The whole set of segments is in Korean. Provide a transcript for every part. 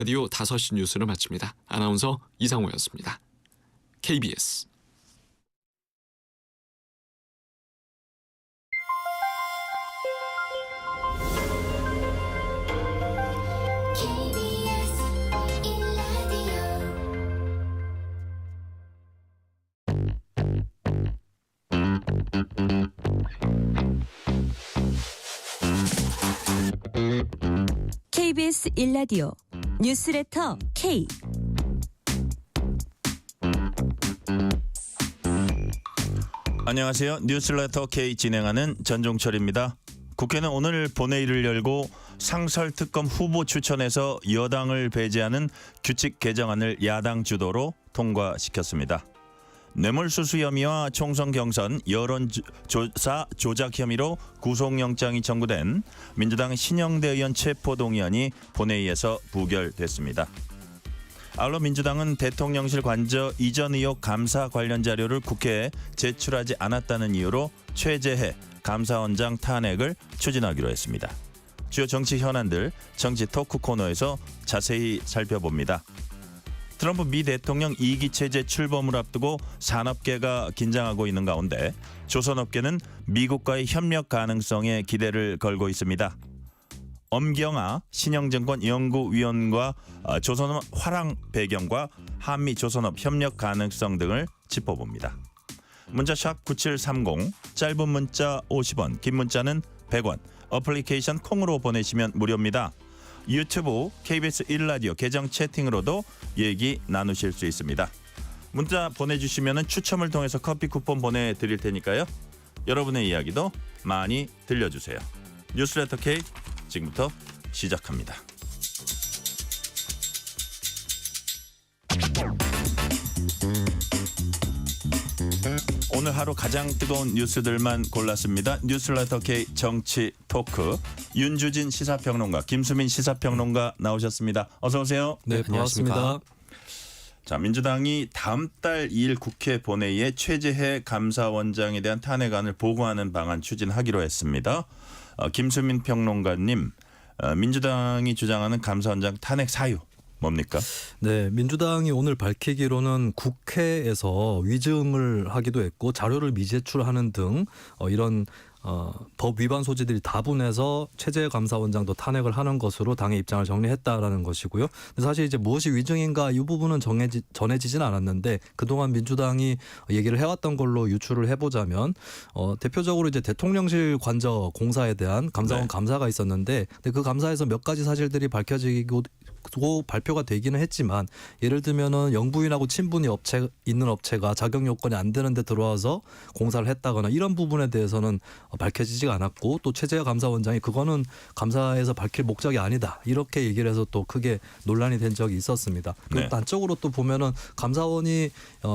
라디오 5시 뉴스를 마칩니다. 아나운서 이상호였습니다. KBS KBS 1라디오 뉴스레터 K. 안녕하세요. 뉴스레터 K 진행하는 전종철입니다. 국회는 오늘 본회의를 열고 상설특검 후보 추천에서 여당을 배제하는 규칙 개정안을 야당 주도로 통과시켰습니다. 뇌물수수 혐의와 총선 경선 여론조사 조작 혐의로 구속영장이 청구된 민주당 신영대 의원 체포동의안이 본회의에서 부결됐습니다. 아울러 민주당은 대통령실 관저 이전 의혹 감사 관련 자료를 국회에 제출하지 않았다는 이유로 최재해 감사원장 탄핵을 추진하기로 했습니다. 주요 정치 현안들 정치 토크 코너에서 자세히 살펴봅니다. 트럼프 미 대통령 2기 체제 출범을 앞두고 산업계가 긴장하고 있는 가운데 조선업계는 미국과의 협력 가능성에 기대를 걸고 있습니다. 엄경아 신영증권 연구위원과 조선업 화랑 배경과 한미 조선업 협력 가능성 등을 짚어봅니다. 문자샵 9730, 짧은 문자 50원, 긴 문자는 100원, 어플리케이션 콩으로 보내시면 무료입니다. 유튜브 KBS 1라디오 계정 채팅으로도 얘기 나누실 수 있습니다. 문자 보내주시면 추첨을 통해서 커피 쿠폰 보내드릴 테니까요. 여러분의 이야기도 많이 들려주세요. 뉴스레터 K 지금부터 시작합니다. 오늘 하루 가장 뜨거운 뉴스들만 골랐습니다. 뉴스레터 K 정치 토크 윤주진 시사평론가, 김수민 시사평론가 나오셨습니다. 어서 오세요. 네, 반갑습니다. 자, 민주당이 다음 달 2일 국회 본회의에 최재해 감사원장에 대한 탄핵안을 보고하는 방안 추진하기로 했습니다. 김수민 평론가님, 민주당이 주장하는 감사원장 탄핵 사유 뭡니까? 네, 민주당이 오늘 밝히기로는 국회에서 위증을 하기도 했고 자료를 미제출하는 등 이런 법 위반 소지들이 다분해서 최재해 감사원장도 탄핵을 하는 것으로 당의 입장을 정리했다라는 것이고요. 근데 사실 이제 무엇이 위증인가 이 부분은 전해지진 않았는데 그동안 민주당이 얘기를 해왔던 걸로 유추를 해보자면 대표적으로 이제 대통령실 관저 공사에 대한 감사원 감사가 있었는데 근데 그 감사에서 몇 가지 사실들이 밝혀지고 발표가 되기는 했지만 예를 들면은 영부인하고 친분이 있는 업체가 자격 요건이 안 되는데 들어와서 공사를 했다거나 이런 부분에 대해서는 밝혀지지가 않았고 또 최재해 감사원장이 그거는 감사에서 밝힐 목적이 아니다 이렇게 얘기를 해서 또 크게 논란이 된 적이 있었습니다. 네. 단적으로 또 보면은 감사원이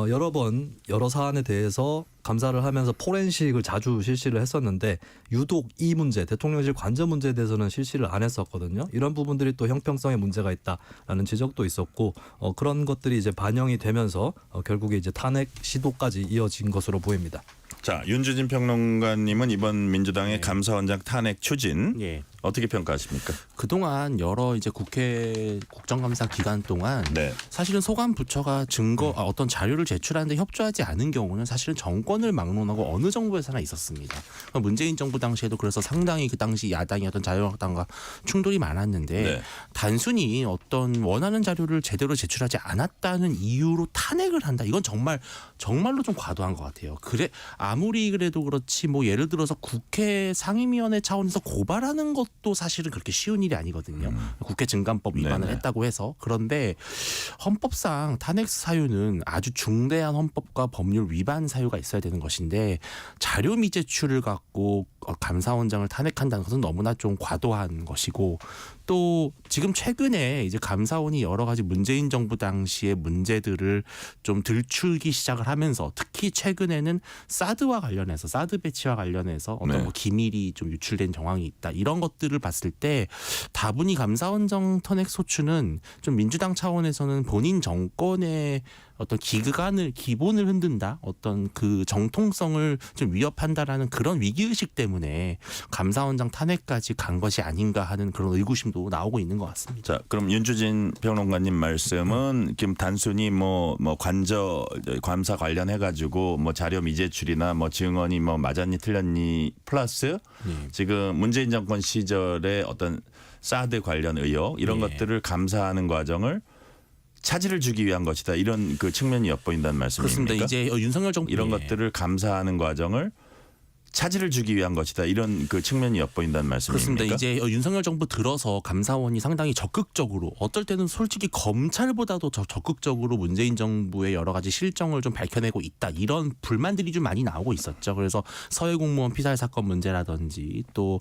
여러 번 여러 사안에 대해서 감사를 하면서 포렌식을 자주 실시를 했었는데 유독 이 문제 대통령실 관저 문제에 대해서는 실시를 안 했었거든요. 이런 부분들이 또 형평성에 문제가 있다라는 지적도 있었고 그런 것들이 이제 반영이 되면서 결국에 이제 탄핵 시도까지 이어진 것으로 보입니다. 자, 윤주진 평론가님은 이번 민주당의 감사원장 탄핵 추진 어떻게 평가하십니까? 그동안 여러 이제 국회 국정감사 기간 동안 사실은 소관 부처가 어떤 자료를 제출하는데 협조하지 않은 경우는 사실은 정권을 막론하고 어느 정부에서나 있었습니다. 문재인 정부 당시에도 그래서 상당히 그 당시 야당이었던 자유한국당과 충돌이 많았는데 단순히 어떤 원하는 자료를 제대로 제출하지 않았다는 이유로 탄핵을 한다. 이건 정말로 좀 과도한 것 같아요. 아무리 그래도 그렇지 뭐 예를 들어서 국회 상임위원회 차원에서 고발하는 것도 사실은 그렇게 쉬운 일이 아니거든요. 국회 증감법 위반을 했다고 해서. 그런데 헌법상 탄핵 사유는 아주 중대한 헌법과 법률 위반 사유가 있어야 되는 것인데 자료 미제출을 갖고 감사원장을 탄핵한다는 것은 너무나 좀 과도한 것이고 또 지금 최근에 이제 감사원이 여러 가지 문재인 정부 당시의 문제들을 좀 들추기 시작을 하면서 특히 최근에는 사드와 관련해서 사드 배치와 관련해서 어떤 뭐 기밀이 좀 유출된 정황이 있다 이런 것들을 봤을 때 다분히 감사원장 탄핵 소추는 좀 민주당 차원에서는 본인 정권의 어떤 기본을 흔든다, 어떤 그 정통성을 좀 위협한다라는 그런 위기의식 때문에 감사원장 탄핵까지 간 것이 아닌가 하는 그런 의구심도 의견도 나오고 있는 것 같습니다. 자, 그럼 윤주진 평론가님 말씀은 지금 단순히 뭐 감사 관련해 가지고 뭐 자료 미제출이나 뭐 증언이 뭐 맞았니 틀렸니 플러스 지금 문재인 정권 시절에 어떤 사드 관련 의혹 이런 것들을 감사하는 과정을 차질을 주기 위한 것이다. 이런 그 측면이 엿보인다는 말씀입니까? 그렇습니다. 이제 윤석열 정부 이런 것들을 감사하는 과정을 차질을 주기 위한 것이다. 이런 그 측면이 엿보인다는 말씀입니까? 그렇습니다. 이제 윤석열 정부 들어서 감사원이 상당히 적극적으로 어떨 때는 솔직히 검찰보다도 더 적극적으로 문재인 정부의 여러 가지 실정을 좀 밝혀내고 있다. 이런 불만들이 좀 많이 나오고 있었죠. 그래서 서해 공무원 피살 사건 문제라든지 또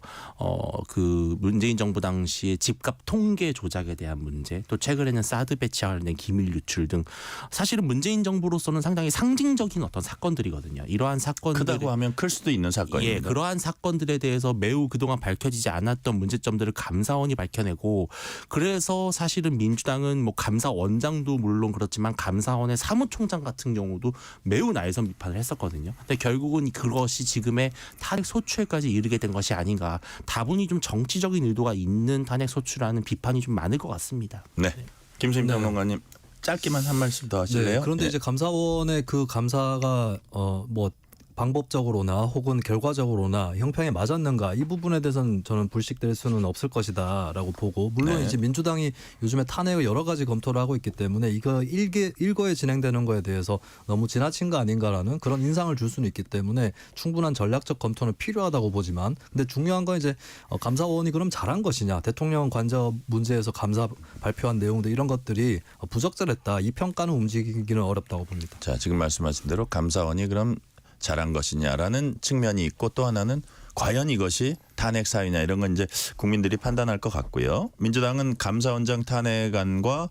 그 문재인 정부 당시의 집값 통계 조작에 대한 문제, 또 최근에는 사드 배치와 관련된 기밀 유출 등 사실은 문재인 정부로서는 상당히 상징적인 어떤 사건들이거든요. 이러한 사건들 크다고 하면 클 수도 있는 사건입니다. 예, 그러한 사건들에 대해서 매우 그동안 밝혀지지 않았던 문제점들을 감사원이 밝혀내고 그래서 사실은 민주당은 뭐 감사원장도 물론 그렇지만 감사원의 사무총장 같은 경우도 매우 날선 비판을 했었거든요. 근데 결국은 그것이 지금의 탄핵 소추에까지 이르게 된 것이 아닌가. 다분히 좀 정치적인 의도가 있는 탄핵 소추라는 비판이 좀 많을 것 같습니다. 네. 김수민 평론가님 짧게만 한 말씀 더 하실래요? 네, 그런데 이제 감사원의 그 감사가 뭐 방법적으로나 혹은 결과적으로나 형평에 맞았는가 이 부분에 대해서는 저는 불식될 수는 없을 것이다라고 보고 물론 네. 이제 민주당이 요즘에 탄핵을 여러 가지 검토를 하고 있기 때문에 이거 일거에 진행되는 거에 대해서 너무 지나친 거 아닌가라는 그런 인상을 줄 수는 있기 때문에 충분한 전략적 검토는 필요하다고 보지만 근데 중요한 건 이제 감사원이 그럼 잘한 것이냐 대통령 관저 문제에서 감사 발표한 내용들 이런 것들이 부적절했다 이 평가는 움직이기는 어렵다고 봅니다. 자, 지금 말씀하신 대로 감사원이 그럼 잘한 것이냐라는 측면이 있고 또 하나는 과연 이것이 탄핵 사유냐 이런 건 이제 국민들이 판단할 것 같고요. 민주당은 감사원장 탄핵안과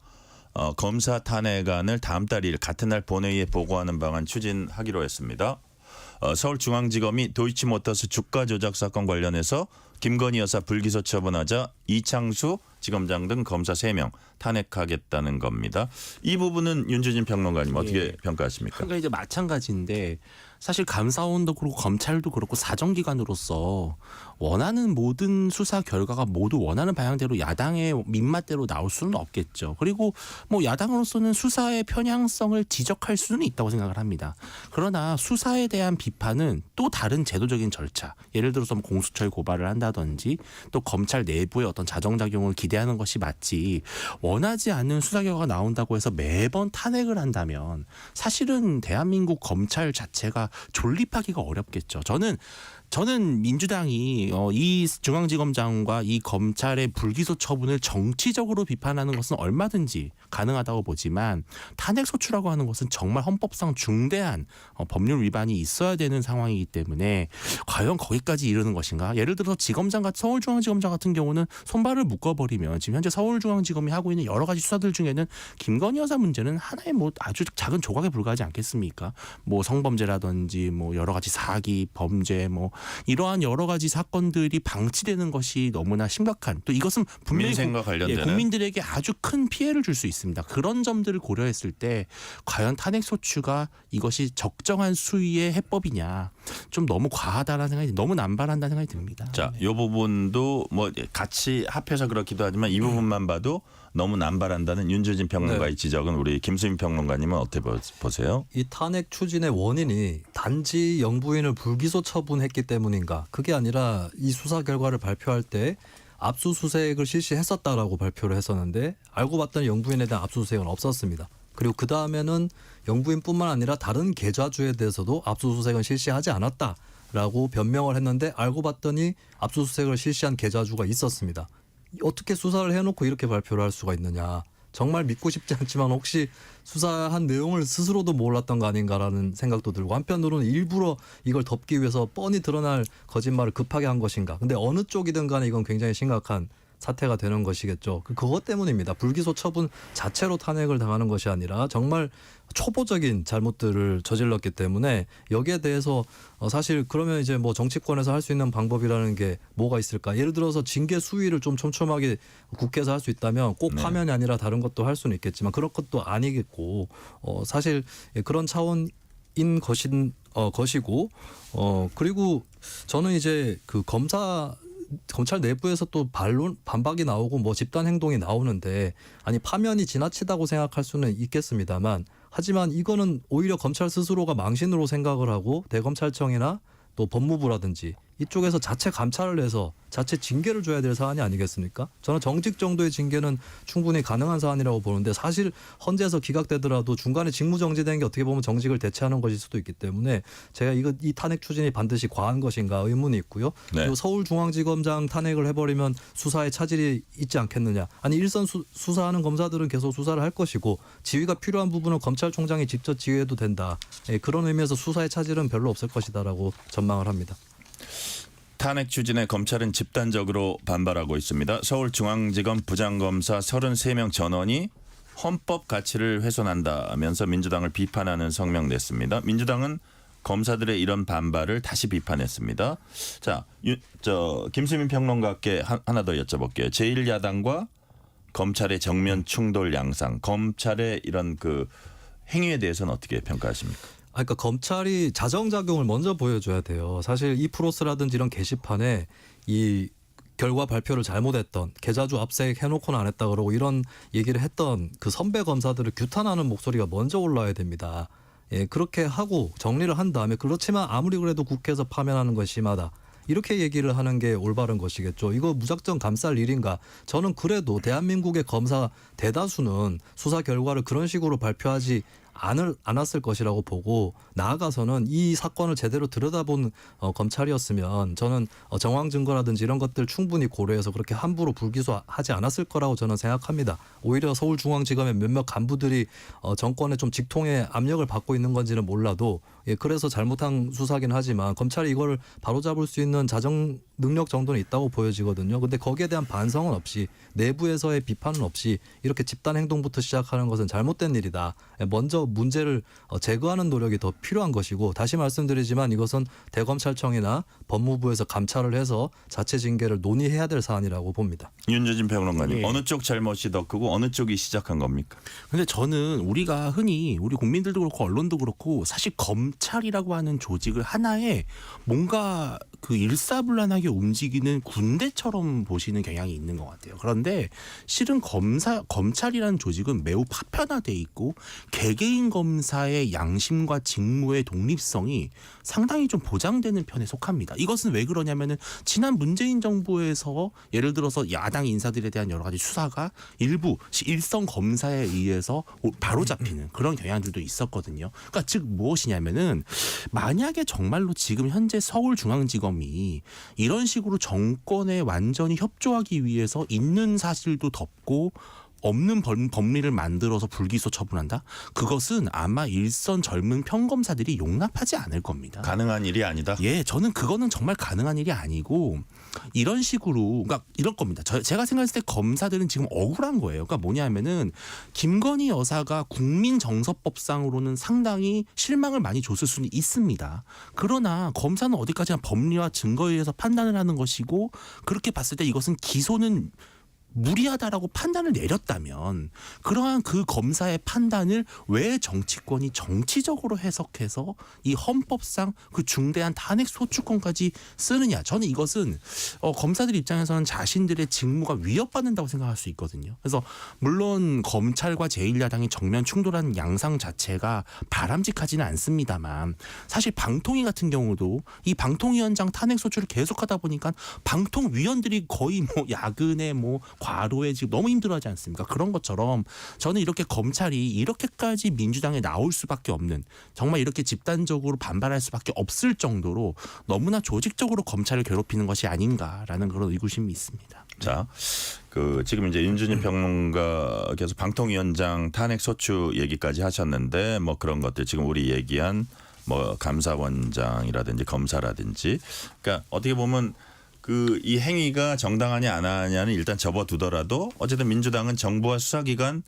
검사 탄핵안을 다음 달 2일 같은 날 본회의에 보고하는 방안 추진하기로 했습니다. 서울중앙지검이 도이치모터스 주가 조작 사건 관련해서 김건희 여사 불기소 처분하자 이창수 지검장 등 검사 3명 탄핵하겠다는 겁니다. 이 부분은 윤주진 평론가님 어떻게 평가하십니까? 그러니까 이제 마찬가지인데 사실 감사원도 그렇고 검찰도 그렇고 사정기관으로서 원하는 모든 수사 결과가 모두 원하는 방향대로 야당의 민맛대로 나올 수는 없겠죠. 그리고 뭐 야당으로서는 수사의 편향성을 지적할 수는 있다고 생각을 합니다. 그러나 수사에 대한 비판은 또 다른 제도적인 절차, 예를 들어서 뭐 공수처에 고발을 한다든지 또 검찰 내부의 어떤 자정작용을 기대하는 것이 맞지 원하지 않는 수사 결과가 나온다고 해서 매번 탄핵을 한다면 사실은 대한민국 검찰 자체가 존립하기가 어렵겠죠. 저는 민주당이 이 중앙지검장과 이 검찰의 불기소 처분을 정치적으로 비판하는 것은 얼마든지 가능하다고 보지만 탄핵 소추라고 하는 것은 정말 헌법상 중대한 법률 위반이 있어야 되는 상황이기 때문에 과연 거기까지 이르는 것인가? 예를 들어서 서울중앙지검장 같은 경우는 손발을 묶어버리면 지금 현재 서울중앙지검이 하고 있는 여러 가지 수사들 중에는 김건희 여사 문제는 하나의 뭐 아주 작은 조각에 불과하지 않겠습니까? 뭐 성범죄라든지 뭐 여러 가지 사기, 범죄 뭐 이러한 여러 가지 사건들이 방치되는 것이 너무나 심각한 또 이것은 분명히 민생과 관련되는 국민들에게 아주 큰 피해를 줄 수 있습니다. 그런 점들을 고려했을 때 과연 탄핵 소추가 이것이 적정한 수위의 해법이냐 좀 너무 과하다라는 생각이 너무 남발한다는 생각이 듭니다. 자, 이 부분도 뭐 같이 합해서 그렇기도 하지만 이 부분만 봐도 너무 남발한다는 윤주진 평론가의 지적은 우리 김수민 평론가님은 어떻게 보세요? 이 탄핵 추진의 원인이 단지 영부인을 불기소 처분했기 때문인가? 그게 아니라 이 수사 결과를 발표할 때 압수수색을 실시했었다라고 발표를 했었는데 알고 봤더니 영부인에 대한 압수수색은 없었습니다. 그리고 그 다음에는 영부인뿐만 아니라 다른 계좌주에 대해서도 압수수색은 실시하지 않았다라고 변명을 했는데 알고 봤더니 압수수색을 실시한 계좌주가 있었습니다. 어떻게 수사를 해놓고 이렇게 발표를 할 수가 있느냐. 정말 믿고 싶지 않지만 혹시 수사한 내용을 스스로도 몰랐던 거 아닌가라는 생각도 들고 한편으로는 일부러 이걸 덮기 위해서 뻔히 드러날 거짓말을 급하게 한 것인가. 근데 어느 쪽이든 간에 이건 굉장히 심각한 사태가 되는 것이겠죠. 그것 때문입니다. 불기소 처분 자체로 탄핵을 당하는 것이 아니라 정말 초보적인 잘못들을 저질렀기 때문에 여기에 대해서 사실 그러면 이제 뭐 정치권에서 할 수 있는 방법이라는 게 뭐가 있을까? 예를 들어서 징계 수위를 좀 촘촘하게 국회에서 할 수 있다면 꼭 파면이 아니라 다른 것도 할 수는 있겠지만 그런 것도 아니겠고 사실 그런 차원인 것이고 그리고 저는 이제 그 검사 검찰 내부에서 또 반박이 나오고 뭐 집단 행동이 나오는데 아니 파면이 지나치다고 생각할 수는 있겠습니다만 하지만 이거는 오히려 검찰 스스로가 망신으로 생각을 하고 대검찰청이나 또 법무부라든지 이쪽에서 자체 감찰을 해서 자체 징계를 줘야 될 사안이 아니겠습니까? 저는 정직 정도의 징계는 충분히 가능한 사안이라고 보는데 사실 헌재에서 기각되더라도 중간에 직무정지된 게 어떻게 보면 정직을 대체하는 것일 수도 있기 때문에 제가 이 탄핵 추진이 반드시 과한 것인가 의문이 있고요. 네. 그리고 서울중앙지검장 탄핵을 해버리면 수사에 차질이 있지 않겠느냐. 아니 일선 수사하는 검사들은 계속 수사를 할 것이고 지휘가 필요한 부분은 검찰총장이 직접 지휘해도 된다. 예, 그런 의미에서 수사의 차질은 별로 없을 것이다라고 전망을 합니다. 탄핵 추진에 검찰은 집단적으로 반발하고 있습니다. 서울중앙지검 부장검사 33명 전원이 헌법 가치를 훼손한다면서 민주당을 비판하는 성명 냈습니다. 민주당은 검사들의 이런 반발을 다시 비판했습니다. 자, 김수민 평론가께 하나 더 여쭤볼게요. 제1야당과 검찰의 정면 충돌 양상, 검찰의 이런 그 행위에 대해서는 어떻게 평가하십니까? 그러니까 검찰이 자정작용을 먼저 보여줘야 돼요. 사실 이프로스라든지 이런 게시판에 이 결과 발표를 잘못했던 계좌주 압색 해놓고는 안 했다 그러고 이런 얘기를 했던 그 선배 검사들을 규탄하는 목소리가 먼저 올라야 됩니다. 예, 그렇게 하고 정리를 한 다음에 그렇지만 아무리 그래도 국회에서 파면하는 것이 심하다. 이렇게 얘기를 하는 게 올바른 것이겠죠. 이거 무작정 감쌀 일인가? 저는 그래도 대한민국의 검사 대다수는 수사 결과를 그런 식으로 발표하지 않았을 것이라고 보고 나아가서는 이 사건을 제대로 들여다본 검찰이었으면 저는 정황 증거라든지 이런 것들 충분히 고려해서 그렇게 함부로 불기소하지 않았을 거라고 저는 생각합니다. 오히려 서울중앙지검의 몇몇 간부들이 정권의 좀 직통의 압력을 받고 있는 건지는 몰라도 예, 그래서 잘못한 수사긴 하지만 검찰이 이걸 바로잡을 수 있는 자정 능력 정도는 있다고 보여지거든요. 근데 거기에 대한 반성은 없이 내부에서의 비판은 없이 이렇게 집단 행동부터 시작하는 것은 잘못된 일이다. 먼저 문제를 제거하는 노력이 더 필요한 것이고 다시 말씀드리지만 이것은 대검찰청이나 법무부에서 감찰을 해서 자체 징계를 논의해야 될 사안이라고 봅니다. 윤재진 평론가님, 예. 어느 쪽 잘못이 더 크고 어느 쪽이 시작한 겁니까? 근데 저는 우리가 흔히 우리 국민들도 그렇고 언론도 그렇고 사실 검찰이라고 하는 조직을 하나의 뭔가 그 일사불란하게 움직이는 군대처럼 보시는 경향이 있는 것 같아요. 그런데 실은 검찰이라는 조직은 매우 파편화돼 있고 개개인 검사의 양심과 직무의 독립성이 상당히 좀 보장되는 편에 속합니다. 이것은 왜 그러냐면은 지난 문재인 정부에서 예를 들어서 야당 인사들에 대한 여러 가지 수사가 일부 일선 검사에 의해서 바로 잡히는 그런 경향들도 있었거든요. 그러니까 즉 무엇이냐면은 만약에 정말로 지금 현재 서울중앙지검이 이런 식으로 정권에 완전히 협조하기 위해서 있는 사실도 덮고 없는 법리를 만들어서 불기소 처분한다? 그것은 아마 일선 젊은 평검사들이 용납하지 않을 겁니다. 가능한 일이 아니다. 예, 저는 그거는 정말 가능한 일이 아니고 이런 식으로 그러니까 이럴 겁니다. 제가 생각했을 때 검사들은 지금 억울한 거예요. 그러니까 뭐냐면은 김건희 여사가 국민정서법상으로는 상당히 실망을 많이 줬을 수는 있습니다. 그러나 검사는 어디까지나 법리와 증거에 의해서 판단을 하는 것이고 그렇게 봤을 때 이것은 기소는 무리하다라고 판단을 내렸다면 그러한 그 검사의 판단을 왜 정치권이 정치적으로 해석해서 이 헌법상 그 중대한 탄핵 소추권까지 쓰느냐. 저는 이것은 검사들 입장에서는 자신들의 직무가 위협받는다고 생각할 수 있거든요. 그래서 물론 검찰과 제1야당이 정면 충돌하는 양상 자체가 바람직하지는 않습니다만 사실 방통위 같은 경우도 이 방통위원장 탄핵 소추를 계속하다 보니까 방통위원들이 거의 뭐 야근에 뭐 과로에 지금 너무 힘들어하지 않습니까? 그런 것처럼 저는 이렇게 검찰이 이렇게까지 민주당에 나올 수밖에 없는 정말 이렇게 집단적으로 반발할 수밖에 없을 정도로 너무나 조직적으로 검찰을 괴롭히는 것이 아닌가라는 그런 의구심이 있습니다. 자, 지금 이제 윤준희 평론가께서 방통위원장 탄핵 소추 얘기까지 하셨는데 뭐 그런 것들 지금 우리 얘기한 뭐 감사원장이라든지 검사라든지 그러니까 어떻게 보면 이 행위가 정당하냐 안 하냐는 일단 접어두더라도 어쨌든 민주당은 정부와 수사기관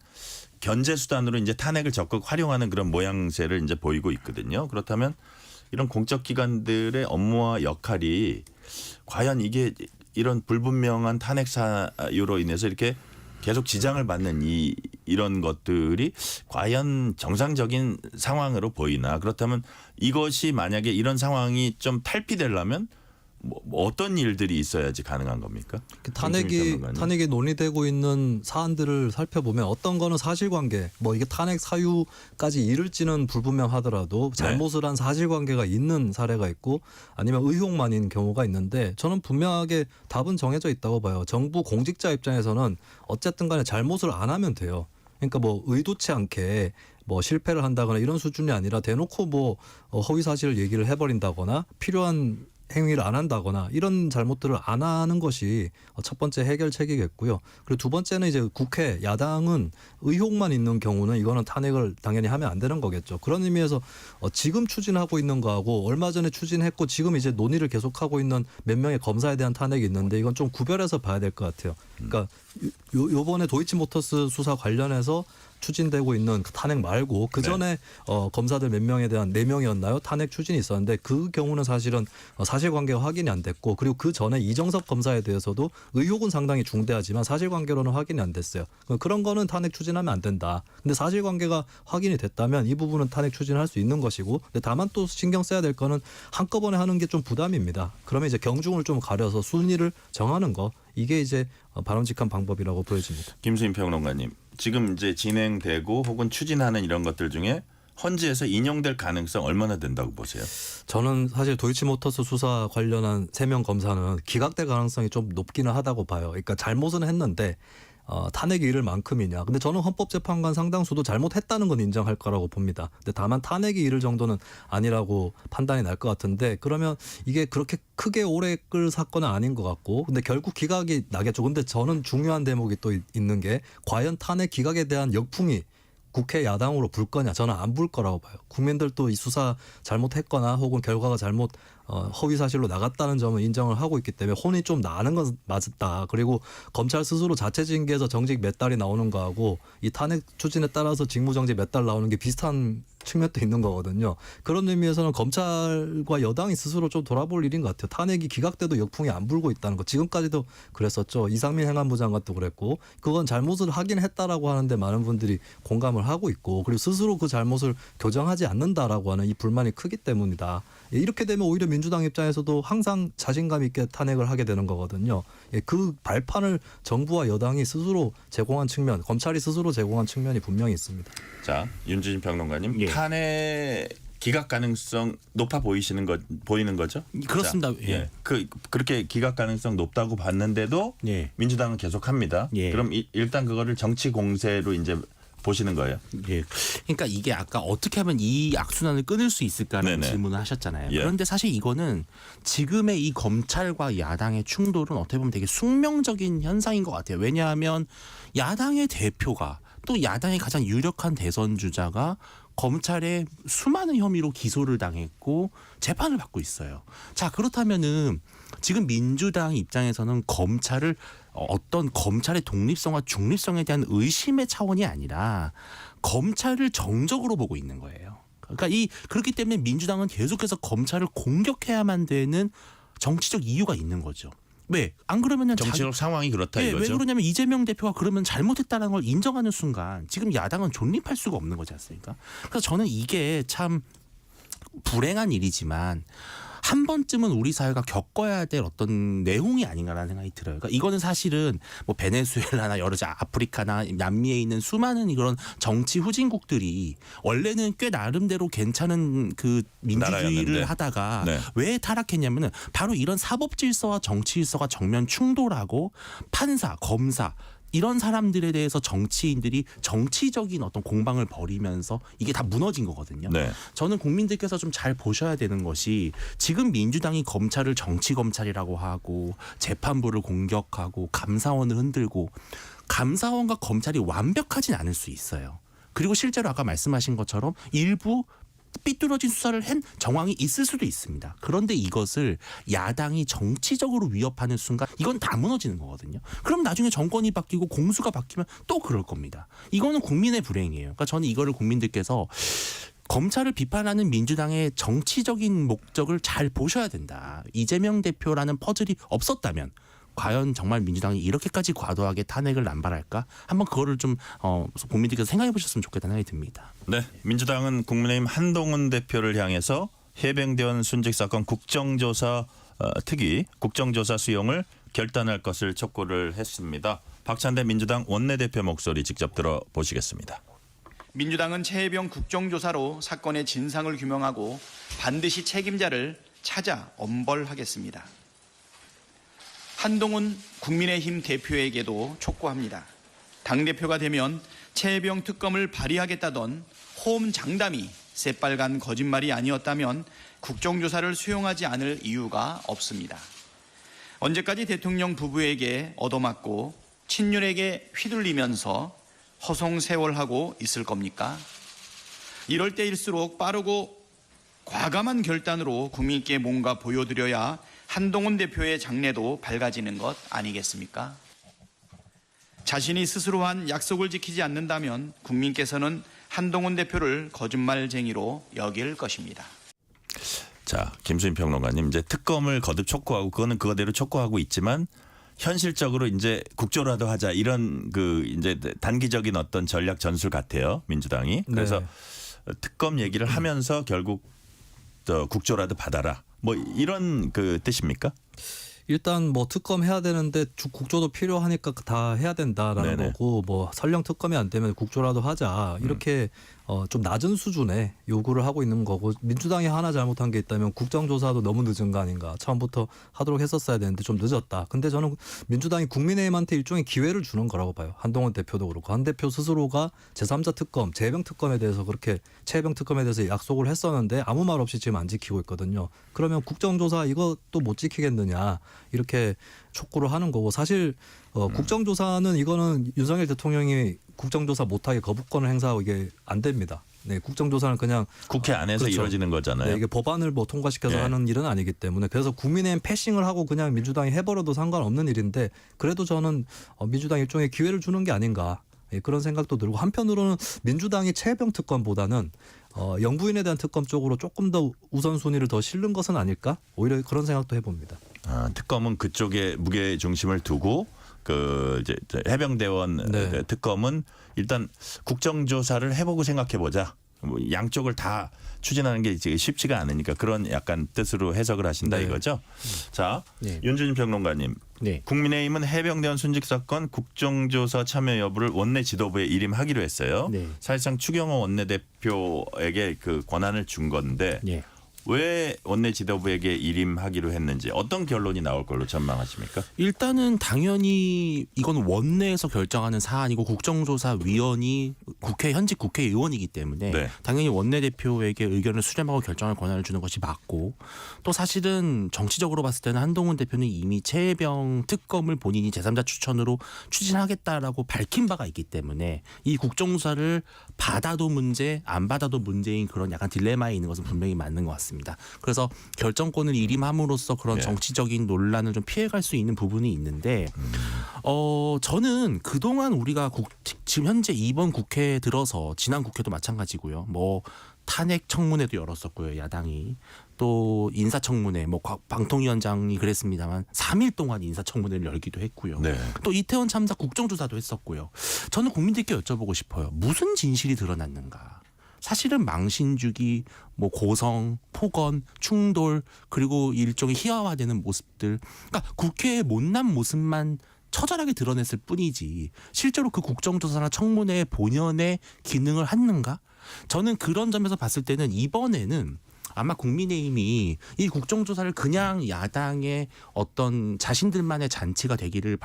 견제 수단으로 이제 탄핵을 적극 활용하는 그런 모양새를 이제 보이고 있거든요. 그렇다면 이런 공적 기관들의 업무와 역할이 과연 이게 이런 불분명한 탄핵 사유로 인해서 이렇게 계속 지장을 받는 이런 것들이 과연 정상적인 상황으로 보이나 그렇다면 이것이 만약에 이런 상황이 좀 탈피되려면 뭐 어떤 일들이 있어야지 가능한 겁니까? 탄핵이 논의되고 있는 사안들을 살펴보면 어떤 거는 사실관계, 뭐 이게 탄핵 사유까지 이를지는 불분명하더라도 잘못을 한 사실관계가 있는 사례가 있고 아니면 의혹만인 경우가 있는데 저는 분명하게 답은 정해져 있다고 봐요. 정부 공직자 입장에서는 어쨌든 간에 잘못을 안 하면 돼요. 그러니까 뭐 의도치 않게 뭐 실패를 한다거나 이런 수준이 아니라 대놓고 뭐 허위 사실을 얘기를 해버린다거나 필요한 행위를 안 한다거나 이런 잘못들을 안 하는 것이 첫 번째 해결책이겠고요. 그리고 두 번째는 이제 국회 야당은 의혹만 있는 경우는 이거는 탄핵을 당연히 하면 안 되는 거겠죠. 그런 의미에서 지금 추진하고 있는 거하고 얼마 전에 추진했고 지금 이제 논의를 계속하고 있는 몇 명의 검사에 대한 탄핵이 있는데 이건 좀 구별해서 봐야 될 것 같아요. 그러니까 요번에 도이치모터스 수사 관련해서 추진되고 있는 그 탄핵 말고 그 전에 검사들 몇 명에 대한 4명이었나요? 탄핵 추진이 있었는데 그 경우는 사실은 사실관계가 확인이 안 됐고 그리고 그 전에 이정섭 검사에 대해서도 의혹은 상당히 중대하지만 사실관계로는 확인이 안 됐어요. 그런 거는 탄핵 추진하면 안 된다. 근데 사실관계가 확인이 됐다면 이 부분은 탄핵 추진할 수 있는 것이고 근데 다만 또 신경 써야 될 거는 한꺼번에 하는 게 좀 부담입니다. 그러면 이제 경중을 좀 가려서 순위를 정하는 거 이게 이제 바람직한 방법이라고 보여집니다. 김수인 평론가님, 지금 이제 진행되고 혹은 추진하는 이런 것들 중에 헌지에서 인용될 가능성 얼마나 된다고 보세요? 저는 사실 도이치모터스 수사 관련한 3명 검사는 기각될 가능성이 좀 높기는 하다고 봐요. 그러니까 잘못은 했는데 탄핵이 이를 만큼이냐. 근데 저는 헌법재판관 상당수도 잘못했다는 건 인정할 거라고 봅니다. 근데 다만 탄핵이 이를 정도는 아니라고 판단이 날 것 같은데 그러면 이게 그렇게 크게 오래 끌 사건은 아닌 것 같고 근데 결국 기각이 나겠죠. 근데 저는 중요한 대목이 또 있는 게 과연 탄핵 기각에 대한 역풍이 국회 야당으로 불 거냐. 저는 안 불 거라고 봐요. 국민들도 이 수사 잘못했거나 혹은 결과가 잘못 허위 사실로 나갔다는 점을 인정을 하고 있기 때문에 혼이 좀 나는 건 맞다. 그리고 검찰 스스로 자체 징계에서 정직 몇 달이 나오는 거하고 이 탄핵 추진에 따라서 직무정지 몇 달 나오는 게 비슷한 측면도 있는 거거든요. 그런 의미에서는 검찰과 여당이 스스로 좀 돌아볼 일인 것 같아요. 탄핵이 기각돼도 역풍이 안 불고 있다는 거. 지금까지도 그랬었죠. 이상민 행안부 장관도 그랬고 그건 잘못을 하긴 했다라고 하는데 많은 분들이 공감을 하고 있고 그리고 스스로 그 잘못을 교정하지 않는다라고 하는 이 불만이 크기 때문이다. 이렇게 되면 오히려 민주당 입장에서도 항상 자신감 있게 탄핵을 하게 되는 거거든요. 그 발판을 정부와 여당이 스스로 제공한 측면, 검찰이 스스로 제공한 측면이 분명히 있습니다. 자, 윤주진 평론가님, 탄핵 기각 가능성 높아 보이는 거죠? 그렇습니다. 자, 예. 그렇게 기각 가능성 높다고 봤는데도 민주당은 계속합니다. 그럼 일단 그거를 정치 공세로 이제 보시는 거예요? 예. 그러니까 이게 아까 어떻게 하면 이 악순환을 끊을 수 있을까라는 질문을 하셨잖아요. 그런데 사실 이거는 지금의 이 검찰과 야당의 충돌은 어떻게 보면 되게 숙명적인 현상인 것 같아요. 왜냐하면 야당의 대표가 또 야당의 가장 유력한 대선 주자가 검찰의 수많은 혐의로 기소를 당했고 재판을 받고 있어요. 자, 그렇다면은 지금 민주당 입장에서는 검찰을 어떤 검찰의 독립성과 중립성에 대한 의심의 차원이 아니라 검찰을 정적으로 보고 있는 거예요. 그러니까 그렇기 때문에 민주당은 계속해서 검찰을 공격해야만 되는 정치적 이유가 있는 거죠. 왜? 안 그러면은 정치적 상황이 그렇다 이거죠. 왜 그러냐면 이재명 대표가 그러면 잘못했다는 걸 인정하는 순간 지금 야당은 존립할 수가 없는 거지 않습니까? 그래서 저는 이게 참 불행한 일이지만 한 번쯤은 우리 사회가 겪어야 될 어떤 내용이 아닌가라는 생각이 들어요. 그러니까 이거는 사실은 뭐 베네수엘라나 여러 아프리카나 남미에 있는 수많은 그런 정치 후진국들이 원래는 꽤 나름대로 괜찮은 그 민주주의를 나라였는데. 하다가 왜 타락했냐면은 바로 이런 사법 질서와 정치 질서가 정면 충돌하고 판사, 검사 이런 사람들에 대해서 정치인들이 정치적인 어떤 공방을 벌이면서 이게 다 무너진 거거든요. 저는 국민들께서 좀 잘 보셔야 되는 것이 지금 민주당이 검찰을 정치 검찰이라고 하고 재판부를 공격하고 감사원을 흔들고 감사원과 검찰이 완벽하진 않을 수 있어요. 그리고 실제로 아까 말씀하신 것처럼 일부 삐뚤어진 수사를 한 정황이 있을 수도 있습니다. 그런데 이것을 야당이 정치적으로 위협하는 순간 이건 다 무너지는 거거든요. 그럼 나중에 정권이 바뀌고 공수가 바뀌면 또 그럴 겁니다. 이거는 국민의 불행이에요. 그러니까 저는 이거를 국민들께서 검찰을 비판하는 민주당의 정치적인 목적을 잘 보셔야 된다. 이재명 대표라는 퍼즐이 없었다면 과연 정말 민주당이 이렇게까지 과도하게 탄핵을 남발할까? 한번 그거를 좀 국민들께서 생각해 보셨으면 좋겠다는 생각이 듭니다. 네, 민주당은 국민의힘 한동훈 대표를 향해서 해병대원 순직 사건 국정조사 특위 국정조사 수용을 결단할 것을 촉구를 했습니다. 박찬대 민주당 원내대표 목소리 직접 들어보시겠습니다. 민주당은 최혜병 국정조사로 사건의 진상을 규명하고 반드시 책임자를 찾아 엄벌하겠습니다. 한동훈 국민의힘 대표에게도 촉구합니다. 당대표가 되면 최혜병 특검을 발의하겠다던 호언 장담이 새빨간 거짓말이 아니었다면 국정조사를 수용하지 않을 이유가 없습니다. 언제까지 대통령 부부에게 얻어맞고 친윤에게 휘둘리면서 허송세월하고 있을 겁니까? 이럴 때일수록 빠르고 과감한 결단으로 국민께 뭔가 보여드려야 한동훈 대표의 장래도 밝아지는 것 아니겠습니까? 자신이 스스로 한 약속을 지키지 않는다면 국민께서는 한동훈 대표를 거짓말쟁이로 여길 것입니다. 자, 김수인 평론가님, 이제 특검을 거듭 촉구하고 그거는 그거대로 촉구하고 있지만 현실적으로 이제 국조라도 하자 이런 그 이제 단기적인 어떤 전략 전술 같아요, 민주당이. 그래서 특검 얘기를 하면서 결국 국조라도 받아라. 뭐 이런 그 뜻입니까? 일단 뭐 특검 해야 되는데 국조도 필요하니까 다 해야 된다라는 네네. 거고, 뭐 설령 특검이 안 되면 국조라도 하자 이렇게 좀 낮은 수준의 요구를 하고 있는 거고, 민주당이 하나 잘못한 게 있다면 국정조사도 너무 늦은 거 아닌가. 처음부터 하도록 했었어야 되는데 좀 늦었다. 근데 저는 민주당이 국민의힘한테 일종의 기회를 주는 거라고 봐요. 한동훈 대표도 그렇고 한 대표 스스로가 제3자 특검, 재해병 특검에 대해서 그렇게 최해병 특검에 대해서 약속을 했었는데 아무 말 없이 지금 안 지키고 있거든요. 그러면 국정조사 이것도 못 지키겠느냐 이렇게 촉구를 하는 거고, 사실 국정조사는 이거는 윤석열 대통령이 국정조사 못하게 거부권을 행사하고 이게 안 됩니다. 네, 국정조사는 그냥 국회 안에서 그렇죠. 이루어지는 거잖아요. 네, 이게 법안을 뭐 통과시켜서 예. 하는 일은 아니기 때문에, 그래서 국민의힘 패싱을 하고 그냥 민주당이 해버려도 상관없는 일인데, 그래도 저는 민주당 일종의 기회를 주는 게 아닌가, 예, 그런 생각도 들고, 한편으로는 민주당이 최혜병 특검보다는 영부인에 대한 특검 쪽으로 조금 더 우선순위를 더 실는 것은 아닐까, 오히려 그런 생각도 해봅니다. 특검은 그쪽에 무게 중심을 두고 그 이제 해병대원 네. 특검은 일단 국정조사를 해보고 생각해보자. 뭐 양쪽을 다 추진하는 게 이제 쉽지가 않으니까 그런 약간 뜻으로 해석을 하신다 네. 이거죠. 자, 네. 윤준희 평론가님. 네. 국민의힘은 해병대원 순직 사건 국정조사 참여 여부를 원내 지도부에 일임하기로 했어요. 네. 사실상 추경호 원내대표에게 그 권한을 준 건데 네. 왜 원내 지도부에게 일임하기로 했는지 어떤 결론이 나올 걸로 전망하십니까? 일단은 당연히 이건 원내에서 결정하는 사안이고 국정조사위원이 현직 국회의원이기 때문에 네. 당연히 원내대표에게 의견을 수렴하고 결정할 권한을 주는 것이 맞고, 또 사실은 정치적으로 봤을 때는 한동훈 대표는 이미 최혜병 특검을 본인이 제3자 추천으로 추진하겠다라고 밝힌 바가 있기 때문에 이 국정조사를 받아도 문제 안 받아도 문제인 그런 약간 딜레마에 있는 것은 분명히 맞는 것 같습니다. 그래서 결정권을 일임함으로써 그런 네. 정치적인 논란을 좀 피해갈 수 있는 부분이 있는데, 저는 그동안 우리가 지금 현재 이번 국회에 들어서 지난 국회도 마찬가지고요. 뭐 탄핵 청문회도 열었었고요, 야당이. 또 인사청문회, 뭐 방통위원장이 그랬습니다만 3일 동안 인사청문회를 열기도 했고요. 네. 또 이태원 참사 국정조사도 했었고요. 저는 국민들께 여쭤보고 싶어요. 무슨 진실이 드러났는가? 사실은 망신주기, 뭐 고성, 폭언, 충돌, 그리고 일종의 희화화되는 모습들, 그러니까 국회의 못난 모습만 처절하게 드러냈을 뿐이지 실제로 그 국정조사나 청문회의 본연의 기능을 했는가? 저는 그런 점에서 봤을 때는 이번에는 아마 국민의힘이 이 국정조사를 그냥 야당의 어떤 자신들만의 잔치가 되기를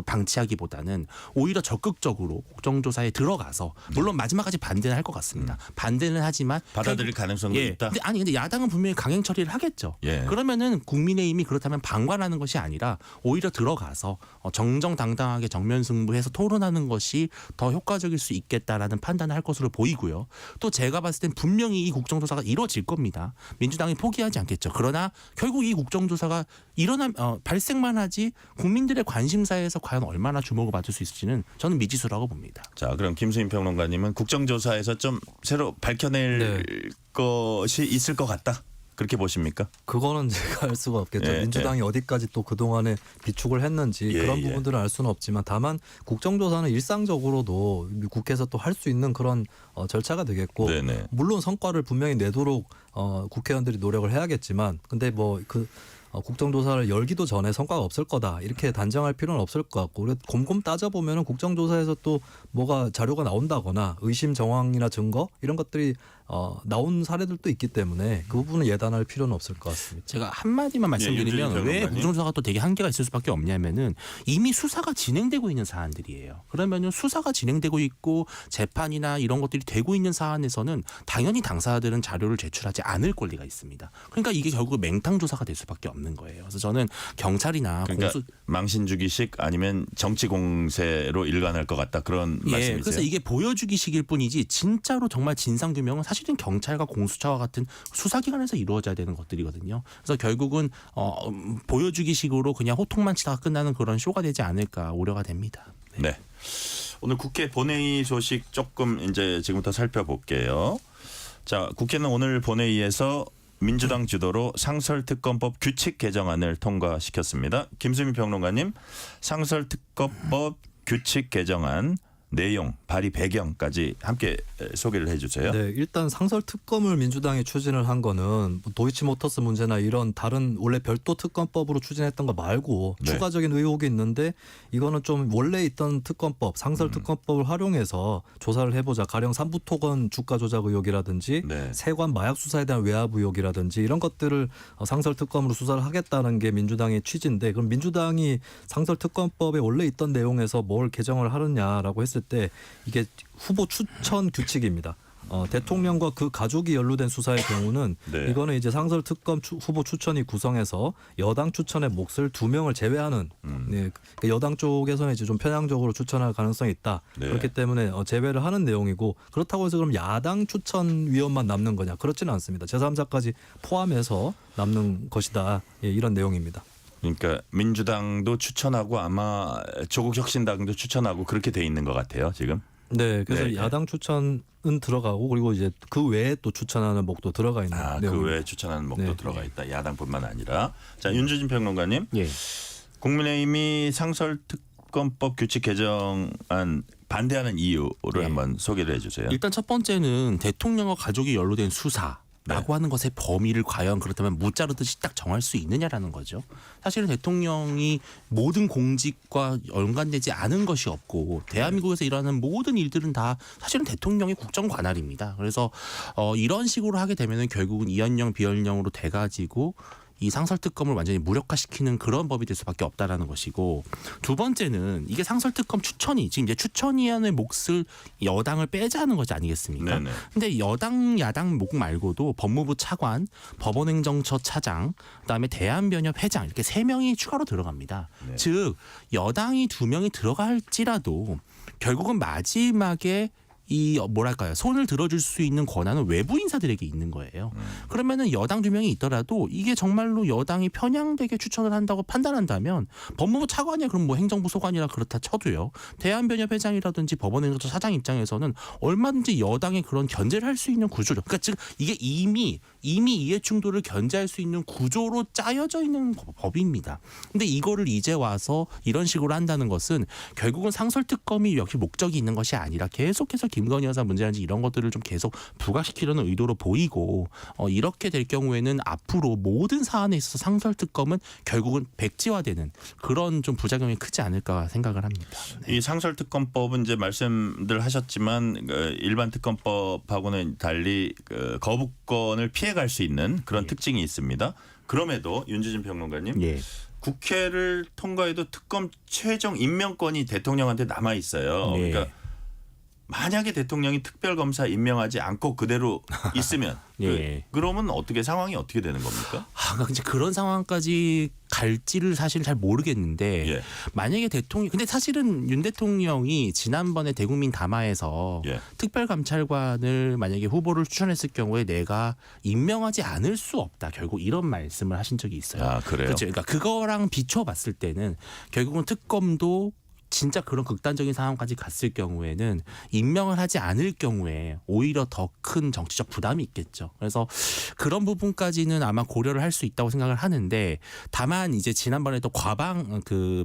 방치하기보다는 오히려 적극적으로 국정조사에 들어가서, 물론 마지막까지 반대는 할 것 같습니다. 반대는 하지만 받아들일 가능성도 있다. 근데 야당은 분명히 강행 처리를 하겠죠. 예. 그러면은 국민의힘이 그렇다면 방관하는 것이 아니라 오히려 들어가서 정정당당하게 정면 승부해서 토론하는 것이 더 효과적일 수 있겠다라는 판단을 할 것으로 보이고요. 또 제가 봤을 땐 분명히 이 국정조사가 이루어질 겁니다. 민주당이 포기하지 않겠죠. 그러나 결국 이 국정조사가 발생만 하지 국민들의 관심사에서 과연 얼마나 주목을 받을 수 있을지는 저는 미지수라고 봅니다. 자, 그럼 김수인 평론가님은 국정조사에서 좀 새로 밝혀낼 것이 있을 것 같다. 그렇게 보십니까? 그거는 제가 알 수가 없겠죠. 예, 민주당이 어디까지 또 그동안에 비축을 했는지 예, 그런 예. 부분들은 알 수는 없지만 다만 국정조사는 일상적으로도 국회에서 또 할 수 있는 그런 절차가 되겠고 네네. 물론 성과를 분명히 내도록 국회의원들이 노력을 해야겠지만 근데 뭐 그 국정조사를 열기도 전에 성과가 없을 거다 이렇게 단정할 필요는 없을 것 같고 그래 곰곰 따져보면 국정조사에서 또 뭐가 자료가 나온다거나 의심 정황이나 증거 이런 것들이 나온 사례들도 있기 때문에 그 부분은 예단할 필요는 없을 것 같습니다. 제가 한마디만 말씀드리면 윤준희 왜 평론가님. 국정조사가 또 되게 한계가 있을 수밖에 없냐면은 이미 수사가 진행되고 있는 사안들이에요. 그러면은 수사가 진행되고 있고 재판이나 이런 것들이 되고 있는 사안에서는 당연히 당사자들은 자료를 제출하지 않을 권리가 있습니다. 그러니까 이게 결국 맹탕 조사가 될 수밖에 없는 거예요. 그래서 저는 경찰이나 그러니까 공수 망신주기식 아니면 정치 공세로 일관할 것 같다 그런 예, 말씀이세요? 그래서 이게 보여주기식일 뿐이지 진짜로 정말 진상규명은 사실은 경찰과 공수처와 같은 수사기관에서 이루어져야 되는 것들이거든요. 그래서 결국은 보여주기식으로 그냥 호통만 치다가 끝나는 그런 쇼가 되지 않을까 우려가 됩니다. 네. 오늘 국회 본회의 소식 조금 이제 지금부터 살펴볼게요. 자, 국회는 오늘 본회의에서 민주당 주도로 상설특검법 규칙 개정안을 통과시켰습니다. 김수민 평론가님, 상설특검법 규칙 개정안 내용, 발의 배경까지 함께 소개를 해주세요. 네, 일단 상설 특검을 민주당이 추진을 한 거는 뭐 도이치모터스 문제나 이런 다른 원래 별도 특검법으로 추진했던 거 말고 네. 추가적인 의혹이 있는데 이거는 좀 원래 있던 특검법, 상설 특검법을 활용해서 조사를 해보자. 가령 삼부토건 주가 조작 의혹이라든지 네. 세관 마약 수사에 대한 외압 의혹이라든지 이런 것들을 상설 특검으로 수사를 하겠다는 게 민주당의 취지인데 그럼 민주당이 상설 특검법에 원래 있던 내용에서 뭘 개정을 하느냐라고 했을 때 이게 후보 추천 규칙입니다. 대통령과 그 가족이 연루된 수사의 경우는 네. 이거는 이제 상설 특검 후보 추천이 구성해서 여당 추천의 몫을 2명을 제외하는 네, 그러니까 여당 쪽에서는 이제 좀 편향적으로 추천할 가능성이 있다. 네. 그렇기 때문에 제외를 하는 내용이고 그렇다고 해서 그럼 야당 추천위원만 남는 거냐? 그렇지는 않습니다. 제3자까지 포함해서 남는 것이다. 예, 이런 내용입니다. 그러니까 민주당도 추천하고 아마 조국혁신당도 추천하고 그렇게 돼 있는 것 같아요 지금. 네, 그래서 네, 야당 추천은 들어가고 그리고 이제 그 외에 또 추천하는 목도 들어가 있는 그 내용입니다. 외에 추천하는 목도 네. 들어가 있다. 야당뿐만 아니라. 자, 윤주진 평론가님, 예. 국민의힘이 상설특검법 규칙 개정안 반대하는 이유를 네. 한번 소개를 해주세요. 일단 첫 번째는 대통령과 가족이 연루된 수사. 라고 하는 것의 범위를 과연 그렇다면 무자르듯이 딱 정할 수 있느냐라는 거죠. 사실은 대통령이 모든 공직과 연관되지 않은 것이 없고 대한민국에서 일어나는 모든 일들은 다 사실은 대통령의 국정 관할입니다. 그래서 이런 식으로 하게 되면은 결국은 이연령 비연령으로 돼가지고 이 상설특검을 완전히 무력화시키는 그런 법이 될 수밖에 없다라는 것이고 두 번째는 이게 상설특검 추천이 지금 이제 추천위원회 몫을 여당을 빼자는 것이 아니겠습니까? 네네. 근데 여당 야당 목 말고도 법무부 차관, 법원행정처 차장, 그다음에 대한변협 회장 이렇게 3명이 추가로 들어갑니다. 네. 즉 여당이 2명이 들어갈지라도 결국은 마지막에 이 뭐랄까요 손을 들어줄 수 있는 권한은 외부 인사들에게 있는 거예요. 그러면은 여당 2명이 있더라도 이게 정말로 여당이 편향되게 추천을 한다고 판단한다면 법무부 차관이야 그럼 뭐 행정부 소관이라 그렇다 쳐도요. 대한변협 회장이라든지 법원행정처 사장 입장에서는 얼마든지 여당의 그런 견제를 할 수 있는 구조죠. 그러니까 즉 이게 이미 이해충돌을 견제할 수 있는 구조로 짜여져 있는 법입니다. 근데 이거를 이제 와서 이런 식으로 한다는 것은 결국은 상설특검이 역시 목적이 있는 것이 아니라 계속해서 김건희 여사 문제라든지 이런 것들을 좀 계속 부각시키려는 의도로 보이고 이렇게 될 경우에는 앞으로 모든 사안에 있어서 상설특검은 결국은 백지화되는 그런 좀 부작용이 크지 않을까 생각을 합니다. 이 상설특검법은 이제 말씀들 하셨지만 일반 특검법하고는 달리 거부권을 피해갈 수 있는 그런 특징이 있습니다. 그럼에도 윤주진 평론가님, 예. 국회를 통과해도 특검 최종 임명권이 대통령한테 남아 있어요. 네. 그러니까 만약에 대통령이 특별검사 임명하지 않고 그대로 있으면 예. 그러면 상황이 어떻게 되는 겁니까? 그러니까 이제 그런 상황까지 갈지를 사실 잘 모르겠는데 예. 만약에 근데 사실은 윤 대통령이 지난번에 대국민 담화에서 예. 특별감찰관을 만약에 후보를 추천했을 경우에 내가 임명하지 않을 수 없다. 결국 이런 말씀을 하신 적이 있어요. 아, 그래요? 그렇죠. 그러니까 그거랑 비춰봤을 때는 결국은 특검도 진짜 그런 극단적인 상황까지 갔을 경우에는 임명을 하지 않을 경우에 오히려 더 큰 정치적 부담이 있겠죠. 그래서 그런 부분까지는 아마 고려를 할 수 있다고 생각을 하는데 다만 이제 지난번에 또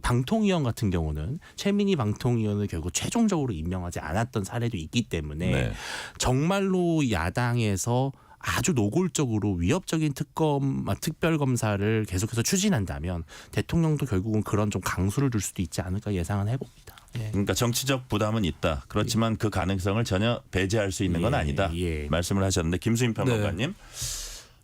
방통위원 같은 경우는 최민희 방통위원을 결국 최종적으로 임명하지 않았던 사례도 있기 때문에 네. 정말로 야당에서 아주 노골적으로 위협적인 특별검사를 계속해서 추진한다면 대통령도 결국은 그런 좀 강수를 둘 수도 있지 않을까 예상은 해봅니다. 예. 그러니까 정치적 부담은 있다. 그렇지만 그 가능성을 전혀 배제할 수 있는 건 아니다. 말씀을 하셨는데 김수민 평론가님.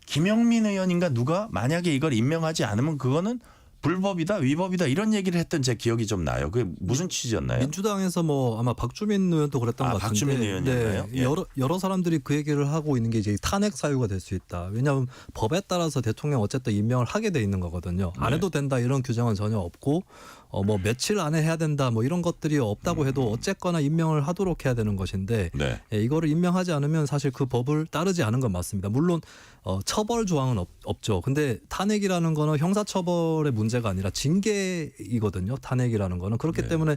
김영민 의원인가 누가 만약에 이걸 임명하지 않으면 그거는 불법이다, 위법이다 이런 얘기를 했던 제 기억이 좀 나요. 그게 무슨 취지였나요? 민주당에서 뭐 아마 박주민 의원도 그랬던 것 같은데, 박주민 의원이었나요? 예. 여러 사람들이 그 얘기를 하고 있는 게 이제 탄핵 사유가 될 수 있다. 왜냐하면 법에 따라서 대통령 어쨌든 임명을 하게 돼 있는 거거든요. 안 해도 된다 이런 규정은 전혀 없고, 뭐 며칠 안에 해야 된다 뭐 이런 것들이 없다고 해도 어쨌거나 임명을 하도록 해야 되는 것인데, 네. 이거를 임명하지 않으면 사실 그 법을 따르지 않은 건 맞습니다. 물론 처벌 조항은 없죠. 근데 탄핵이라는 거는 형사처벌의 문제가 아니라 징계이거든요. 탄핵이라는 거는. 그렇기 때문에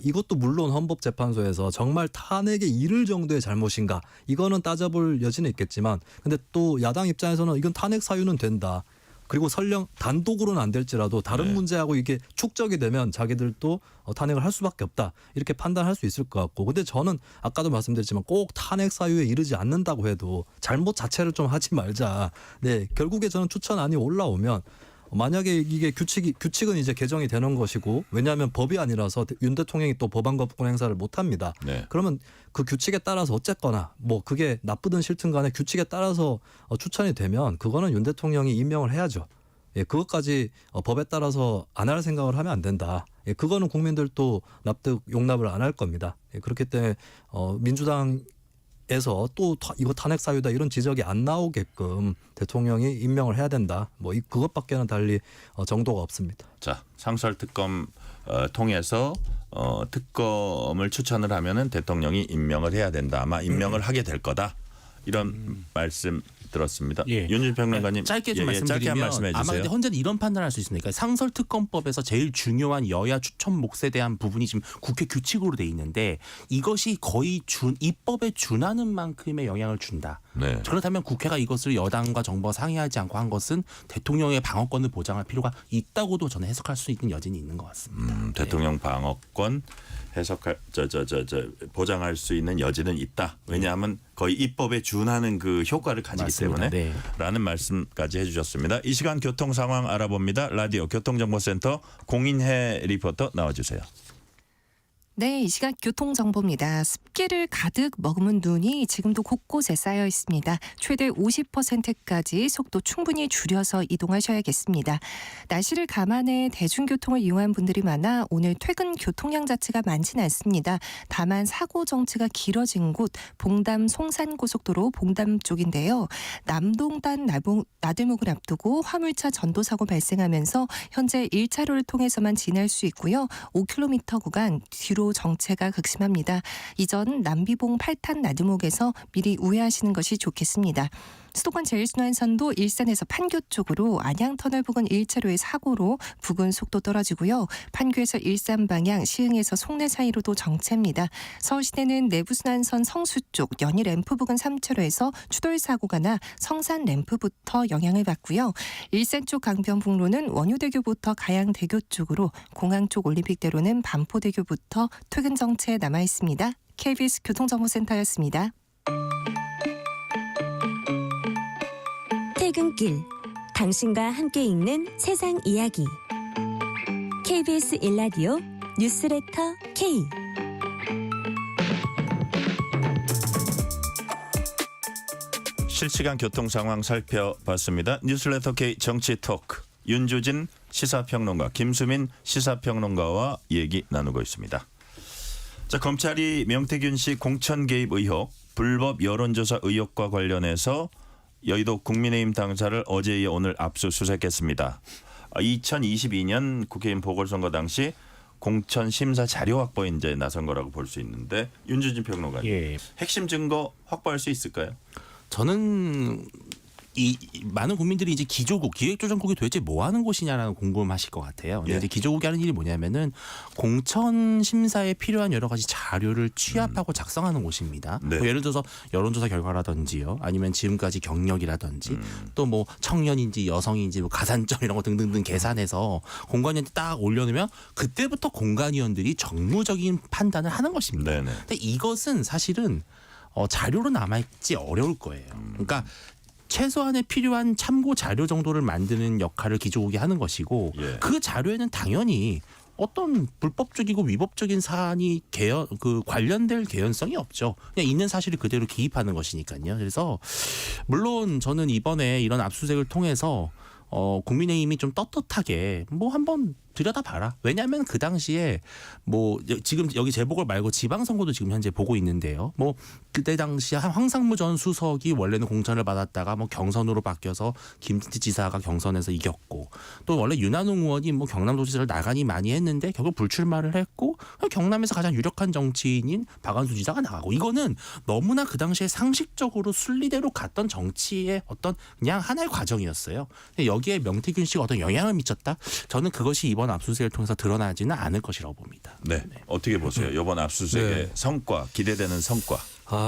이것도 물론 헌법재판소에서 정말 탄핵에 이를 정도의 잘못인가 이거는 따져볼 여지는 있겠지만, 근데 또 야당 입장에서는 이건 탄핵 사유는 된다. 그리고 설령 단독으로는 안 될지라도 다른 문제하고 이게 축적이 되면 자기들도 탄핵을 할 수밖에 없다. 이렇게 판단할 수 있을 것 같고. 근데 저는 아까도 말씀드렸지만 꼭 탄핵 사유에 이르지 않는다고 해도 잘못 자체를 좀 하지 말자. 네, 결국에 저는 추천안이 올라오면 만약에 이게 규칙은 이제 개정이 되는 것이고, 왜냐하면 법이 아니라서 윤 대통령이 또 법안 거부권 행사를 못 합니다. 네. 그러면 그 규칙에 따라서 어쨌거나 뭐 그게 나쁘든 싫든 간에 규칙에 따라서 추천이 되면 그거는 윤 대통령이 임명을 해야죠. 예, 그것까지 법에 따라서 안 할 생각을 하면 안 된다. 예, 그거는 국민들도 용납을 안 할 겁니다. 예, 그렇기 때문에 민주당에서 또 이거 탄핵 사유다 이런 지적이 안 나오게끔 대통령이 임명을 해야 된다. 뭐 그것밖에는 달리 정도가 없습니다. 자, 상설특검 통해서 특검을 추천을 하면은 대통령이 임명을 해야 된다. 아마 임명을 하게 될 거다. 이런 말씀 들었습니다. 윤준 평론가님 짧게 좀 짧게 한 말씀드리면 말씀해 아마 주세요. 근데 현재는 이런 판단을 할 수 있습니다. 그러니까 상설특검법에서 제일 중요한 여야 추천 몫에 대한 부분이 지금 국회 규칙으로 돼 있는데 이것이 거의 입법에 준하는 만큼의 영향을 준다. 네. 그렇다면 국회가 이것을 여당과 정부가 상의하지 않고 한 것은 대통령의 방어권을 보장할 필요가 있다고도 저는 해석할 수 있는 여진이 있는 것 같습니다. 대통령 방어권 해석할 보장할 수 있는 여지는 있다. 왜냐하면 거의 입법에 준하는 그 효과를 가지기 맞습니다. 때문에 라는 말씀까지 해주셨습니다. 이 시간 교통 상황 알아봅니다. 라디오 교통정보센터 공인혜 리포터 나와주세요. 네, 이 시각 교통정보입니다. 습기를 가득 머금은 눈이 지금도 곳곳에 쌓여 있습니다. 최대 50%까지 속도 충분히 줄여서 이동하셔야겠습니다. 날씨를 감안해 대중교통을 이용한 분들이 많아 오늘 퇴근 교통량 자체가 많지는 않습니다. 다만 사고 정체가 길어진 곳 봉담 송산고속도로 봉담 쪽인데요. 남동단 나들목을 앞두고 화물차 전도사고 발생하면서 현재 1차로를 통해서만 지날 수 있고요. 5km 구간 뒤로 정체가 극심합니다. 이전 남비봉 8탄 나들목에서 미리 우회하시는 것이 좋겠습니다. 수도권 제일순환선도 일산에서 판교 쪽으로 안양터널 부근 1차로의 사고로 부근 속도 떨어지고요. 판교에서 일산 방향 시흥에서 송내 사이로도 정체입니다. 서울시내는 내부순환선 성수 쪽 연희 램프 부근 3차로에서 추돌 사고가 나 성산 램프부터 영향을 받고요. 일산 쪽 강변북로는 원효대교부터 가양대교 쪽으로 공항 쪽 올림픽대로는 반포대교부터 퇴근 정체 남아 있습니다. KBS 교통정보센터였습니다. 퇴근길, 당신과 함께 읽는 세상 이야기. KBS 1라디오 뉴스레터 K. 실시간 교통 상황 살펴봤습니다. 뉴스레터 K 정치 토크 윤주진 시사평론가 김수민 시사평론가와 얘기 나누고 있습니다. 자, 검찰이 명태균 씨 공천 개입 의혹, 불법 여론조사 의혹과 관련해서 여의도 국민의힘 당사를 어제 이어 오늘 압수수색했습니다. 2022년 국회의원 보궐선거 당시 공천 심사 자료 확보에 이제 나선 거라고 볼 수 있는데 윤주진 평론가님, 핵심 증거 확보할 수 있을까요? 저는 많은 국민들이 이제 기조국, 기획조정국이 도대체 뭐 하는 곳이냐라는 궁금하실 것 같아요. 근데 예. 이제 기조국이 하는 일이 뭐냐면은 공천 심사에 필요한 여러 가지 자료를 취합하고 작성하는 곳입니다. 네. 뭐 예를 들어서 여론조사 결과라든지요, 아니면 지금까지 경력이라든지 또 뭐 청년인지 여성인지 뭐 가산점 이런 거 등등등 계산해서 공관위원한테 딱 올려놓으면 그때부터 공관위원들이 정무적인 판단을 하는 것입니다. 네네. 근데 이것은 사실은 자료로 남아있지 어려울 거예요. 그러니까 최소한의 필요한 참고 자료 정도를 만드는 역할을 기조국이 하는 것이고 예. 그 자료에는 당연히 어떤 불법적이고 위법적인 사안이 관련될 개연성이 없죠. 그냥 있는 사실을 그대로 기입하는 것이니까요. 그래서 물론 저는 이번에 이런 압수수색을 통해서 국민의힘이 좀 떳떳하게 뭐 한번 들여다봐라. 왜냐하면 그 당시에 뭐 지금 여기 재보궐 말고 지방선거도 지금 현재 보고 있는데요. 뭐 그때 당시 황상무 전 수석이 원래는 공천을 받았다가 뭐 경선으로 바뀌어서 김진태 지사가 경선에서 이겼고 또 원래 윤한홍 의원이 뭐 경남도지사를 나가니 많이 했는데 결국 불출마를 했고 경남에서 가장 유력한 정치인인 박완수 지사가 나가고 이거는 너무나 그 당시에 상식적으로 순리대로 갔던 정치의 어떤 그냥 하나의 과정이었어요. 여기에 명태균 씨가 어떤 영향을 미쳤다? 저는 그것이 이번 압수수색을 통해서 드러나지는 않을 것이라고 봅니다. 네. 어떻게 보세요? 이번 압수수색의 네. 성과, 기대되는 성과.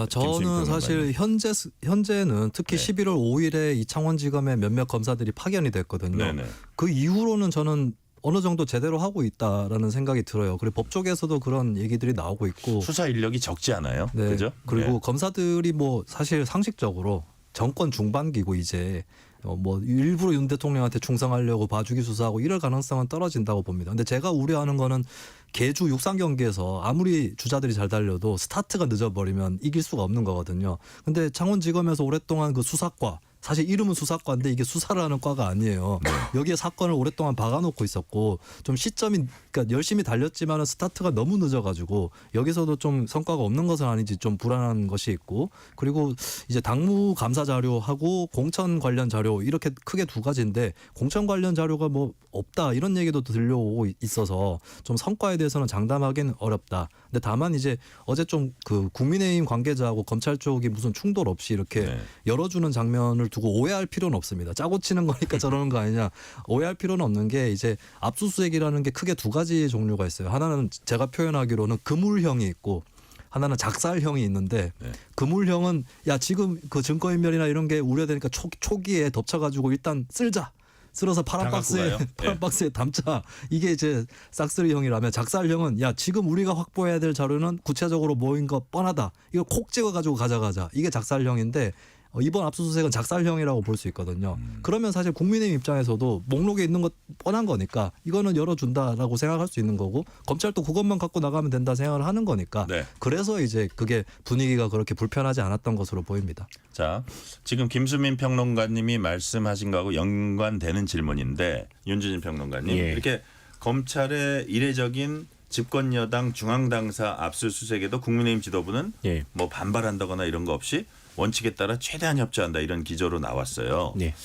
저는 사실 현재는 특히 네. 11월 5일에 이창원지검의 몇몇 검사들이 파견이 됐거든요. 네네. 그 이후로는 저는 어느 정도 제대로 하고 있다라는 생각이 들어요. 그리고 법조계에서도 그런 얘기들이 나오고 있고. 수사 인력이 적지 않아요. 네. 그죠? 그리고 네. 검사들이 뭐 사실 상식적으로 정권 중반기고 이제 뭐 일부러 윤 대통령한테 충성하려고 봐주기 수사하고 이럴 가능성은 떨어진다고 봅니다. 근데 제가 우려하는 거는 개주 육상 경기에서 아무리 주자들이 잘 달려도 스타트가 늦어버리면 이길 수가 없는 거거든요. 근데 창원지검에서 오랫동안 그 수사과, 사실 이름은 수사과인데 이게 수사를 하는 과가 아니에요. 여기에 사건을 오랫동안 박아놓고 있었고 좀 시점이 그러니까 열심히 달렸지만 스타트가 너무 늦어가지고 여기서도 좀 성과가 없는 것은 아닌지 좀 불안한 것이 있고 그리고 이제 당무 감사 자료하고 공천 관련 자료 이렇게 크게 두 가지인데 공천 관련 자료가 뭐 없다 이런 얘기도 들려오고 있어서 좀 성과에 대해서는 장담하기는 어렵다. 근데 다만 이제 어제 좀 그 국민의힘 관계자하고 검찰 쪽이 무슨 충돌 없이 이렇게 네. 열어주는 장면을 두고 오해할 필요는 없습니다. 짜고 치는 거니까 저러는 거 아니냐. 오해할 필요는 없는 게 이제 압수수색이라는 게 크게 두 가지 종류가 있어요. 하나는 제가 표현하기로는 그물형이 있고 하나는 작살형이 있는데 네. 그물형은 야 지금 그 증거인멸이나 이런 게 우려되니까 초기에 덮쳐가지고 일단 쓸어서 파란 박스에 담자. 이게 이제 싹쓸이형이라면 작살형은 야 지금 우리가 확보해야 될 자료는 구체적으로 뭐인 거 뻔하다. 이거 콕 찍어가지고 가져가자. 이게 작살형인데 이번 압수수색은 작살형이라고 볼 수 있거든요. 그러면 사실 국민의힘 입장에서도 목록에 있는 것 뻔한 거니까 이거는 열어준다라고 생각할 수 있는 거고 검찰도 그것만 갖고 나가면 된다 생각을 하는 거니까 네. 그래서 이제 그게 분위기가 그렇게 불편하지 않았던 것으로 보입니다. 자, 지금 김수민 평론가님이 말씀하신 거하고 연관되는 질문인데 윤주진 평론가님 예. 이렇게 검찰의 이례적인 집권 여당 중앙 당사 압수수색에도 국민의힘 지도부는 예. 뭐 반발한다거나 이런 거 없이 원칙에 따라 최대한 협조한다 이런 기조로 나왔어요. 네.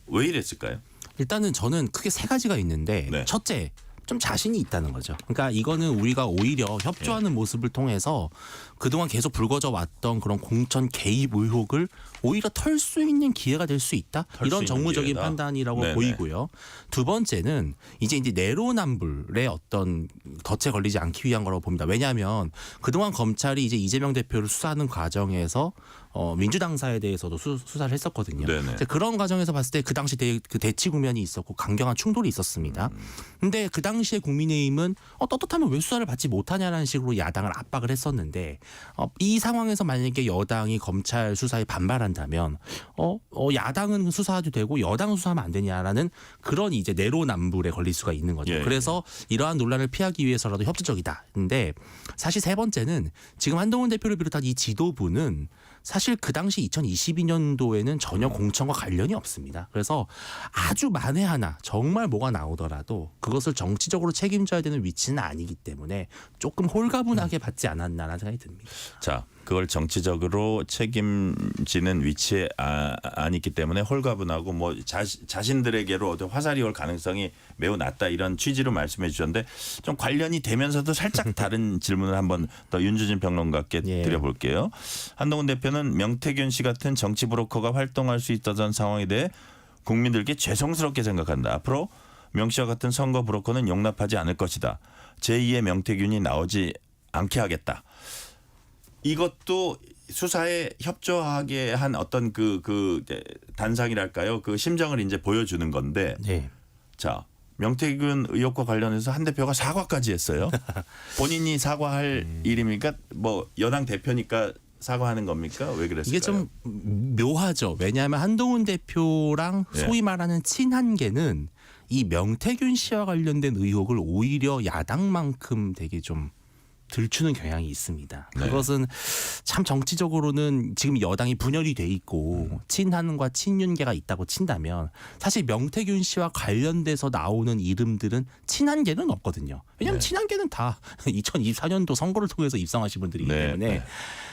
왜 이랬을까요? 일단은 저는 크게 세 가지가 있는데 네. 첫째 좀 자신이 있다는 거죠. 그러니까 이거는 우리가 오히려 협조하는 모습을 통해서 그동안 계속 불거져 왔던 그런 공천 개입 의혹을 오히려 털 수 있는 기회가 될 수 있다. 수 이런 있는 정무적인 기회다. 판단이라고 네네. 보이고요. 두 번째는 이제 내로남불의 어떤 덫에 걸리지 않기 위한 거라고 봅니다. 왜냐하면 그동안 검찰이 이제 이재명 대표를 수사하는 과정에서 민주당사에 대해서도 수사를 했었거든요. 네네. 이제 그런 과정에서 봤을 때 그 당시 그 대치 국면이 있었고 강경한 충돌이 있었습니다. 근데 그 당시에 국민의힘은 떳떳하면 왜 수사를 받지 못하냐라는 식으로 야당을 압박을 했었는데 이 상황에서 만약에 여당이 검찰 수사에 반발한다면 야당은 수사도 되고 여당은 수사하면 안 되냐라는 그런 이제 내로남불에 걸릴 수가 있는 거죠. 예. 그래서 이러한 논란을 피하기 위해서라도 협조적이다. 근데 사실 세 번째는 지금 한동훈 대표를 비롯한 이 지도부는 사실 그 당시 2022년도에는 전혀 공천과 관련이 없습니다. 그래서 아주 만에 하나 정말 뭐가 나오더라도 그것을 정치적으로 책임져야 되는 위치는 아니기 때문에 조금 홀가분하게 받지 않았나라는 생각이 듭니다. 자, 그걸 정치적으로 책임지는 위치에 아니기 때문에 홀가분하고 뭐 자신들에게로 어떤 화살이 올 가능성이 매우 낮다 이런 취지로 말씀해 주셨는데 좀 관련이 되면서도 살짝 다른 질문을 한번 더 윤주진 평론가께 예. 드려볼게요. 한동훈 대표는 대표는 명태균 씨 같은 정치 브로커가 활동할 수 있었던 상황에 대해 국민들께 죄송스럽게 생각한다. 앞으로 명 씨와 같은 선거 브로커는 용납하지 않을 것이다. 제2의 명태균이 나오지 않게 하겠다. 이것도 수사에 협조하게 한 어떤 그 단상이랄까요? 그 심정을 이제 보여주는 건데. 네. 자, 명태균 의혹과 관련해서 한 대표가 사과까지 했어요. 본인이 사과할 일입니까? 뭐 여당 대표니까 사과하는 겁니까? 왜 그랬을까요? 이게 좀 묘하죠. 왜냐하면 한동훈 대표랑 네. 소위 말하는 친한계는 이 명태균 씨와 관련된 의혹을 오히려 야당만큼 되게 좀 들추는 경향이 있습니다. 네. 그것은 참 정치적으로는 지금 여당이 분열이 돼 있고 친한과 친윤계가 있다고 친다면 사실 명태균 씨와 관련돼서 나오는 이름들은 친한계는 없거든요. 왜냐하면 네. 친한계는 다 2024년도 선거를 통해서 입성하신 분들이기 네, 때문에 네.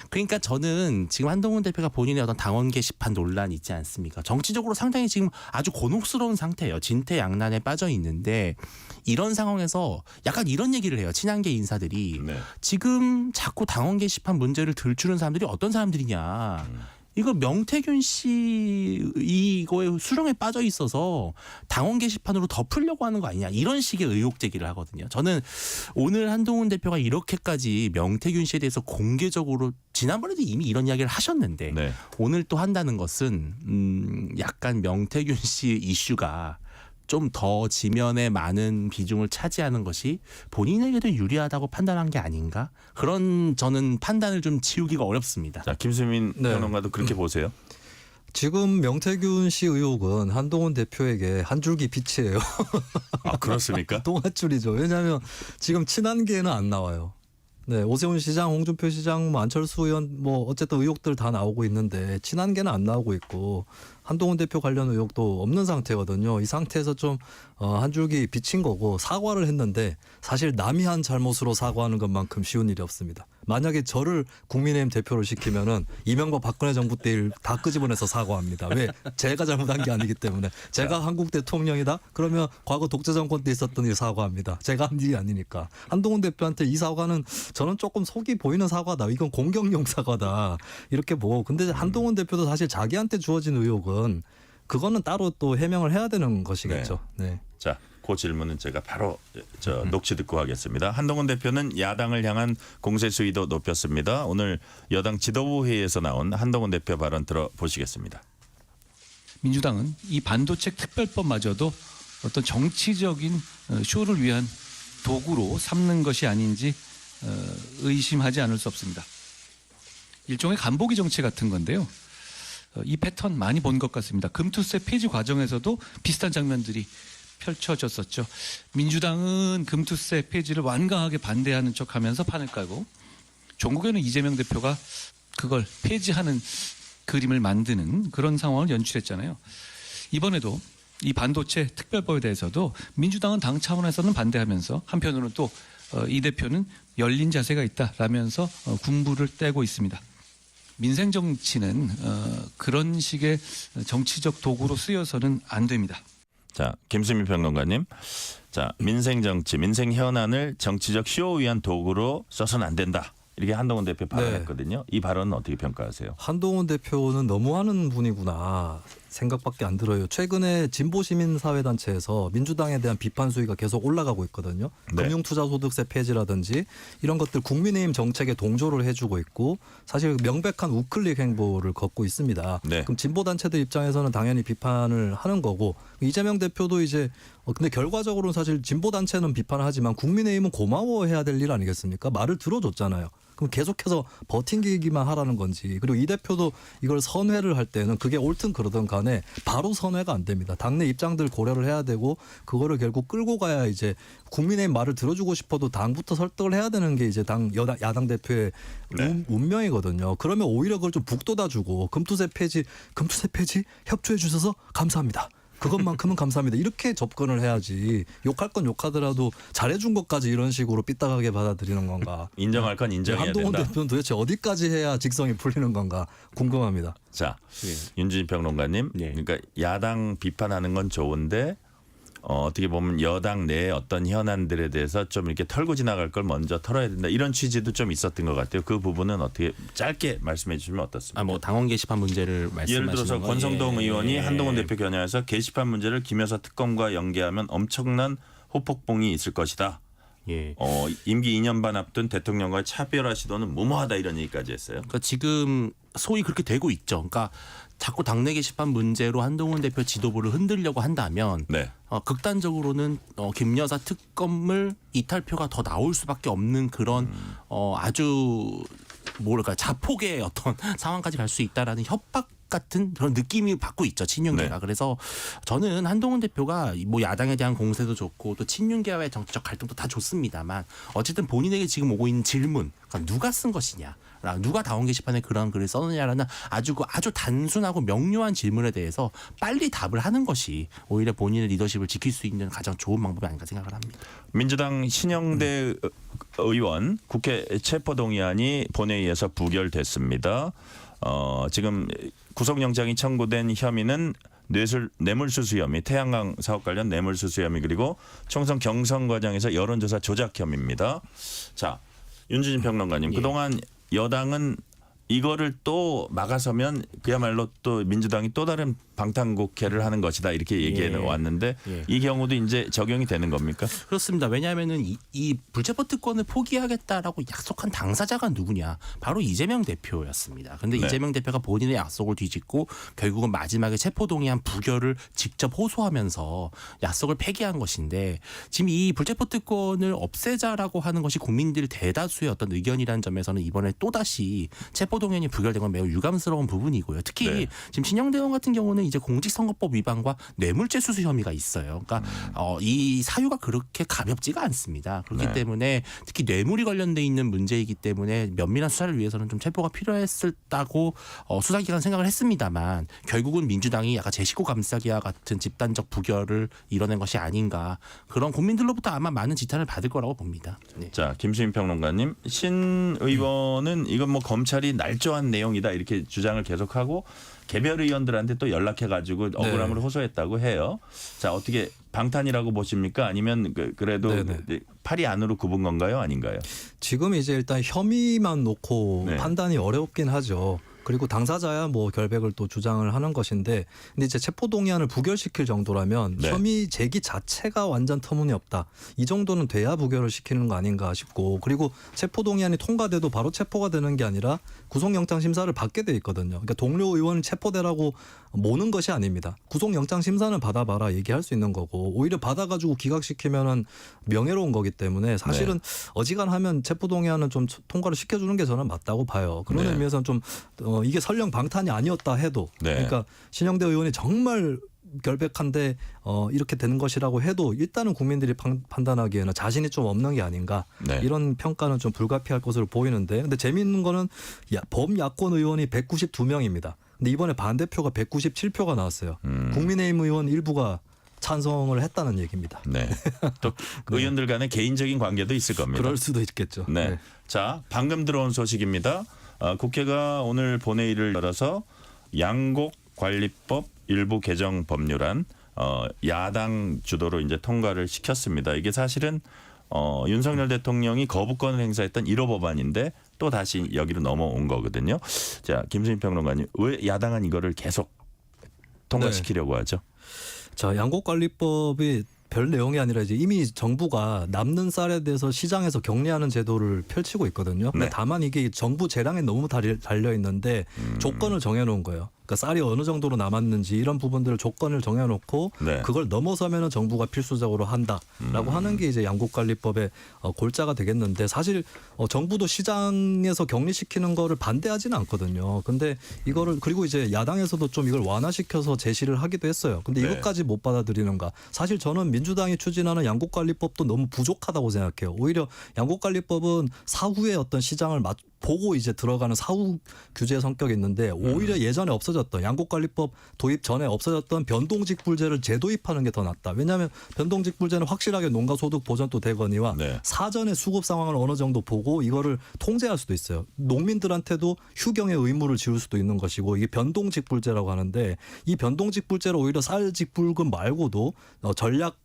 그러니까 저는 지금 한동훈 대표가 본인의 어떤 당원 게시판 논란이 있지 않습니까? 정치적으로 상당히 지금 아주 곤혹스러운 상태예요. 진퇴양난에 빠져 있는데 이런 상황에서 약간 이런 얘기를 해요. 친한계 인사들이 네. 지금 자꾸 당원 게시판 문제를 들추는 사람들이 어떤 사람들이냐. 이거 명태균 씨 이거에 수렁에 빠져 있어서 당원 게시판으로 덮으려고 하는 거 아니냐 이런 식의 의혹 제기를 하거든요. 저는 오늘 한동훈 대표가 이렇게까지 명태균 씨에 대해서 공개적으로 지난번에도 이미 이런 이야기를 하셨는데 네. 오늘 또 한다는 것은 약간 명태균 씨 이슈가 좀 더 지면에 많은 비중을 차지하는 것이 본인에게도 유리하다고 판단한 게 아닌가? 그런 저는 판단을 좀 지우기가 어렵습니다. 자, 김수민 네. 평론가도 그렇게 보세요. 지금 명태균 씨 의혹은 한동훈 대표에게 한 줄기 빛이에요. 아, 그렇습니까? 동아줄이죠. 왜냐하면 지금 친한계는 안 나와요. 네, 오세훈 시장, 홍준표 시장, 뭐 안철수 의원, 뭐 어쨌든 의혹들 다 나오고 있는데 친한계는 안 나오고 있고 한동훈 대표 관련 의혹도 없는 상태거든요. 이 상태에서 좀 한 줄기 비친 거고 사과를 했는데 사실 남이 한 잘못으로 사과하는 것만큼 쉬운 일이 없습니다. 만약에 저를 국민의힘 대표를 시키면은 이명박 박근혜 정부 때 일 다 끄집어내서 사과합니다. 왜? 제가 잘못한 게 아니기 때문에. 제가 한국 대통령이다? 그러면 과거 독재 정권 때 있었던 일 사과합니다. 제가 한 일이 아니니까. 한동훈 대표한테 이 사과는 저는 조금 속이 보이는 사과다. 이건 공격용 사과다. 이렇게 보고. 근데 한동훈 대표도 사실 자기한테 주어진 의혹은 그거는 따로 또 해명을 해야 되는 것이겠죠. 네. 자, 그 질문은 제가 바로 녹취 듣고 하겠습니다. 한동훈 대표는 야당을 향한 공세 수위도 높였습니다. 오늘 여당 지도부 회의에서 나온 한동훈 대표 발언 들어보시겠습니다. 민주당은 이 반도체 특별법마저도 어떤 정치적인 쇼를 위한 도구로 삼는 것이 아닌지 의심하지 않을 수 없습니다. 일종의 간보기 정치 같은 건데요. 이 패턴 많이 본 것 같습니다. 금투세 폐지 과정에서도 비슷한 장면들이 펼쳐졌었죠. 민주당은 금투세 폐지를 완강하게 반대하는 척하면서 판을 깔고 종국에는 이재명 대표가 그걸 폐지하는 그림을 만드는 그런 상황을 연출했잖아요. 이번에도 이 반도체 특별법에 대해서도 민주당은 당 차원에서는 반대하면서 한편으로는 또 이 대표는 열린 자세가 있다라면서 군부를 떼고 있습니다. 민생 정치는 그런 식의 정치적 도구로 쓰여서는 안 됩니다. 자, 김수민 평론가님. 자, 민생 정치, 민생 현안을 정치적 쇼 위한 도구로 써서는 안 된다. 이렇게 한동훈 대표 발언했거든요. 이 발언은 어떻게 평가하세요? 한동훈 대표는 너무하는 분이구나 생각밖에 안 들어요. 최근에 진보시민사회단체에서 민주당에 대한 비판 수위가 계속 올라가고 있거든요. 네. 금융투자소득세 폐지라든지 이런 것들 국민의힘 정책에 동조를 해주고 있고 사실 명백한 우클릭 행보를 걷고 있습니다. 네. 그럼 진보단체들 입장에서는 당연히 비판을 하는 거고 이재명 대표도 이제 근데 결과적으로는 사실 진보단체는 비판을 하지만 국민의힘은 고마워해야 될 일 아니겠습니까? 말을 들어줬잖아요. 그럼 계속해서 버팅기기만 하라는 건지 그리고 이 대표도 이걸 선회를 할 때는 그게 옳든 그러든 간에 바로 선회가 안 됩니다. 당내 입장들 고려를 해야 되고 그거를 결국 끌고 가야 이제 국민의 말을 들어주고 싶어도 당부터 설득을 해야 되는 게 이제 야당 대표의 네. 운명이거든요. 그러면 오히려 그걸 좀 북돋아주고 금투세 폐지 협조해 주셔서 감사합니다. 그것만큼은 감사합니다. 이렇게 접근을 해야지 욕할 건 욕하더라도 잘해준 것까지 이런 식으로 삐딱하게 받아들이는 건가. 인정할 건 인정해야 한동훈 된다. 대표는 도대체 어디까지 해야 직성이 풀리는 건가 궁금합니다. 자, 윤진 평론가님. 네. 그러니까 야당 비판하는 건 좋은데 어떻게 보면 여당 내 어떤 현안들에 대해서 좀 이렇게 털고 지나갈 걸 먼저 털어야 된다 이런 취지도 좀 있었던 것 같아요. 그 부분은 어떻게 짧게 말씀해 주시면 어떻습니까? 뭐 당원 게시판 문제를 말씀하시는 예를 들어서 거? 권성동 예, 의원이 예. 한동훈 대표 겨냥해서 게시판 문제를 김여사 특검과 연계하면 엄청난 후폭풍이 있을 것이다. 예. 임기 2년 반 앞둔 대통령과의 차별화 시도는 무모하다 이런 얘기까지 했어요. 그러니까 지금 소위 그렇게 되고 있죠. 그러니까 자꾸 당내 게시판 문제로 한동훈 대표 지도부를 흔들려고 한다면 네. 극단적으로는 김여사 특검을 이탈표가 더 나올 수밖에 없는 그런 아주 뭐랄까 자폭의 어떤 상황까지 갈 수 있다라는 협박 같은 그런 느낌이 받고 있죠. 친윤계가. 네. 그래서 저는 한동훈 대표가 뭐 야당에 대한 공세도 좋고 또 친윤계와의 정치적 갈등도 다 좋습니다만 어쨌든 본인에게 지금 오고 있는 질문, 그러니까 누가 쓴 것이냐, 누가 당원 게시판에 그런 글을 썼느냐라는 아주 단순하고 명료한 질문에 대해서 빨리 답을 하는 것이 오히려 본인의 리더십을 지킬 수 있는 가장 좋은 방법이 아닌가 생각을 합니다. 민주당 신영대 의원 국회 체포동의안이 본회의에서 부결됐습니다. 지금 구속영장이 청구된 혐의는 뇌물수수 혐의, 태양광 사업 관련 뇌물수수 혐의 그리고 총선 경선 과정에서 여론조사 조작 혐의입니다. 자, 윤주진 평론가님, 그동안 여당은 이거를 또 막아서면 그야말로 또 민주당이 또 다른 방탄국회를 하는 것이다 이렇게 얘기해 왔는데 이 경우도 이제 적용이 되는 겁니까? 그렇습니다. 왜냐하면은 이 불체포 특권을 포기하겠다라고 약속한 당사자가 누구냐? 바로 이재명 대표였습니다. 그런데 네. 이재명 대표가 본인의 약속을 뒤집고 결국은 마지막에 체포동의안 부결을 직접 호소하면서 약속을 폐기한 것인데 지금 이 불체포 특권을 없애자라고 하는 것이 국민들 대다수의 어떤 의견이라는 점에서는 이번에 또다시 체포동의안이 부결된 건 매우 유감스러운 부분이고요. 특히 네. 지금 신영대 의원 같은 경우는 이제 공직선거법 위반과 뇌물죄 수수 혐의가 있어요. 그러니까 이 사유가 그렇게 가볍지가 않습니다. 그렇기 네. 때문에 특히 뇌물이 관련돼 있는 문제이기 때문에 면밀한 수사를 위해서는 좀 체포가 필요했었다고 수사기관 생각을 했습니다만 결국은 민주당이 약간 제 식구 감싸기와 같은 집단적 부결을 이뤄낸 것이 아닌가 그런 국민들로부터 아마 많은 지탄을 받을 거라고 봅니다. 네. 자, 김수민 평론가님, 신 의원은 이건 뭐 검찰이 날조한 내용이다 이렇게 주장을 계속하고 개별 의원들한테 또 연락해가지고 억울함을 호소했다고 해요. 자, 어떻게 방탄이라고 보십니까? 아니면 그래도 팔이 안으로 굽은 건가요? 아닌가요? 지금 이제 일단 혐의만 놓고 네. 판단이 어렵긴 하죠. 그리고 당사자야 뭐 결백을 또 주장을 하는 것인데, 근데 이제 체포동의안을 부결시킬 정도라면 네. 혐의 제기 자체가 완전 터무니없다. 이 정도는 돼야 부결을 시키는 거 아닌가 싶고, 그리고 체포동의안이 통과돼도 바로 체포가 되는 게 아니라 구속영장 심사를 받게 돼 있거든요. 그러니까 동료 의원이 체포되라고 모는 것이 아닙니다. 구속영장 심사는 받아봐라 얘기할 수 있는 거고, 오히려 받아가지고 기각시키면은 명예로운 거기 때문에 사실은 어지간하면 체포동의안은 좀 통과를 시켜주는 게 저는 맞다고 봐요. 그런 네. 의미에서는 좀 이게 설령 방탄이 아니었다 해도, 그러니까 신영대 의원이 정말 결백한데 이렇게 되는 것이라고 해도 일단은 국민들이 판단하기에는 자신이 좀 없는 게 아닌가, 이런 평가는 좀 불가피할 것으로 보이는데, 근데 재미있는 거는 범야권 의원이 192명입니다. 근데 이번에 반대표가 197표가 나왔어요. 국민의힘 의원 일부가 찬성을 했다는 얘기입니다. 네. 또 의원들 간의 개인적인 관계도 있을 겁니다. 그럴 수도 있겠죠. 네. 자, 방금 들어온 소식입니다. 국회가 오늘 본회의를 열어서 양곡관리법 일부 개정 법률안 야당 주도로 이제 통과를 시켰습니다. 이게 사실은 윤석열 대통령이 거부권을 행사했던 1호 법안인데 또 다시 여기로 넘어온 거거든요. 자, 김수민 평론가님, 왜 야당은 이거를 계속 통과시키려고 하죠? 자, 양곡관리법이 별 내용이 아니라 이제 이미 정부가 남는 쌀에 대해서 시장에서 격리하는 제도를 펼치고 있거든요. 근데 다만 이게 정부 재량에 너무 달려 있는데 조건을 정해놓은 거예요. 그러니까 쌀이 어느 정도로 남았는지 이런 부분들을 조건을 정해놓고 그걸 넘어서면은 정부가 필수적으로 한다라고 하는 게 이제 양곡관리법의 골자가 되겠는데, 사실 정부도 시장에서 격리시키는 거를 반대하지는 않거든요. 근데 이거를, 그리고 이제 야당에서도 좀 이걸 완화시켜서 제시를 하기도 했어요. 근데 이것까지 못 받아들이는가? 사실 저는 민주당이 추진하는 양곡관리법도 너무 부족하다고 생각해요. 오히려 양곡관리법은 사후에 어떤 시장을 보고 이제 들어가는 사후 규제 성격이 있는데, 오히려 예전에 없어졌던 양곡관리법 도입 전에 없어졌던 변동직불제를 재도입하는 게 더 낫다. 왜냐하면 변동직불제는 확실하게 농가소득 보전도 되거니와 사전에 수급 상황을 어느 정도 보고 이거를 통제할 수도 있어요. 농민들한테도 휴경의 의무를 지울 수도 있는 것이고, 이게 변동직불제라고 하는데, 이 변동직불제로 오히려 쌀직불금 말고도 전략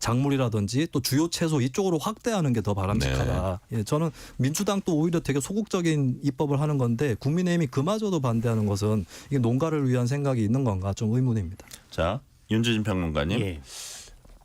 작물이라든지 또 주요 채소 이쪽으로 확대하는 게 더 바람직하다. 예, 저는 민주당도 오히려 되게 소극적인 입법을 하는 건데 국민의힘이 그마저도 반대하는 것은 이게 농가를 위한 생각이 있는 건가 좀 의문입니다. 자, 윤주진 평론가님. 예.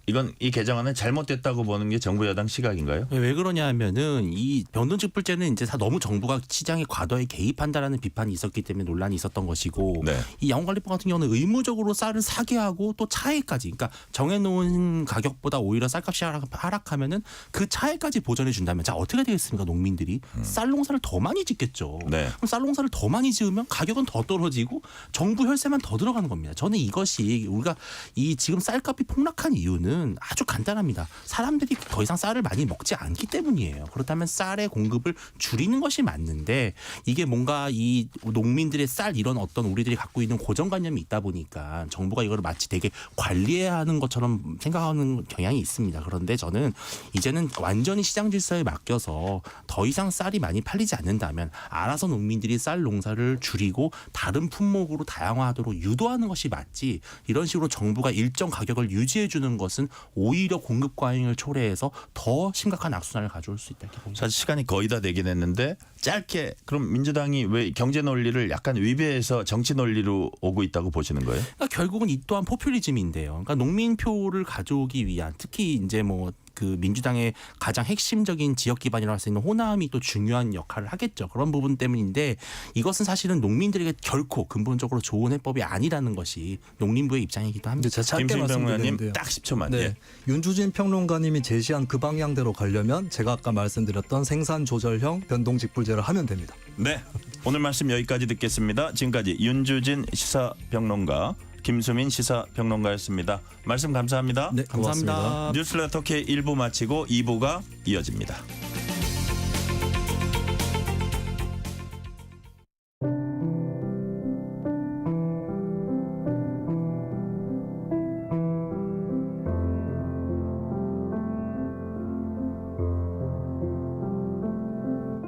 이건 이 개정안은 잘못됐다고 보는 게 정부 여당 시각인가요? 왜 그러냐 하면은 이 변동직불제는 이제 다 너무 정부가 시장에 과도하게 개입한다라는 비판이 있었기 때문에 논란이 있었던 것이고 네. 이 양원관리법 같은 경우는 의무적으로 쌀을 사게 하고 또 차액까지 그러니까 정해놓은 가격보다 오히려 쌀값이 하락하면은 그 차액까지 보전해 준다면 자 어떻게 되겠습니까 농민들이 쌀 농사를 더 많이 짓겠죠. 네. 그럼 쌀 농사를 더 많이 지으면 가격은 더 떨어지고 정부 혈세만 더 들어가는 겁니다. 저는 이것이 우리가 이 지금 쌀값이 폭락한 이유는 아주 간단합니다. 사람들이 더 이상 쌀을 많이 먹지 않기 때문이에요. 그렇다면 쌀의 공급을 줄이는 것이 맞는데 이게 뭔가 이 농민들의 쌀 이런 어떤 우리들이 갖고 있는 고정관념이 있다 보니까 정부가 이걸 마치 되게 관리해야 하는 것처럼 생각하는 경향이 있습니다. 그런데 저는 이제는 완전히 시장 질서에 맡겨서 더 이상 쌀이 많이 팔리지 않는다면 알아서 농민들이 쌀 농사를 줄이고 다른 품목으로 다양화하도록 유도하는 것이 맞지 이런 식으로 정부가 일정 가격을 유지해 주는 것은 오히려 공급 과잉을 초래해서 더 심각한 악순환을 가져올 수 있다 이렇게 봅니다. 사실 시간이 거의 다 되긴 했는데 짧게 그럼 민주당이 왜 경제 논리를 약간 위배해서 정치 논리로 오고 있다고 보시는 거예요? 그러니까 결국은 이 또한 포퓰리즘인데요. 그러니까 농민표를 가져오기 위한 특히 이제 뭐 그 민주당의 가장 핵심적인 지역 기반이라고 할 수 있는 호남이 또 중요한 역할을 하겠죠. 그런 부분 때문인데 이것은 사실은 농민들에게 결코 근본적으로 좋은 해법이 아니라는 것이 농림부의 입장이기도 합니다. 제가 짧게 김수민 평론가님 말씀드리는데요. 딱 10초만. 네. 예. 윤주진 평론가님이 제시한 그 방향대로 가려면 제가 아까 말씀드렸던 생산 조절형 변동직불제를 하면 됩니다. 네. 오늘 말씀 여기까지 듣겠습니다. 지금까지 윤주진 시사평론가, 김수민 시사평론가였습니다. 말씀 감사합니다. 네, 고맙습니다. 감사합니다. 뉴스레터 K 1부 마치고 2부가 이어집니다.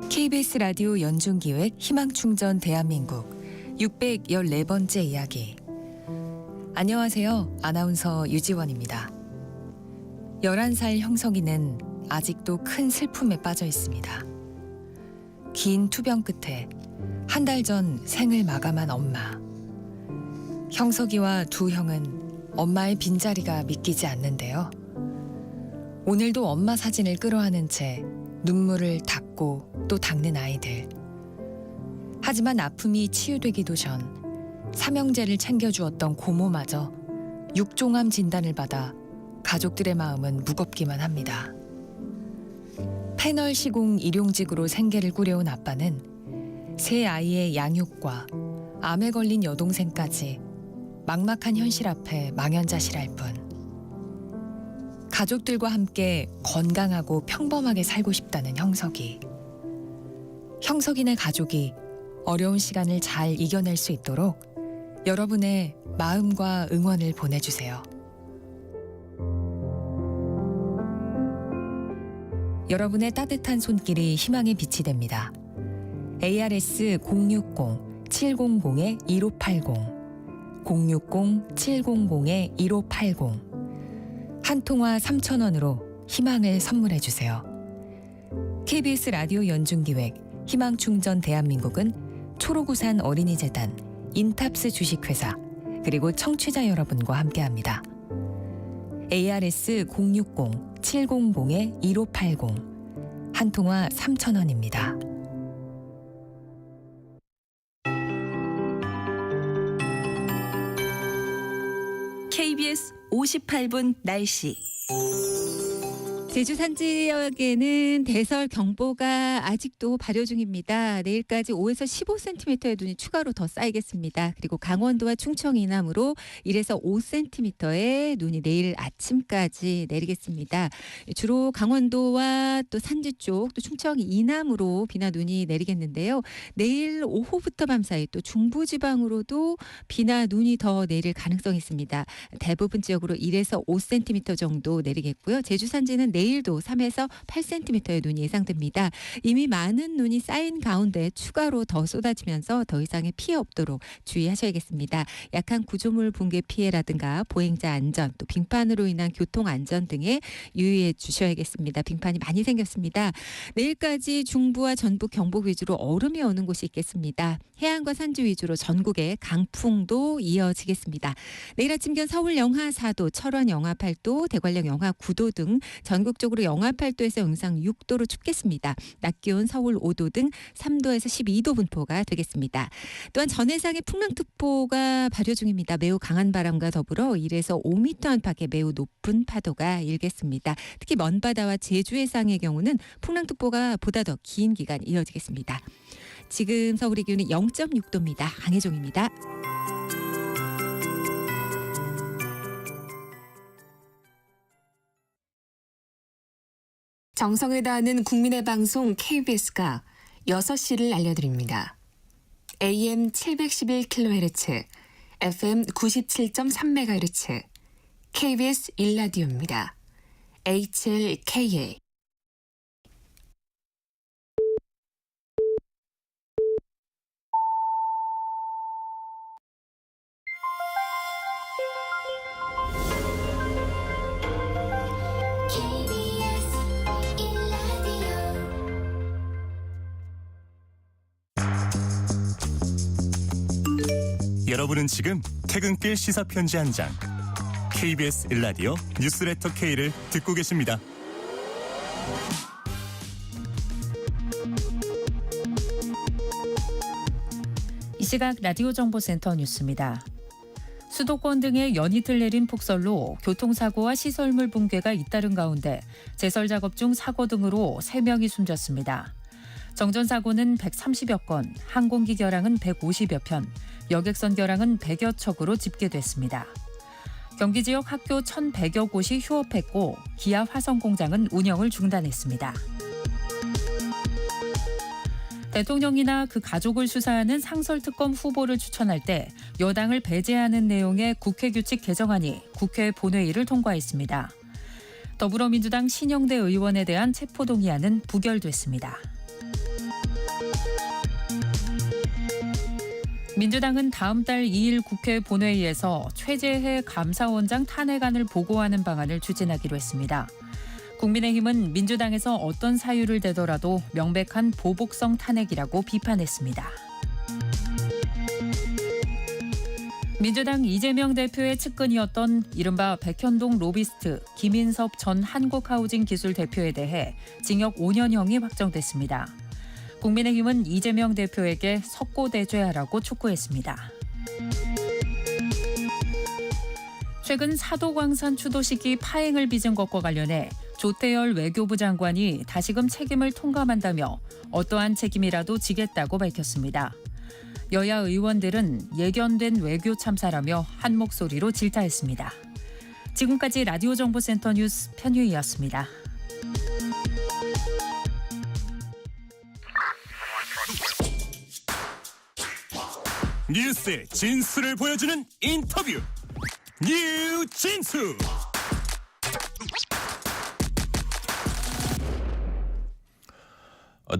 KBS 라디오 연중기획 희망충전 대한민국 614번째 이야기. 안녕하세요. 아나운서 유지원입니다. 11살 형석이는 아직도 큰 슬픔에 빠져 있습니다. 긴 투병 끝에 한 달 전 생을 마감한 엄마. 형석이와 두 형은 엄마의 빈자리가 믿기지 않는데요. 오늘도 엄마 사진을 끌어안은 채 눈물을 닦고 또 닦는 아이들. 하지만 아픔이 치유되기도 전 삼형제를 챙겨주었던 고모마저 육종암 진단을 받아 가족들의 마음은 무겁기만 합니다. 패널 시공 일용직으로 생계를 꾸려온 아빠는 세 아이의 양육과 암에 걸린 여동생까지 막막한 현실 앞에 망연자실할 뿐. 가족들과 함께 건강하고 평범하게 살고 싶다는 형석이. 형석이네 가족이 어려운 시간을 잘 이겨낼 수 있도록 여러분의 마음과 응원을 보내주세요. 여러분의 따뜻한 손길이 희망의 빛이 됩니다. ARS 060-700-1580 060-700-1580 한 통화 3,000원으로 희망을 선물해 주세요. KBS 라디오 연중기획 희망충전 대한민국은 초록우산 어린이재단, 인탑스 주식회사, 그리고 청취자 여러분과 함께합니다. ARS 060-700-1580 한 통화 3,000원입니다. KBS 58분 날씨. 제주 산지 지역에는 대설 경보가 아직도 발효 중입니다. 내일까지 5에서 15cm의 눈이 추가로 더 쌓이겠습니다. 그리고 강원도와 충청 이남으로 1에서 5cm의 눈이 내일 아침까지 내리겠습니다. 주로 강원도와 또 산지 쪽, 또 충청 이남으로 비나 눈이 내리겠는데요. 내일 오후부터 밤사이 또 중부지방으로도 비나 눈이 더 내릴 가능성이 있습니다. 대부분 지역으로 1에서 5cm 정도 내리겠고요. 제주 산지는 내일도 3에서 8cm의 눈이 예상됩니다. 이미 많은 눈이 쌓인 가운데 추가로 더 쏟아지면서 더 이상의 피해 없도록 주의하셔야겠습니다. 약한 구조물 붕괴 피해라든가 보행자 안전, 또 빙판으로 인한 교통 안전 등에 유의해 주셔야겠습니다. 빙판이 많이 생겼습니다. 내일까지 중부와 전북, 경북 위주로 얼음이 오는 곳이 있겠습니다. 해안과 산지 위주로 전국에 강풍도 이어지겠습니다. 내일 아침 기온 서울 영하 4도, 철원 영하 8도, 대관령 영하 9도 등 전국적으로 영하 8도에서 영상 6도로 춥겠습니다. 낮 기온 서울 5도 등 3도에서 12도 분포가 되겠습니다. 또한 전해상에 풍랑특보가 발효 중입니다. 매우 강한 바람과 더불어 1에서 5m 안팎의 매우 높은 파도가 일겠습니다. 특히 먼바다와 제주 해상의 경우는 풍랑특보가 보다 더 긴 기간 이어지겠습니다. 지금 서울의 기온은 0.6도입니다. 강혜종입니다. 정성을 다하는 국민의 방송 KBS가 6시를 알려드립니다. AM 711kHz, FM 97.3MHz, KBS 1라디오입니다. HLKA. 여러분은 지금 퇴근길 시사편지 한 장, KBS 1라디오 뉴스레터 K를 듣고 계십니다. 이 시각 라디오 정보센터 뉴스입니다. 수도권 등에 연이틀 내린 폭설로 교통사고와 시설물 붕괴가 잇따른 가운데 제설 작업 중 사고 등으로 3명이 숨졌습니다. 정전사고는 130여 건, 항공기 결항은 150여 편, 여객선 결항은 100여 척으로 집계됐습니다. 경기 지역 학교 1,100여 곳이 휴업했고 기아 화성 공장은 운영을 중단했습니다. 대통령이나 그 가족을 수사하는 상설특검 후보를 추천할 때 여당을 배제하는 내용의 국회 규칙 개정안이 국회 본회의를 통과했습니다. 더불어민주당 신영대 의원에 대한 체포동의안은 부결됐습니다. 민주당은 다음 달 2일 국회 본회의에서 최재해 감사원장 탄핵안을 보고하는 방안을 추진하기로 했습니다. 국민의힘은 민주당에서 어떤 사유를 대더라도 명백한 보복성 탄핵이라고 비판했습니다. 민주당 이재명 대표의 측근이었던 이른바 백현동 로비스트 김인섭 전 한국하우징 기술 대표에 대해 징역 5년형이 확정됐습니다. 국민의힘은 이재명 대표에게 석고대죄하라고 촉구했습니다. 최근 사도광산 추도 시기 파행을 빚은 것과 관련해 조태열 외교부 장관이 다시금 책임을 통감한다며 어떠한 책임이라도 지겠다고 밝혔습니다. 여야 의원들은 예견된 외교 참사라며 한 목소리로 질타했습니다. 지금까지 라디오 정보센터 뉴스 편유희였습니다. 뉴스의 진수를 보여주는 인터뷰, 뉴진수.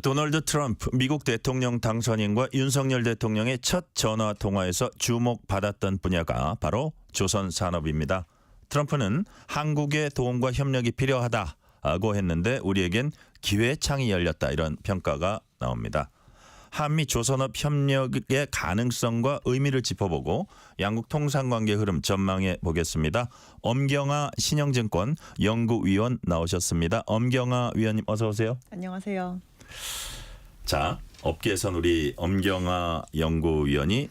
도널드 트럼프 미국 대통령 당선인과 윤석열 대통령의 첫 전화 통화에서 주목받았던 분야가 바로 조선 산업입니다. 트럼프는 한국의 도움과 협력이 필요하다고 했는데 우리에겐 기회창이 열렸다, 이런 평가가 나옵니다. 한미 조선업 협력의 가능성과 의미를 짚어보고 양국 통상관계 흐름 전망해 보겠습니다. 엄경아 신영증권 연구위원 나오셨습니다. 엄경아 위원님 어서 오세요. 안녕하세요. 자, 업계에선 우리 엄경아 연구위원이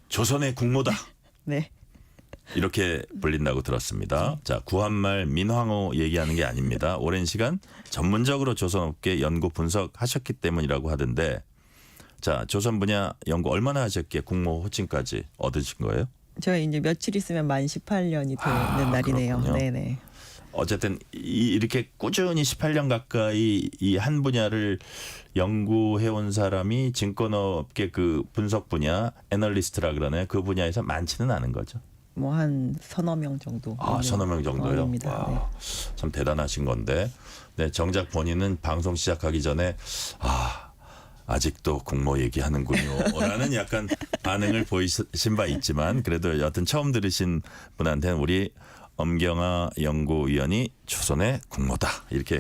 조선의 국모다. 네. 이렇게 불린다고 들었습니다. 자, 구한말 민황호 얘기하는 게 아닙니다. 오랜 시간 전문적으로 조선업계 연구 분석하셨기 때문이라고 하던데, 자, 조선 분야 연구 얼마나 하셨기에 국모 호칭까지 얻으신 거예요? 저희 이제 며칠 있으면 만 18년이 되는 날이네요. 그렇군요. 네네. 어쨌든 이렇게 꾸준히 18년 가까이 이 한 분야를 연구해온 사람이 증권업계 그 분석 분야 애널리스트라 그러나요? 그 분야에서 많지는 않은 거죠. 뭐 한 서너 명 정도. 서너 명 정도요. 입니다. 와, 참 대단하신 건데. 네, 정작 본인은 방송 시작하기 전에 아직도 국모 얘기하는군요. 라는 약간 반응을 보이신 바 있지만 그래도 여튼 처음 들으신 분한테는 우리 엄경아 연구위원이 조선의 국모다 이렇게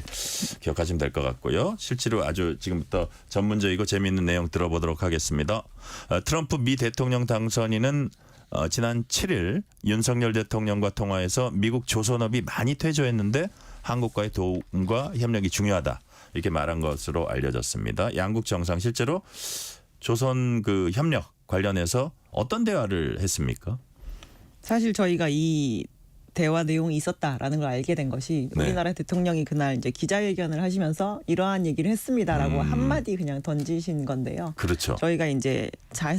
기억하시면 될 것 같고요. 실제로 아주 지금부터 전문적이고 재미있는 내용 들어보도록 하겠습니다. 트럼프 미 대통령 당선인은 지난 7일 윤석열 대통령과 통화해서 미국 조선업이 많이 퇴조했는데 한국과의 도움과 협력이 중요하다 이렇게 말한 것으로 알려졌습니다. 양국 정상 실제로 조선 그 협력 관련해서 어떤 대화를 했습니까? 사실 저희가 이 대화 내용이 있었다라는 걸 알게 된 것이 네. 우리나라 대통령이 그날 이제 기자회견을 하시면서 이러한 얘기를 했습니다라고 한마디 그냥 던지신 건데요. 그렇죠. 저희가 이제 잘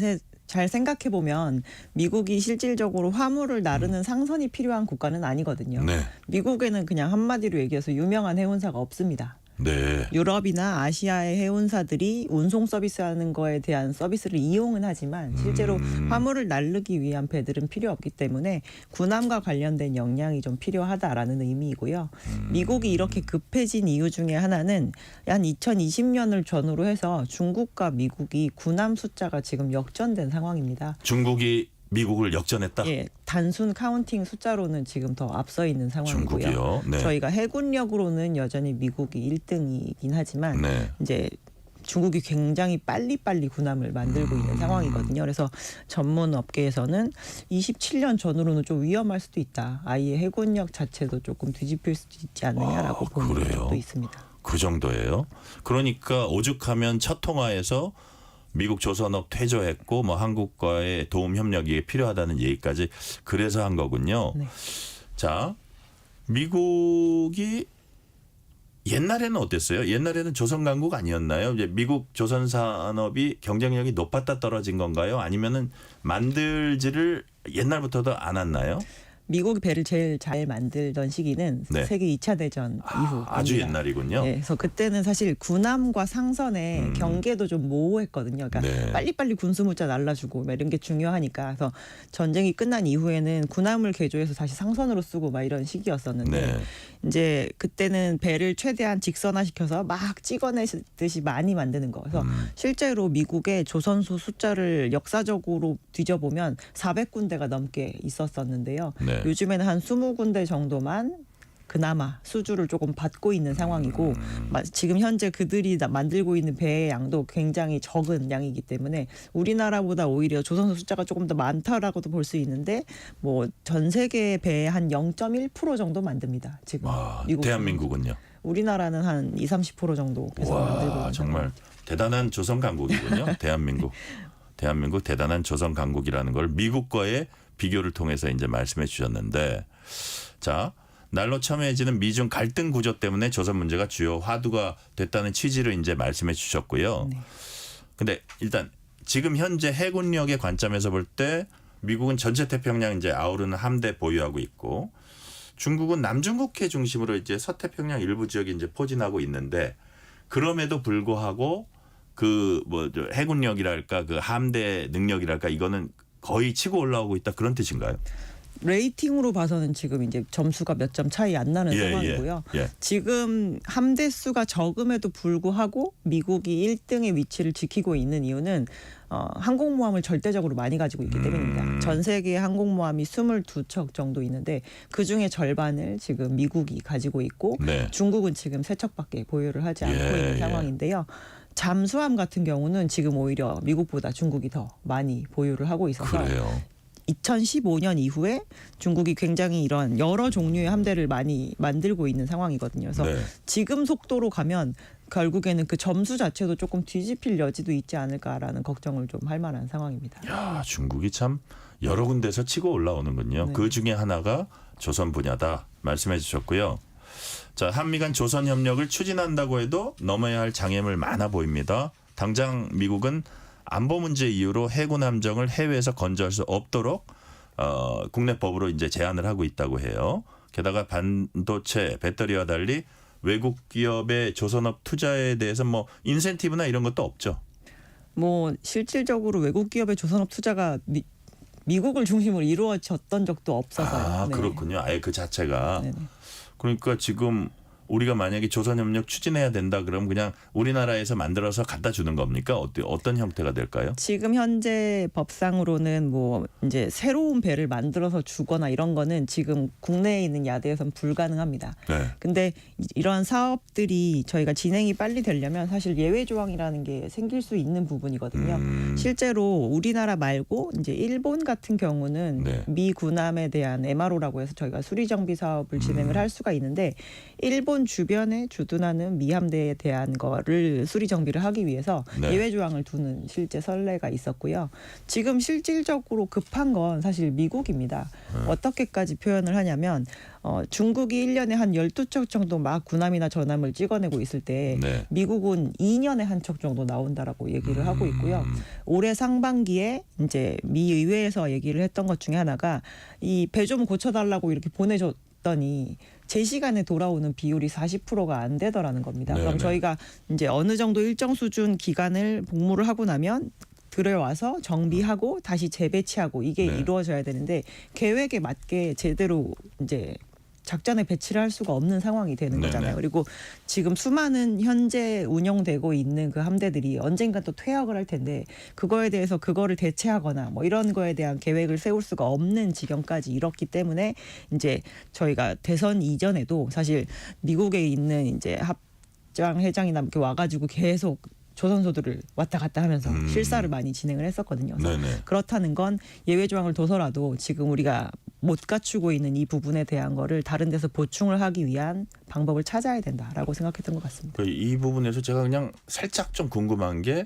생각해 보면 미국이 실질적으로 화물을 나르는 상선이 필요한 국가는 아니거든요. 네. 미국에는 그냥 한마디로 얘기해서 유명한 해운사가 없습니다. 네. 유럽이나 아시아의 해운사들이 운송 서비스하는 거에 대한 서비스를 이용은 하지만 실제로 화물을 나르기 위한 배들은 필요 없기 때문에 군함과 관련된 역량이 좀 필요하다라는 의미이고요. 미국이 이렇게 급해진 이유 중에 하나는 한 2020년을 전후로 해서 중국과 미국이 군함 숫자가 지금 역전된 상황입니다. 중국이 미국을 역전했다? 예, 단순 카운팅 숫자로는 지금 더 앞서 있는 상황이고요. 중국이요? 네. 저희가 해군력으로는 여전히 미국이 1등이긴 하지만 네. 이제 중국이 굉장히 빨리빨리 군함을 만들고 있는 상황이거든요. 그래서 전문 업계에서는 27년 전후로는 좀 위험할 수도 있다. 아예 해군력 자체도 조금 뒤집힐 수도 있지 않느냐라고 보는 것도 있습니다. 그 정도예요? 그러니까 오죽하면 첫 통화에서 미국 조선업 퇴조했고 뭐 한국과의 도움 협력이 필요하다는 얘기까지 그래서 한 거군요. 네. 자, 미국이 옛날에는 어땠어요? 옛날에는 조선 강국 아니었나요? 이제 미국 조선 산업이 경쟁력이 높았다 떨어진 건가요? 아니면은 만들지를 옛날부터도 안 왔나요? 미국이 배를 제일 잘 만들던 시기는 네. 세계 2차 대전 이후. 아주 옛날이군요. 네, 그래서 그때는 사실 군함과 상선의 경계도 좀 모호했거든요. 그러니까 네. 빨리빨리 군수무자 날라주고 막 이런 게 중요하니까. 그래서 전쟁이 끝난 이후에는 군함을 개조해서 다시 상선으로 쓰고 막 이런 시기였었는데 네. 이제 그때는 배를 최대한 직선화시켜서 막 찍어내듯이 많이 만드는 거. 그래서 실제로 미국의 조선소 숫자를 역사적으로 뒤져보면 400군데가 넘게 있었었는데요. 네. 요즘에는 한 20군데 정도만 그나마 수주를 조금 받고 있는 상황이고 지금 현재 그들이 만들고 있는 배의 양도 굉장히 적은 양이기 때문에 우리나라보다 오히려 조선소 숫자가 조금 더 많다라고도 볼 수 있는데 뭐 전 세계 배의 한 0.1% 정도 만듭니다. 지금 미국 대한민국은요? 우리나라는 한 20-30% 정도 계속 만들고 있는 정말 대단한 조선 강국이군요. 대한민국 대단한 조선 강국이라는 걸 미국과의 비교를 통해서 이제 말씀해 주셨는데, 자, 날로 첨예해지는 미중 갈등 구조 때문에 조선 문제가 주요 화두가 됐다는 취지를 이제 말씀해 주셨고요. 네. 근데 일단 지금 현재 해군력의 관점에서 볼 때 미국은 전체 태평양 이제 아우르는 함대 보유하고 있고, 중국은 남중국해 중심으로 이제 서태평양 일부 지역에 이제 포진하고 있는데, 그럼에도 불구하고 그 뭐 해군력이랄까 그 함대 능력이랄까 이거는 거의 치고 올라오고 있다 그런 뜻인가요? 레이팅으로 봐서는 지금 이제 점수가 몇 점 차이 안 나는 상황이고요. 지금 함대 수가 적음에도 불구하고 미국이 1등의 위치를 지키고 있는 이유는 항공모함을 절대적으로 많이 가지고 있기 때문입니다. 전 세계 항공모함이 22척 정도 있는데 그중에 절반을 지금 미국이 가지고 있고 중국은 지금 3척밖에 보유를 하지 않고 있는 상황인데요. 잠수함 같은 경우는 지금 오히려 미국보다 중국이 더 많이 보유를 하고 있어서 2015년 이후에 중국이 굉장히 이런 여러 종류의 함대를 많이 만들고 있는 상황이거든요. 그래서 지금 속도로 가면 결국에는 그 점수 자체도 조금 뒤집힐 여지도 있지 않을까라는 걱정을 좀 할 만한 상황입니다. 야, 중국이 참 여러 군데서 치고 올라오는군요. 그 중에 하나가 조선 분야다 말씀해 주셨고요. 자, 한미 간 조선 협력을 추진한다고 해도 넘어야 할 장애물 많아 보입니다. 당장 미국은 안보 문제 이유로 해군 함정을 해외에서 건조할 수 없도록 국내 법으로 이제 제한을 하고 있다고 해요. 게다가 반도체, 배터리와 달리 외국 기업의 조선업 투자에 대해서 뭐 인센티브나 이런 것도 없죠. 뭐 실질적으로 외국 기업의 조선업 투자가 미국을 중심으로 이루어졌던 적도 없어서요. 네. 그렇군요. 아예 그 자체가. 네네. 그러니까 지금 우리가 만약에 조선협력 추진해야 된다 그러면 그냥 우리나라에서 만들어서 갖다 주는 겁니까? 어떤 형태가 될까요? 지금 현재 법상으로는 뭐 이제 새로운 배를 만들어서 주거나 이런 거는 지금 국내에 있는 야대에서는 불가능합니다. 네. 근데 이러한 사업들이 저희가 진행이 빨리 되려면 사실 예외 조항이라는 게 생길 수 있는 부분이거든요. 실제로 우리나라 말고 이제 일본 같은 경우는 네. 미 군함에 대한 MRO라고 해서 저희가 수리 정비 사업을 진행을 할 수가 있는데 일본 주변에 주둔하는 미 함대에 대한 거를 수리 정비를 하기 위해서 네. 예외 조항을 두는 실제 선례가 있었고요. 지금 실질적으로 급한 건 사실 미국입니다. 어떻게까지 표현을 하냐면 중국이 1년에 한 12척 정도 막 군함이나 전함을 찍어내고 있을 때 네. 미국은 2년에 한 척 정도 나온다라고 얘기를 하고 있고요. 올해 상반기에 이제 미 의회에서 얘기를 했던 것 중에 하나가 이 배 좀 고쳐달라고 이렇게 보내줬더니 제 시간에 돌아오는 비율이 40%가 안 되더라는 겁니다. 네네. 그럼 저희가 이제 어느 정도 일정 수준 기간을 복무를 하고 나면 들여와서 정비하고 다시 재배치하고 이게 네. 이루어져야 되는데 계획에 맞게 제대로 이제 작전에 배치를 할 수가 없는 상황이 되는 네네. 거잖아요. 그리고 지금 수많은 현재 운영되고 있는 그 함대들이 언젠가 또 퇴역을 할 텐데 그거에 대해서 그거를 대체하거나 뭐 이런 거에 대한 계획을 세울 수가 없는 지경까지 이렇기 때문에 이제 저희가 대선 이전에도 사실 미국에 있는 이제 합장 회장이나 이렇게 와가지고 계속 조선소들을 왔다 갔다 하면서 실사를 많이 진행을 했었거든요. 그래서 네네. 그렇다는 건 예외 조항을 둬서라도 지금 우리가 못 갖추고 있는 이 부분에 대한 거를 다른 데서 보충을 하기 위한 방법을 찾아야 된다라고 생각했던 것 같습니다. 이 부분에서 제가 그냥 살짝 좀 궁금한 게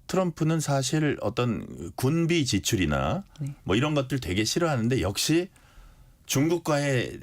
트럼프는 사실 어떤 군비 지출이나 네. 뭐 이런 것들 되게 싫어하는데 역시 중국과의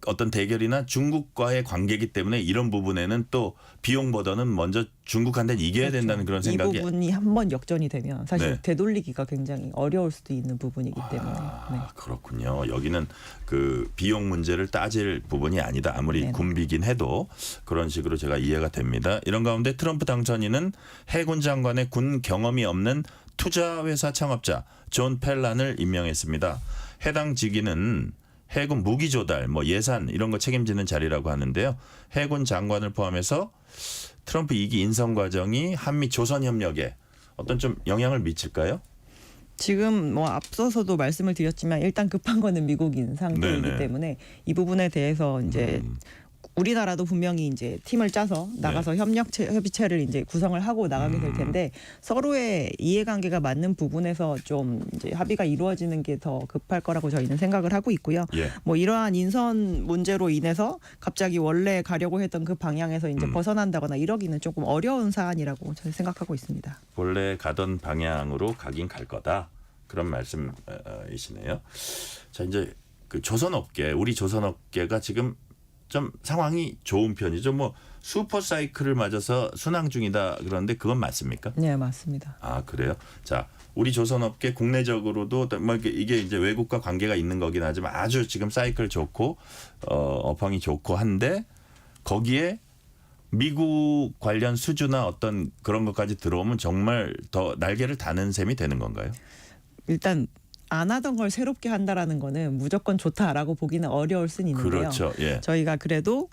어떤 대결이나 중국과의 관계이기 때문에 이런 부분에는 또 비용보다는 먼저 중국한테는 이겨야 그렇죠. 된다는 그런 이 생각이. 부분이 한번 역전이 되면 사실 네. 되돌리기가 굉장히 어려울 수도 있는 부분이기 때문에. 네. 그렇군요. 여기는 그 비용 문제를 따질 부분이 아니다. 아무리 네네. 군비긴 해도 그런 식으로 제가 이해가 됩니다. 이런 가운데 트럼프 당선인은 해군 장관의 군 경험이 없는 투자회사 창업자 존 펠란을 임명했습니다. 해당 직위는 해군 무기 조달, 뭐 예산 이런 거 책임지는 자리라고 하는데요. 해군 장관을 포함해서 트럼프 2기 인선 과정이 한미 조선 협력에 어떤 좀 영향을 미칠까요? 지금 뭐 앞서서도 말씀을 드렸지만 일단 급한 거는 미국인 상태이기 네네. 때문에 이 부분에 대해서 이제 우리나라도 분명히 이제 팀을 짜서 나가서 협의체를 이제 구성을 하고 나가게 될 텐데 서로의 이해관계가 맞는 부분에서 좀 이제 합의가 이루어지는 게 더 급할 거라고 저희는 생각을 하고 있고요. 예. 뭐 이러한 인선 문제로 인해서 갑자기 원래 가려고 했던 그 방향에서 이제 벗어난다거나 이러기는 조금 어려운 사안이라고 저는 생각하고 있습니다. 본래 가던 방향으로 가긴 갈 거다. 그런 말씀이시네요. 자, 이제 그 조선업계, 우리 조선업계가 지금 좀 상황이 좋은 편이죠. 뭐 슈퍼 사이클을 맞아서 순항 중이다 그러는데 그건 맞습니까? 네, 맞습니다. 아, 그래요? 자, 우리 조선업계 국내적으로도 뭐 이게 이제 외국과 관계가 있는 거긴 하지만 아주 지금 사이클 좋고 업황이 좋고 한데 거기에 미국 관련 수주나 어떤 그런 것까지 들어오면 정말 더 날개를 다는 셈이 되는 건가요? 일단 안 하던 걸 새롭게 한다라는 거는 무조건 좋다라고 보기는 어려울 수는 있는데요. 그렇죠. 예. 저희가 그래도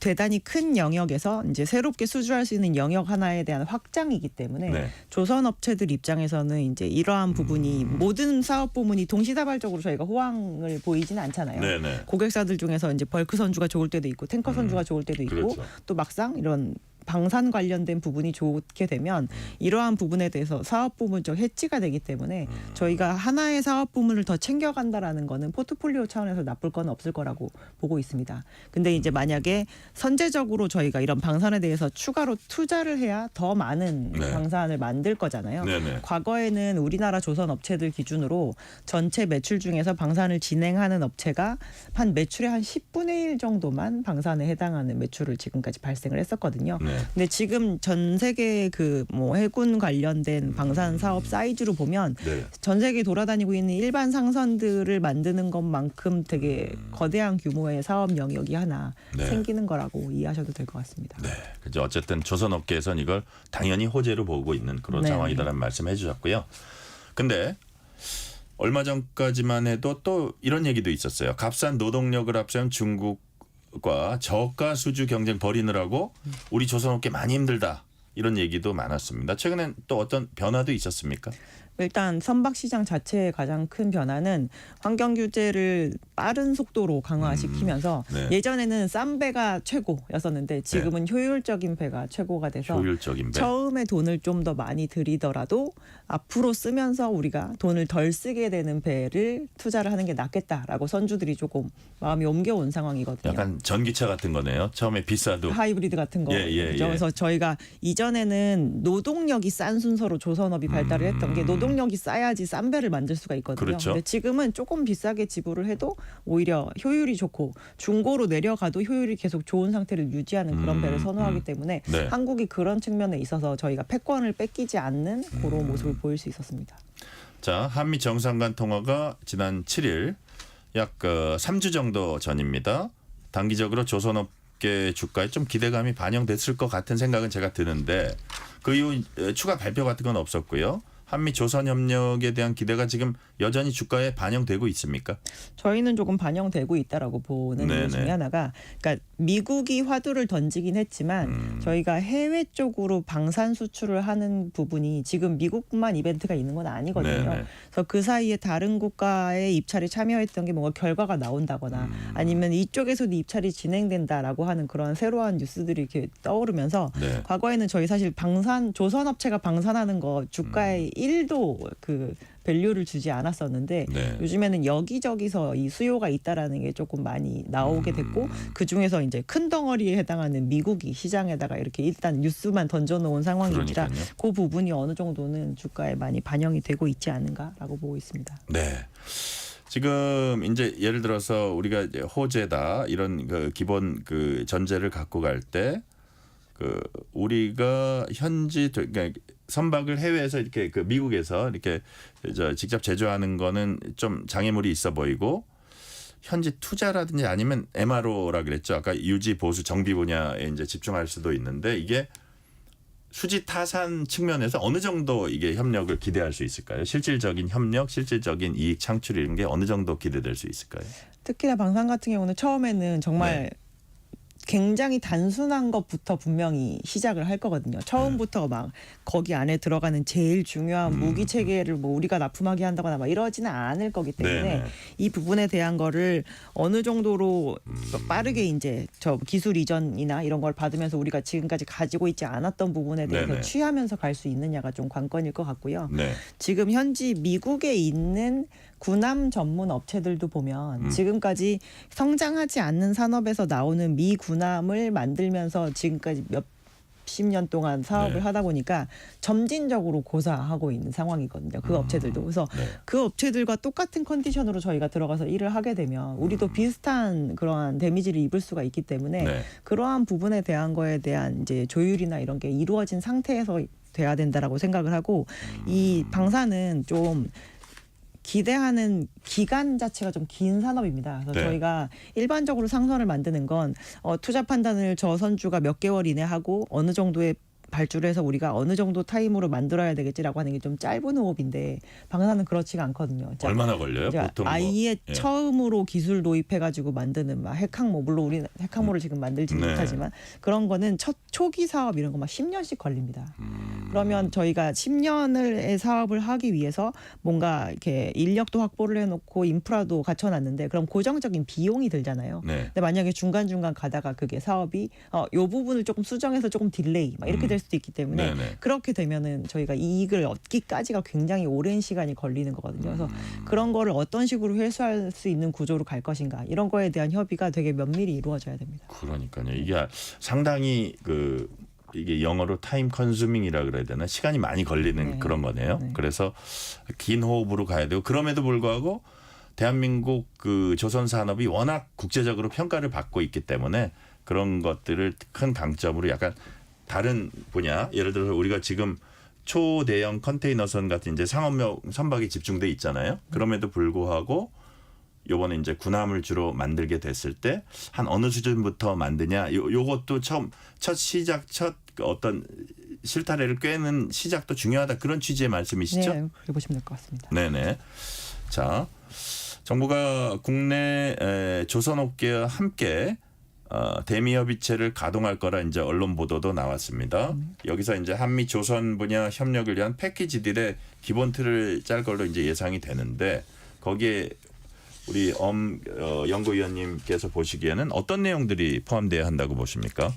대단히 큰 영역에서 이제 새롭게 수주할 수 있는 영역 하나에 대한 확장이기 때문에 네. 조선 업체들 입장에서는 이제 이러한 부분이 모든 사업 부문이 동시다발적으로 저희가 호황을 보이지는 않잖아요. 네네. 고객사들 중에서 이제 벌크 선주가 좋을 때도 있고 탱커 선주가 좋을 때도 있고 그렇죠. 또 막상 이런 방산 관련된 부분이 좋게 되면 이러한 부분에 대해서 사업 부문적 해지가 되기 때문에 저희가 하나의 사업 부문을 더 챙겨간다라는 거는 포트폴리오 차원에서 나쁠 건 없을 거라고 보고 있습니다. 근데 이제 만약에 선제적으로 저희가 이런 방산에 대해서 추가로 투자를 해야 더 많은 네. 방산을 만들 거잖아요. 네네. 과거에는 우리나라 조선 업체들 기준으로 전체 매출 중에서 방산을 진행하는 업체가 한 매출의 한 10분의 1 정도만 방산에 해당하는 매출을 지금까지 발생을 했었거든요. 네. 근데 지금 전 세계 그 뭐 해군 관련된 방산 사업 사이즈로 보면 네. 전 세계 돌아다니고 있는 일반 상선들을 만드는 것만큼 되게 거대한 규모의 사업 영역이 하나 네. 생기는 거라고 이해하셔도 될 것 같습니다. 네. 그죠. 어쨌든 조선업계에서는 이걸 당연히 호재로 보고 있는 그런 네. 상황이다라는 말씀 해주셨고요. 근데 얼마 전까지만 해도 또 이런 얘기도 있었어요. 값싼 노동력을 앞세운 중국과 저가 수주 경쟁 벌이느라고 우리 조선업계 많이 힘들다. 이런 얘기도 많았습니다. 최근엔 또 어떤 변화도 있었습니까? 일단 선박 시장 자체의 가장 큰 변화는 환경 규제를 빠른 속도로 강화시키면서 네. 예전에는 싼 배가 최고였었는데 지금은 효율적인 배가 최고가 돼서 효율적인 배. 처음에 돈을 좀 더 많이 들이더라도 앞으로 쓰면서 우리가 돈을 덜 쓰게 되는 배를 투자를 하는 게 낫겠다라고 선주들이 조금 마음이 옮겨온 상황이거든요. 약간 전기차 같은 거네요. 처음에 비싸도. 하이브리드 같은 거. 예. 그래서 저희가 이전에는 노동력이 싼 순서로 조선업이 발달을 했던 게 노동력이 싸야지 싼 배를 만들 수가 있거든요. 그렇죠. 근데 지금은 조금 비싸게 지불을 해도 오히려 효율이 좋고 중고로 내려가도 효율이 계속 좋은 상태를 유지하는 그런 배를 선호하기 때문에 네. 한국이 그런 측면에 있어서 저희가 패권을 뺏기지 않는 그런 모습을 보일 수 있었습니다. 자, 한미 정상간 통화가 지난 7일 약 3주 정도 전입니다. 단기적으로 조선업계 주가에 좀 기대감이 반영됐을 것 같은 생각은 제가 드는데 그 이후 추가 발표 같은 건 없었고요. 한미 조선 협력에 대한 기대가 지금 여전히 주가에 반영되고 있습니까? 저희는 조금 반영되고 있다라고 보는 이유 중에 하나가 그러니까 미국이 화두를 던지긴 했지만 저희가 해외 쪽으로 방산 수출을 하는 부분이 지금 미국만 이벤트가 있는 건 아니거든요. 네네. 그래서 그 사이에 다른 국가의 입찰에 참여했던 게 뭔가 결과가 나온다거나 아니면 이쪽에서도 입찰이 진행된다라고 하는 그런 새로운 뉴스들이 이렇게 떠오르면서 네. 과거에는 저희 사실 조선업체가 방산하는 거 주가에 1도 그 밸류를 주지 않았었는데 네. 요즘에는 여기저기서 이 수요가 있다라는 게 조금 많이 나오게 됐고 그 중에서 이제 큰 덩어리에 해당하는 미국이 시장에다가 이렇게 일단 뉴스만 던져놓은 상황이라 그러니까요. 그 부분이 어느 정도는 주가에 많이 반영이 되고 있지 않은가라고 보고 있습니다. 네. 지금 이제 예를 들어서 우리가 이제 호재다 이런 그 기본 그 전제를 갖고 갈 때 그 우리가 현지 그러니까 선박을 해외에서 이렇게 그 미국에서 이렇게 직접 제조하는 거는 좀 장애물이 있어 보이고 현지 투자라든지 아니면 MRO라 그랬죠. 아까 유지 보수 정비 분야에 이제 집중할 수도 있는데 이게 수지 타산 측면에서 어느 정도 이게 협력을 기대할 수 있을까요? 실질적인 협력, 실질적인 이익 창출 이런 게 어느 정도 기대될 수 있을까요? 특히나 방산 같은 경우는 처음에는 정말 굉장히 단순한 것부터 분명히 시작을 할 거거든요. 처음부터 막 거기 안에 들어가는 제일 중요한 무기 체계를 뭐 우리가 납품하게 한다거나 막 이러지는 않을 거기 때문에 네네. 이 부분에 대한 거를 어느 정도로 빠르게 이제 저 기술 이전이나 이런 걸 받으면서 우리가 지금까지 가지고 있지 않았던 부분에 대해서 네네. 취하면서 갈 수 있느냐가 좀 관건일 것 같고요. 네. 지금 현지 미국에 있는 군함 전문 업체들도 보면 지금까지 성장하지 않는 산업에서 나오는 미 군함을 만들면서 지금까지 몇십 년 동안 사업을 하다 보니까 점진적으로 고사하고 있는 상황이거든요. 그 업체들도. 그래서 그 업체들과 똑같은 컨디션으로 저희가 들어가서 일을 하게 되면 우리도 비슷한 그러한 데미지를 입을 수가 있기 때문에 그러한 부분에 대한 거에 대한 이제 조율이나 이런 게 이루어진 상태에서 돼야 된다라고 생각을 하고 이 방산은 좀 기대하는 기간 자체가 좀 긴 산업입니다. 그래서 저희가 일반적으로 상선을 만드는 건 투자 판단을 저 선주가 몇 개월 이내 하고 어느 정도의 발주를 해서 우리가 어느 정도 타임으로 만들어야 되겠지라고 하는 게 좀 짧은 호흡인데 방산은 그렇지가 않거든요. 얼마나 걸려요? 보통 아예 처음으로 기술 도입해가지고 만드는 막 핵항모 물론 우리는 핵항모를 지금 만들지 못하지만 그런 거는 초기 사업 이런 거 막 10년씩 걸립니다. 그러면 저희가 10년의 사업을 하기 위해서 뭔가 이렇게 인력도 확보를 해놓고 인프라도 갖춰놨는데 그럼 고정적인 비용이 들잖아요. 근데 만약에 중간중간 가다가 그게 사업이 요 부분을 조금 수정해서 조금 딜레이 막 이렇게 될 수도 있기 때문에 그렇게 되면은 저희가 이익을 얻기까지가 굉장히 오랜 시간이 걸리는 거거든요. 그래서 그런 거를 어떤 식으로 회수할 수 있는 구조로 갈 것인가 이런 거에 대한 협의가 되게 면밀히 이루어져야 됩니다. 그러니까요. 이게 상당히 이게 영어로 타임 컨수밍이라 그래야 되나 시간이 많이 걸리는 그런 거네요. 그래서 긴 호흡으로 가야 되고 그럼에도 불구하고 대한민국 그 조선 산업이 워낙 국제적으로 평가를 받고 있기 때문에 그런 것들을 큰 강점으로 약간 다른 분야 예를 들어서 우리가 지금 초대형 컨테이너선 같은 이제 상업용 선박이 집중돼 있잖아요. 그럼에도 불구하고 요번에 이제 군함을 주로 만들게 됐을 때 한 어느 수준부터 만드냐 요것도 첫 시작 첫 어떤 실타래를 꿰는 시작도 중요하다 그런 취지의 말씀이시죠? 네, 그렇게 보시면 될 것 같습니다. 네네. 자, 정부가 국내 조선업계와 함께 대미협의체를 가동할 거라 이제 언론 보도도 나왔습니다. 여기서 이제 한미 조선 분야 협력을 위한 패키지 딜의 기본 틀을 짤 걸로 이제 예상이 되는데 거기에 우리 연구위원님께서 보시기에는 어떤 내용들이 포함돼야 한다고 보십니까?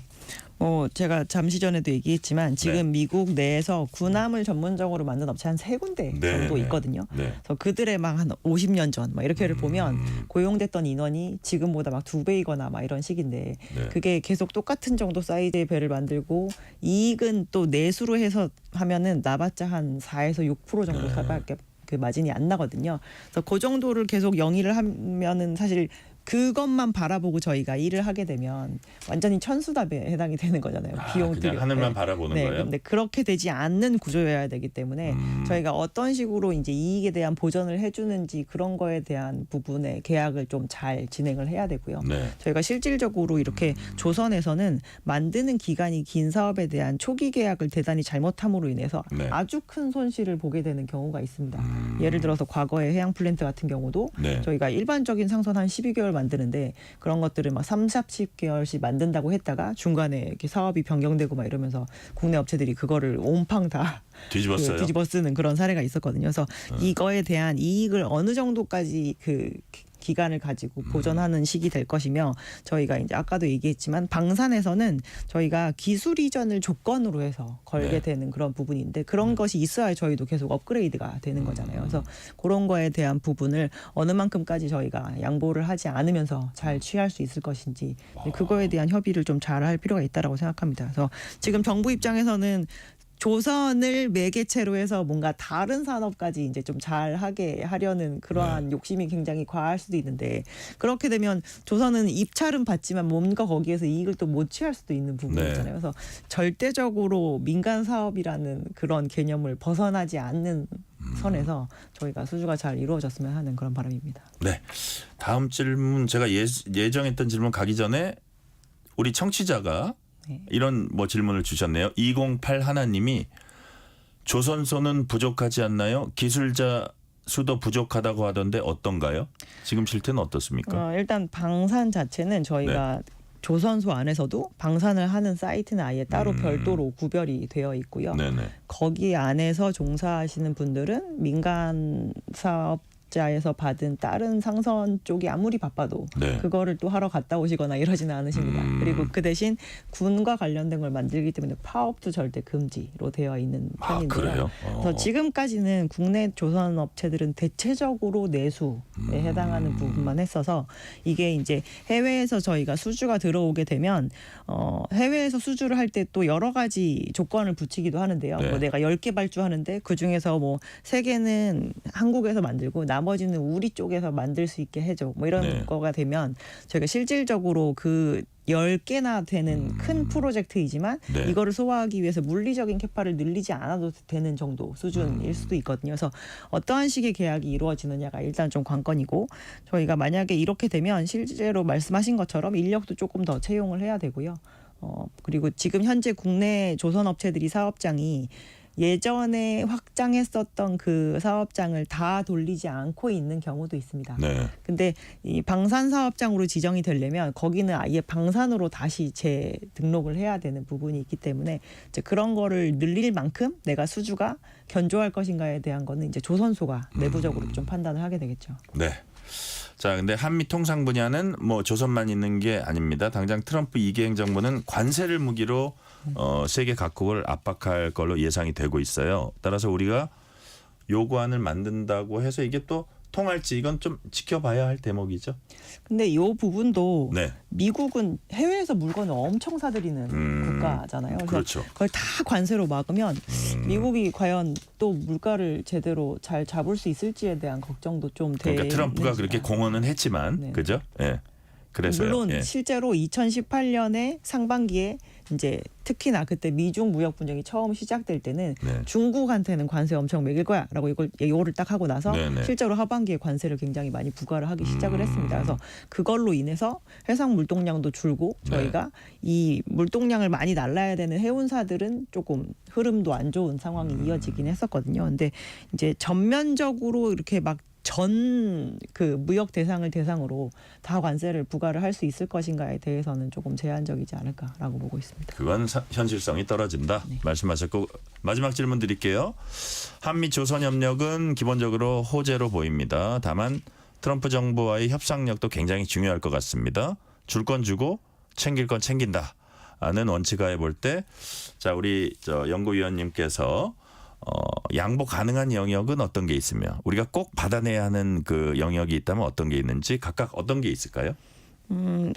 제가 잠시 전에도 얘기했지만 지금 미국 내에서 군함을 전문적으로 만든 업체 한 3군데 정도 있거든요. 그래서 그들의 막 한 50년 전 막 이렇게를 보면 고용됐던 인원이 지금보다 막 2배이거나 막 이런 식인데 그게 계속 똑같은 정도 사이즈의 배를 만들고 이익은 또 내수로 해서 하면은 나봤자 한 4에서 6% 정도 밖에 그 마진이 안 나거든요. 그래서 그 정도를 계속 영위를 하면은 사실 그것만 바라보고 저희가 일을 하게 되면 완전히 천수답에 해당이 되는 거잖아요. 비용들이. 그냥 하늘만 바라보는 거예요. 근데 그렇게 되지 않는 구조여야 되기 때문에 저희가 어떤 식으로 이제 이익에 대한 보전을 해주는지 그런 거에 대한 부분의 계약을 좀 잘 진행을 해야 되고요. 저희가 실질적으로 이렇게 조선에서는 만드는 기간이 긴 사업에 대한 초기 계약을 대단히 잘못함으로 인해서 아주 큰 손실을 보게 되는 경우가 있습니다. 예를 들어서 과거의 해양 플랜트 같은 경우도 저희가 일반적인 상선 한 12개월 만드는데 그런 것들을 막 30-40개월씩 만든다고 했다가 중간에 이렇게 사업이 변경되고 막 이러면서 국내 업체들이 그거를 온팡 다 뒤집어 쓰는 그런 사례가 있었거든요. 그래서 이거에 대한 이익을 어느 정도까지 그 기간을 가지고 보전하는 시기 될 것이며 저희가 이제 아까도 얘기했지만 방산에서는 저희가 기술 이전을 조건으로 해서 걸게 되는 그런 부분인데 그런 것이 있어야 저희도 계속 업그레이드가 되는 거잖아요. 그래서 그런 거에 대한 부분을 어느 만큼까지 저희가 양보를 하지 않으면서 잘 취할 수 있을 것인지 그거에 대한 협의를 좀 잘 할 필요가 있다라고 생각합니다. 그래서 지금 정부 입장에서는 조선을 매개체로 해서 뭔가 다른 산업까지 이제 좀 잘하게 하려는 그러한 욕심이 굉장히 과할 수도 있는데 그렇게 되면 조선은 입찰은 받지만 뭔가 거기에서 이익을 또 못 취할 수도 있는 부분이잖아요. 그래서 절대적으로 민간 사업이라는 그런 개념을 벗어나지 않는 선에서 저희가 수주가 잘 이루어졌으면 하는 그런 바람입니다. 네. 다음 질문 제가 예정했던 질문 가기 전에 우리 청취자가 이런 질문을 주셨네요. 208 하나님이 조선소는 부족하지 않나요? 기술자 수도 부족하다고 하던데 어떤가요? 지금 실태는 어떻습니까? 일단 방산 자체는 저희가 조선소 안에서도 방산을 하는 사이트는 아예 따로 별도로 구별이 되어 있고요. 거기 안에서 종사하시는 분들은 민간 사업자에서 받은 다른 상선 쪽이 아무리 바빠도 그거를 또 하러 갔다 오시거나 이러지는 않으십니다. 그리고 그 대신 군과 관련된 걸 만들기 때문에 파업도 절대 금지로 되어 있는 편인데요. 그래서 지금까지는 국내 조선 업체들은 대체적으로 내수에 해당하는 부분만 했어서 이게 이제 해외에서 저희가 수주가 들어오게 되면 해외에서 수주를 할 때 또 여러 가지 조건을 붙이기도 하는데요. 내가 10개 발주하는데 그중에서 3개는 한국에서 만들고 나머지는 우리 쪽에서 만들 수 있게 해줘. 이런 거가 되면 저희가 실질적으로 그 10개나 되는 큰 프로젝트이지만 이거를 소화하기 위해서 물리적인 캐파를 늘리지 않아도 되는 정도 수준일 수도 있거든요. 그래서 어떠한 식의 계약이 이루어지느냐가 일단 좀 관건이고 저희가 만약에 이렇게 되면 실제로 말씀하신 것처럼 인력도 조금 더 채용을 해야 되고요. 그리고 지금 현재 국내 조선업체들이 사업장이 예전에 확장했었던 그 사업장을 다 돌리지 않고 있는 경우도 있습니다. 근데 이 방산 사업장으로 지정이 되려면 거기는 아예 방산으로 다시 재등록을 해야 되는 부분이 있기 때문에 이제 그런 거를 늘릴 만큼 내가 수주가 견조할 것인가에 대한 거는 이제 조선소가 내부적으로 좀 판단을 하게 되겠죠. 네. 자, 근데 한미 통상 분야는 조선만 있는 게 아닙니다. 당장 트럼프 2기 행정부는 관세를 무기로 세계 각국을 압박할 걸로 예상이 되고 있어요. 따라서 우리가 요구안을 만든다고 해서 이게 또 통할지 이건 좀 지켜봐야 할 대목이죠. 근데 이 부분도 미국은 해외에서 물건을 엄청 사들이는 국가잖아요. 그래서 그걸 다 관세로 막으면 미국이 과연 또 물가를 제대로 잘 잡을 수 있을지에 대한 걱정도 좀 그러니까 트럼프가 그렇게 공언은 했지만 그죠? 그래서요. 물론 실제로 2018년에 상반기에 이제 특히나 그때 미중 무역 분쟁이 처음 시작될 때는 중국한테는 관세 엄청 매길 거야라고 이걸 예고를 딱 하고 나서 실제로 하반기에 관세를 굉장히 많이 부과를 하기 시작을 했습니다. 그래서 그걸로 인해서 해상 물동량도 줄고 저희가 이 물동량을 많이 날라야 되는 해운사들은 조금 흐름도 안 좋은 상황이 이어지긴 했었거든요. 근데 이제 전면적으로 이렇게 막 전 그 무역 대상을 대상으로 다 관세를 부과를 할 수 있을 것인가에 대해서는 조금 제한적이지 않을까라고 보고 있습니다. 그건 현실성이 떨어진다. 네. 말씀하셨고 마지막 질문 드릴게요. 한미 조선협력은 기본적으로 호재로 보입니다. 다만 트럼프 정부와의 협상력도 굉장히 중요할 것 같습니다. 줄 건 주고 챙길 건 챙긴다는 원칙하에 볼 때, 자 우리 연구위원님께서 양보 가능한 영역은 어떤 게 있으며 우리가 꼭 받아내야 하는 그 영역이 있다면 어떤 게 있는지 각각 어떤 게 있을까요?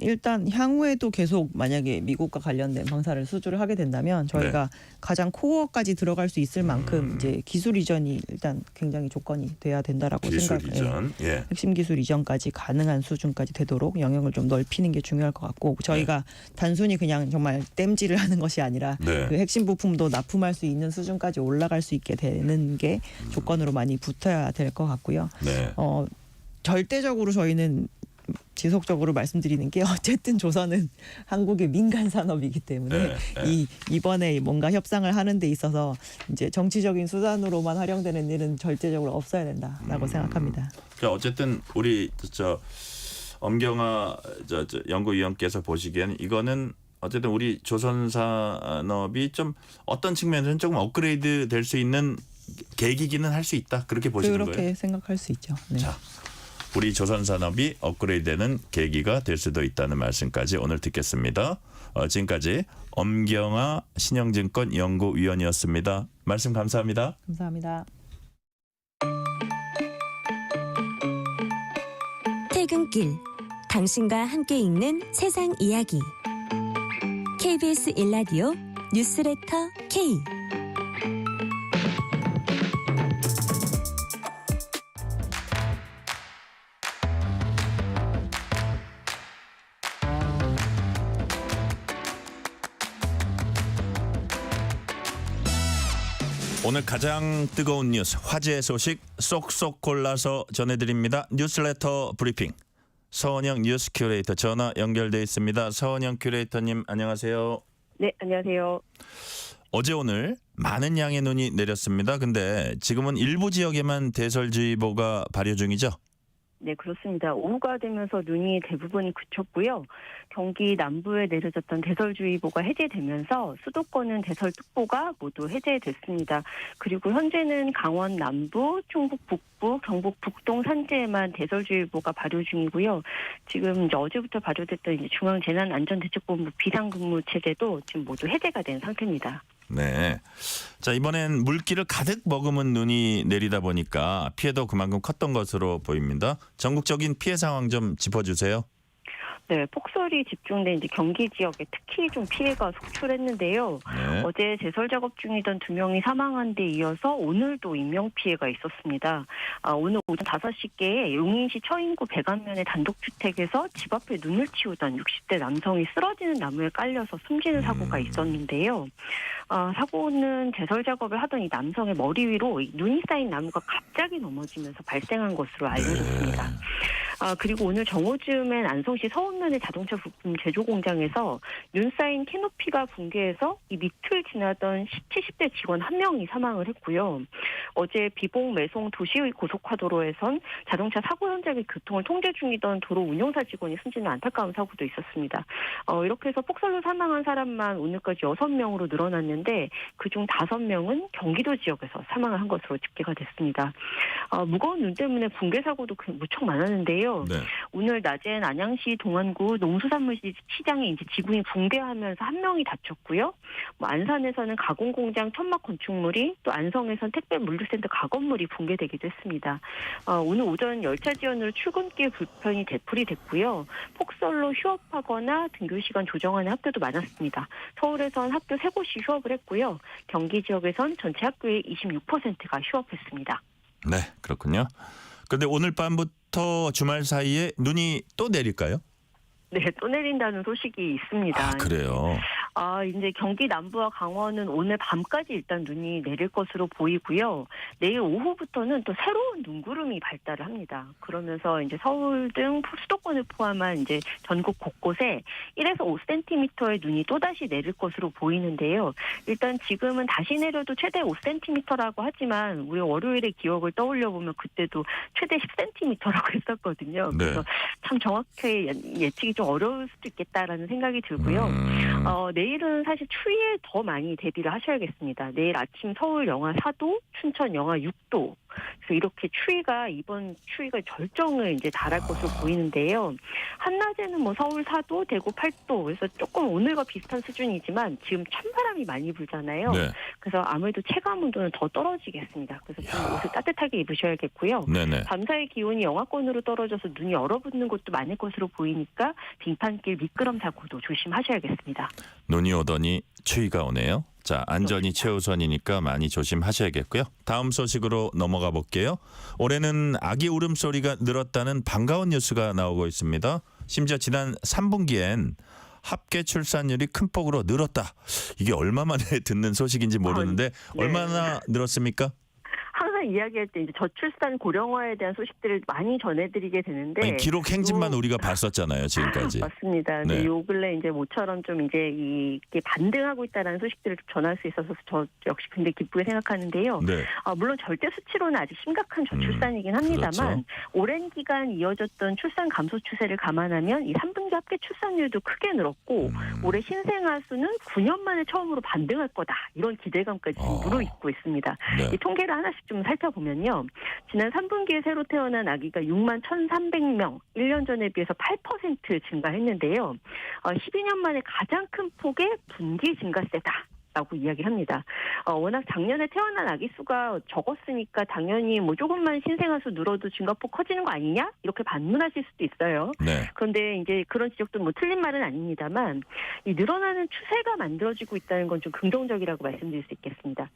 일단 향후에도 계속 만약에 미국과 관련된 방사를 수주를 하게 된다면 저희가 가장 코어까지 들어갈 수 있을 만큼 이제 기술 이전이 일단 굉장히 조건이 돼야 된다라고 생각해요. 핵심 기술 이전까지 가능한 수준까지 되도록 영역을 좀 넓히는 게 중요할 것 같고 저희가 단순히 그냥 정말 땜질을 하는 것이 아니라 그 핵심 부품도 납품할 수 있는 수준까지 올라갈 수 있게 되는 게 조건으로 많이 붙어야 될 것 같고요. 절대적으로 저희는 지속적으로 말씀드리는 게 어쨌든 조선은 한국의 민간 산업이기 때문에 이번에 뭔가 협상을 하는 데 있어서 이제 정치적인 수단으로만 활용되는 일은 절대적으로 없어야 된다라고 생각합니다. 그러니까 어쨌든 우리 엄경아 연구위원께서 보시기에는 이거는 어쨌든 우리 조선 산업이 좀 어떤 측면에서는 조금 업그레이드 될 수 있는 계기기는 할 수 있다. 그렇게 보시는 거예요? 그렇게 생각할 수 있죠. 네. 자. 우리 조선 산업이 업그레이드되는 계기가 될 수도 있다는 말씀까지 오늘 듣겠습니다. 지금까지 엄경아 신영증권 연구위원이었습니다. 말씀 감사합니다. 감사합니다. 퇴근길 당신과 함께 읽는 세상 이야기 KBS 1라디오 뉴스레터 K 오늘 가장 뜨거운 뉴스, 화제 소식 쏙쏙 골라서 전해드립니다. 뉴스레터 브리핑. 서은영 뉴스 큐레이터 전화 연결돼 있습니다. 서은영 큐레이터님 안녕하세요. 네, 안녕하세요. 어제 오늘 많은 양의 눈이 내렸습니다. 근데 지금은 일부 지역에만 대설주의보가 발효 중이죠? 네, 그렇습니다. 오후가 되면서 눈이 대부분 그쳤고요. 경기 남부에 내려졌던 대설주의보가 해제되면서 수도권은 대설특보가 모두 해제됐습니다. 그리고 현재는 강원 남부, 충북 북부, 경북 북동 산지에만 대설주의보가 발효 중이고요. 지금 이제 어제부터 발효됐던 이제 중앙재난안전대책본부 비상근무 체제도 지금 모두 해제가 된 상태입니다. 네. 자, 이번엔 물기를 가득 머금은 눈이 내리다 보니까 피해도 그만큼 컸던 것으로 보입니다. 전국적인 피해 상황 좀 짚어주세요. 네, 폭설이 집중된 이제 경기 지역에 특히 좀 피해가 속출했는데요. 어제 제설 작업 중이던 2명이 사망한 데 이어서 오늘도 인명 피해가 있었습니다. 오늘 오전 5시께 용인시 처인구 백안면의 단독주택에서 집 앞에 눈을 치우던 60대 남성이 쓰러지는 나무에 깔려서 숨지는 사고가 있었는데요. 사고는 제설 작업을 하던 이 남성의 머리 위로 눈이 쌓인 나무가 갑자기 넘어지면서 발생한 것으로 알려졌습니다. 그리고 오늘 정오쯤엔 안성시 서운면의 자동차 부품 제조 공장에서 눈 쌓인 캐노피가 붕괴해서 이 밑을 지나던 70대 직원 1명이 사망을 했고요. 어제 비봉 매송 도시의 고속화도로에선 자동차 사고 현장의 교통을 통제 중이던 도로 운용사 직원이 숨지는 안타까운 사고도 있었습니다. 이렇게 해서 폭설로 사망한 사람만 오늘까지 6명으로 늘어났는데 그중 5명은 경기도 지역에서 사망을 한 것으로 집계가 됐습니다. 무거운 눈 때문에 붕괴 사고도 무척 많았는데요. 오늘 낮엔 안양시 동안구 농수산물 시장에 이제 지붕이 붕괴하면서 1명이 다쳤고요. 안산에서는 가공공장 천막 건축물이 또 안성에선 택배 물류센터 가건물이 붕괴되기도 했습니다. 오늘 오전 열차 지연으로 출근길 불편이 되풀이 됐고요. 폭설로 휴업하거나 등교 시간 조정하는 학교도 많았습니다. 서울에선 학교 3곳이 휴업을 했고요. 경기 지역에선 전체 학교의 26%가 휴업했습니다. 네, 그렇군요. 그런데 오늘 밤부터 주말 사이에 눈이 또 내릴까요? 네, 또 내린다는 소식이 있습니다. 그래요? 이제 경기 남부와 강원은 오늘 밤까지 일단 눈이 내릴 것으로 보이고요. 내일 오후부터는 또 새로운 눈구름이 발달을 합니다. 그러면서 이제 서울 등 수도권을 포함한 이제 전국 곳곳에 1에서 5cm의 눈이 또다시 내릴 것으로 보이는데요. 일단 지금은 다시 내려도 최대 5cm라고 하지만 우리 월요일의 기억을 떠올려 보면 그때도 최대 10cm라고 했었거든요. 그래서 참 정확하게 예측이 좀 어려울 수도 있겠다라는 생각이 들고요. 내일은 사실 추위에 더 많이 대비를 하셔야겠습니다. 내일 아침 서울 영하 4도, 춘천 영하 6도. 그래서 이렇게 이번 추위가 절정을 이제 달할 것으로 보이는데요. 한낮에는 뭐 서울 4도, 대구 8도. 그래서 조금 오늘과 비슷한 수준이지만 지금 찬바람이 많이 불잖아요. 네. 그래서 아무래도 체감 온도는 더 떨어지겠습니다. 그래서 좀 옷을 따뜻하게 입으셔야겠고요. 네네. 밤사이 기온이 영하권으로 떨어져서 눈이 얼어붙는 곳도 많을 것으로 보이니까 빙판길 미끄럼 사고도 조심하셔야겠습니다. 눈이 오더니 추위가 오네요. 자, 안전이 최우선이니까 많이 조심하셔야겠고요. 다음 소식으로 넘어가 볼게요. 올해는 아기 울음소리가 늘었다는 반가운 뉴스가 나오고 있습니다. 심지어 지난 3분기엔 합계 출산율이 큰 폭으로 늘었다. 이게 얼마 만에 듣는 소식인지 모르는데 얼마나 늘었습니까? 항상 이야기할 때 이제 저출산 고령화에 대한 소식들을 많이 전해드리게 되는데 아니, 기록 행진만 우리가 봤었잖아요, 지금까지. 맞습니다. 네. 요 근래 이제 모처럼 좀 이제 이게 반등하고 있다라는 소식들을 전할 수 있어서 저 역시 굉장히 기쁘게 생각하는데요. 네. 물론 절대 수치로는 아직 심각한 저출산이긴 합니다만 그렇죠. 오랜 기간 이어졌던 출산 감소 추세를 감안하면 이 3분기 합계 출산율도 크게 늘었고 올해 신생아 수는 9년 만에 처음으로 반등할 거다. 이런 기대감까지 무르익고 있습니다. 네. 이 통계를 하나씩 좀 살펴보면요. 지난 3분기에 새로 태어난 아기가 6만 1,300명, 1년 전에 비해서 8% 증가했는데요. 12년 만에 가장 큰 폭의 분기 증가세다. 라고 이야기를 합니다. 워낙 작년에 태어난 아기 수가 적었으니까 당연히 뭐 조금만 신생아 수 늘어도 증가폭 커지는 거 아니냐? 이렇게 반문하실 수도 있어요. 네. 그런데 이제 그런 지적도 뭐 틀린 말은 아닙니다만 이 늘어나는 추세가 만들어지고 있다는 건 좀 긍정적이라고 말씀드릴 수 있겠습니다.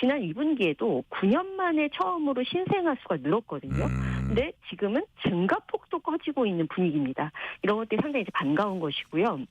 지난 2분기에도 9년 만에 처음으로 신생아 수가 늘었거든요. 근데 지금은 증가폭도 커지고 있는 분위기입니다. 이런 것들이 상당히 이제 반가운 것이고요.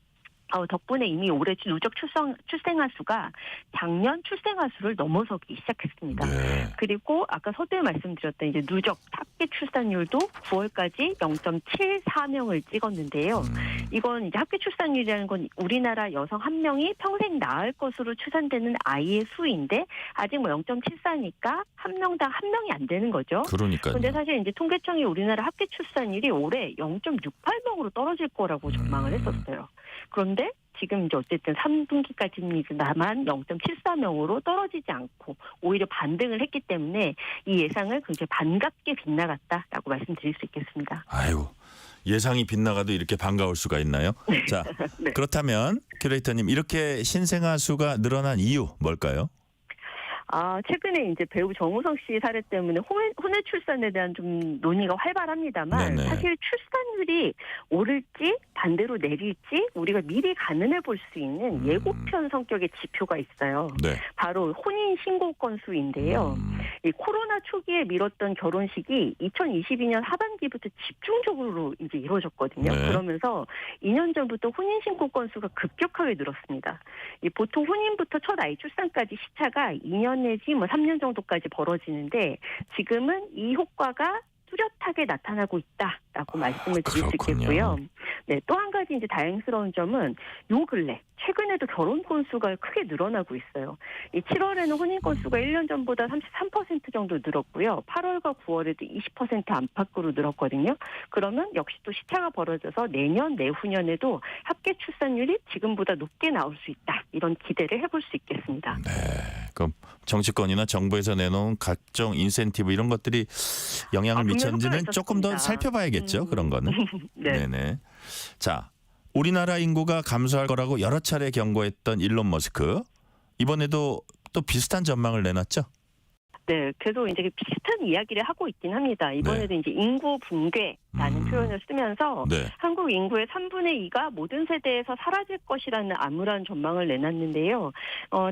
덕분에 이미 올해 누적 출생아 수가 작년 출생아 수를 넘어서기 시작했습니다. 네. 그리고 아까 서두에 말씀드렸던 이제 누적 합계 출산율도 9월까지 0.74명을 찍었는데요. 이건 이제 합계 출산율이라는 건 우리나라 여성 한 명이 평생 낳을 것으로 추산되는 아이의 수인데 아직 뭐 0.74니까 한 명당 한 명이 안 되는 거죠. 그러니까요. 그런데 사실 이제 통계청이 우리나라 합계 출산율이 올해 0.68명으로 떨어질 거라고 전망을 했었어요. 그런데 지금 이제 어쨌든 3분기까지만 0.74명으로 떨어지지 않고 오히려 반등을 했기 때문에 이 예상을 굉장히 반갑게 빗나갔다라고 말씀드릴 수 있겠습니다. 아이고, 예상이 빗나가도 이렇게 반가울 수가 있나요? 자, 네. 그렇다면 큐레이터님, 이렇게 신생아 수가 늘어난 이유 뭘까요? 최근에 이제 배우 정우성 씨 사례 때문에 혼외 출산에 대한 좀 논의가 활발합니다만 네네. 사실 출산율이 오를지 반대로 내릴지 우리가 미리 가늠해 볼 수 있는 예고편 성격의 지표가 있어요. 네. 바로 혼인 신고 건수인데요. 이 코로나 초기에 미뤘던 결혼식이 2022년 하반기부터 집중적으로 이제 이루어졌거든요. 네. 그러면서 2년 전부터 혼인 신고 건수가 급격하게 늘었습니다. 보통 혼인부터 첫 아이 출산까지 시차가 2년 내지 뭐 3년 정도까지 벌어지는데 지금은 이 효과가 뚜렷하게 나타나고 있다라고 말씀을 드릴 수 있겠고요. 네, 또 한 가지 이제 다행스러운 점은 요 근래 최근에도 결혼 건수가 크게 늘어나고 있어요. 이 7월에는 혼인 건수가 1년 전보다 33% 정도 늘었고요. 8월과 9월에도 20% 안팎으로 늘었거든요. 그러면 역시 또 시차가 벌어져서 내년, 내후년에도 합계 출산율이 지금보다 높게 나올 수 있다. 이런 기대를 해볼 수 있겠습니다. 네. 그럼 정치권이나 정부에서 내놓은 각종 인센티브 이런 것들이 영향을 미쳤는지는 조금 더 살펴봐야겠죠. 그런 거는. 네. 네네. 자, 우리나라 인구가 감소할 거라고 여러 차례 경고했던 일론 머스크. 이번에도 또 비슷한 전망을 내놨죠? 네, 계속 이제 비슷한 이야기를 하고 있긴 합니다. 이번에도 이제 인구 붕괴 라는 표현을 쓰면서 네. 한국 인구의 3분의 2가 모든 세대에서 사라질 것이라는 암울한 전망을 내놨는데요.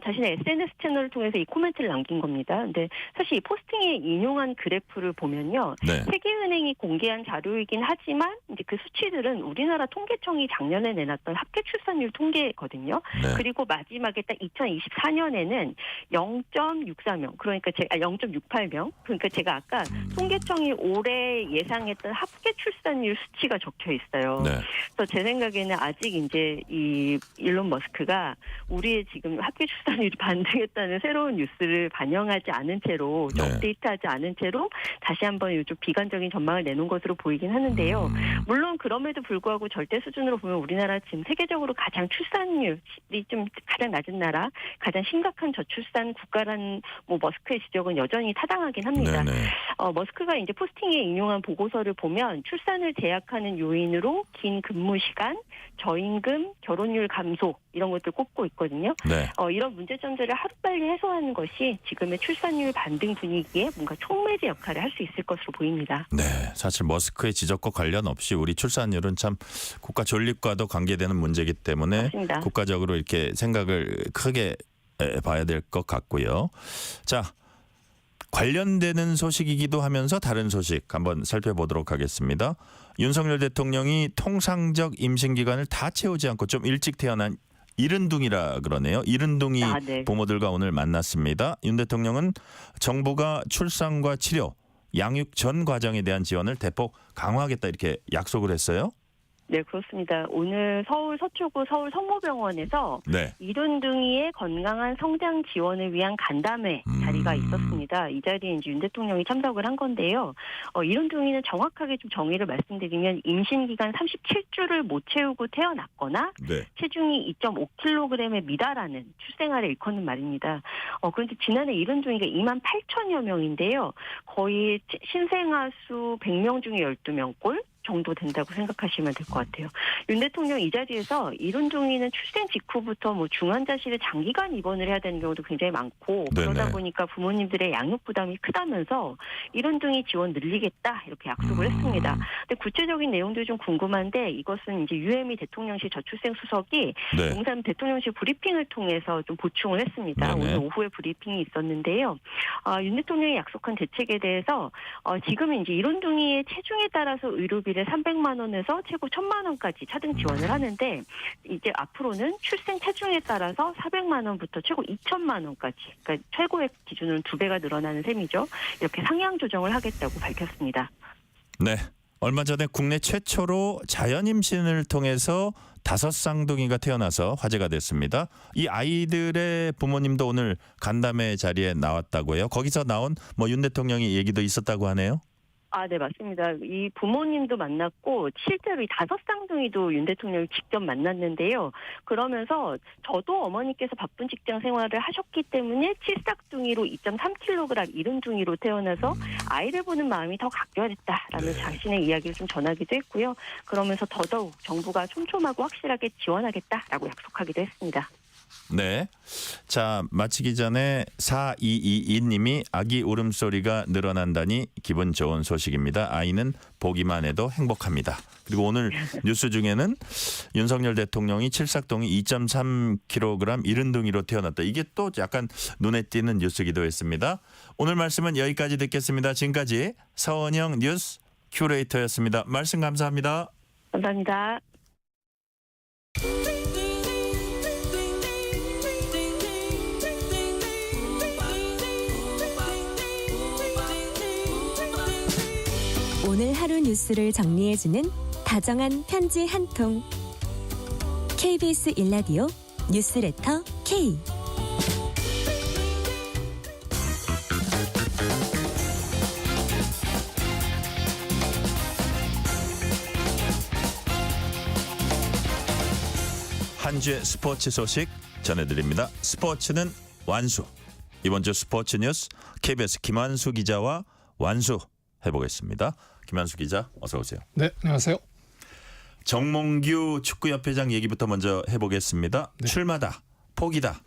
자신의 SNS 채널을 통해서 이 코멘트를 남긴 겁니다. 근데 사실 이 포스팅에 인용한 그래프를 보면요. 네. 세계은행이 공개한 자료이긴 하지만 이제 그 수치들은 우리나라 통계청이 작년에 내놨던 합계 출산율 통계거든요. 네. 그리고 마지막에 딱 2024년에는 0.64명, 그러니까 0.68명. 그러니까 제가 아까 통계청이 올해 예상했던 합계 출산율 수치가 적혀 있어요. 네. 그래서 제 생각에는 아직 이제 이 일론 머스크가 우리의 지금 합계 출산율이 반등했다는 새로운 뉴스를 반영하지 않은 채로 네. 업데이트하지 않은 채로 다시 한번 좀 비관적인 전망을 내놓은 것으로 보이긴 하는데요. 물론 그럼에도 불구하고 절대 수준으로 보면 우리나라 지금 세계적으로 가장 출산율이 좀 가장 낮은 나라, 가장 심각한 저출산 국가라는 머스크의 지적은 여전히 타당하긴 합니다. 머스크가 이제 포스팅에 인용한 보고서를 보면 출산을 제약하는 요인으로 긴 근무 시간, 저임금, 결혼율 감소 이런 것들 꼽고 있거든요. 네. 이런 문제점들을 하루빨리 해소하는 것이 지금의 출산율 반등 분위기에 뭔가 촉매제 역할을 할 수 있을 것으로 보입니다. 네, 사실 머스크의 지적과 관련 없이 우리 출산율은 참 국가 존립과도 관계되는 문제이기 때문에 맞습니다. 국가적으로 이렇게 생각을 크게 봐야 될 것 같고요. 자, 관련되는 소식이기도 하면서 다른 소식 한번 살펴보도록 하겠습니다. 윤석열 대통령이 통상적 임신 기간을 다 채우지 않고 좀 일찍 태어난 이른둥이라 그러네요. 이른둥이 네. 부모들과 오늘 만났습니다. 윤 대통령은 정부가 출산과 치료, 양육 전 과정에 대한 지원을 대폭 강화하겠다 이렇게 약속을 했어요. 네, 그렇습니다. 오늘 서울 서초구 서울 성모병원에서 네. 이른둥이의 건강한 성장 지원을 위한 간담회 자리가 있었습니다. 이 자리에 이제 윤 대통령이 참석을 한 건데요. 이른둥이는 정확하게 좀 정의를 말씀드리면 임신 기간 37주를 못 채우고 태어났거나 네. 체중이 2.5kg에 미달하는 출생아를 일컫는 말입니다. 그런데 지난해 이른둥이가 28,000여 명인데요. 거의 신생아 수 100명 중에 12명꼴 정도 된다고 생각하시면 될 것 같아요. 윤 대통령 이 자리에서 이른둥이는 출생 직후부터 중환자실에 장기간 입원을 해야 되는 경우도 굉장히 많고 그러다 네네. 보니까 부모님들의 양육 부담이 크다면서 이른둥이 지원 늘리겠다 이렇게 약속을 했습니다. 근데 구체적인 내용들이 좀 궁금한데 이것은 이제 유해미 대통령실 저출생 수석이 네. 용산 대통령실 브리핑을 통해서 좀 보충을 했습니다. 네네. 오늘 오후에 브리핑이 있었는데요. 윤 대통령이 약속한 대책에 대해서 지금 이제 이른둥이의 체중에 따라서 의료비를 300만 원에서 최고 1,000만 원까지 차등 지원을 하는데 이제 앞으로는 출생 체중에 따라서 400만 원부터 최고 2,000만 원까지 그러니까 최고액 기준으로는 2배가 늘어나는 셈이죠. 이렇게 상향 조정을 하겠다고 밝혔습니다. 네. 얼마 전에 국내 최초로 자연 임신을 통해서 5쌍둥이가 태어나서 화제가 됐습니다. 이 아이들의 부모님도 오늘 간담회 자리에 나왔다고요. 거기서 나온 윤 대통령의 얘기도 있었다고 하네요. 네, 맞습니다. 이 부모님도 만났고 실제로 이 5쌍둥이도 윤 대통령이 직접 만났는데요. 그러면서 저도 어머니께서 바쁜 직장 생활을 하셨기 때문에 칠삭둥이로 2.3kg 이른둥이로 태어나서 아이를 보는 마음이 더 각별했다라는 자신의 이야기를 좀 전하기도 했고요. 그러면서 더더욱 정부가 촘촘하고 확실하게 지원하겠다라고 약속하기도 했습니다. 네. 자, 마치기 전에 4222님이 아기 울음소리가 늘어난다니 기분 좋은 소식입니다. 아이는 보기만 해도 행복합니다. 그리고 오늘 뉴스 중에는 윤석열 대통령이 칠삭둥이 2.3kg 이른둥이로 태어났다. 이게 또 약간 눈에 띄는 뉴스기도 했습니다. 오늘 말씀은 여기까지 듣겠습니다. 지금까지 서원영 뉴스 큐레이터였습니다. 말씀 감사합니다. 감사합니다. 오늘 하루 뉴스를 정리해주는 다정한 편지 한 통. KBS 1라디오 뉴스레터 K. 한 주의 스포츠 소식 전해드립니다. 스포츠는 완수. 이번 주 스포츠 뉴스 KBS 김한수 기자와 완수해보겠습니다. 김한수 기자 어서 오세요. 네, 안녕하세요. 정몽규 축구협회장 얘기부터 먼저 해보겠습니다. 출마다, 포기다.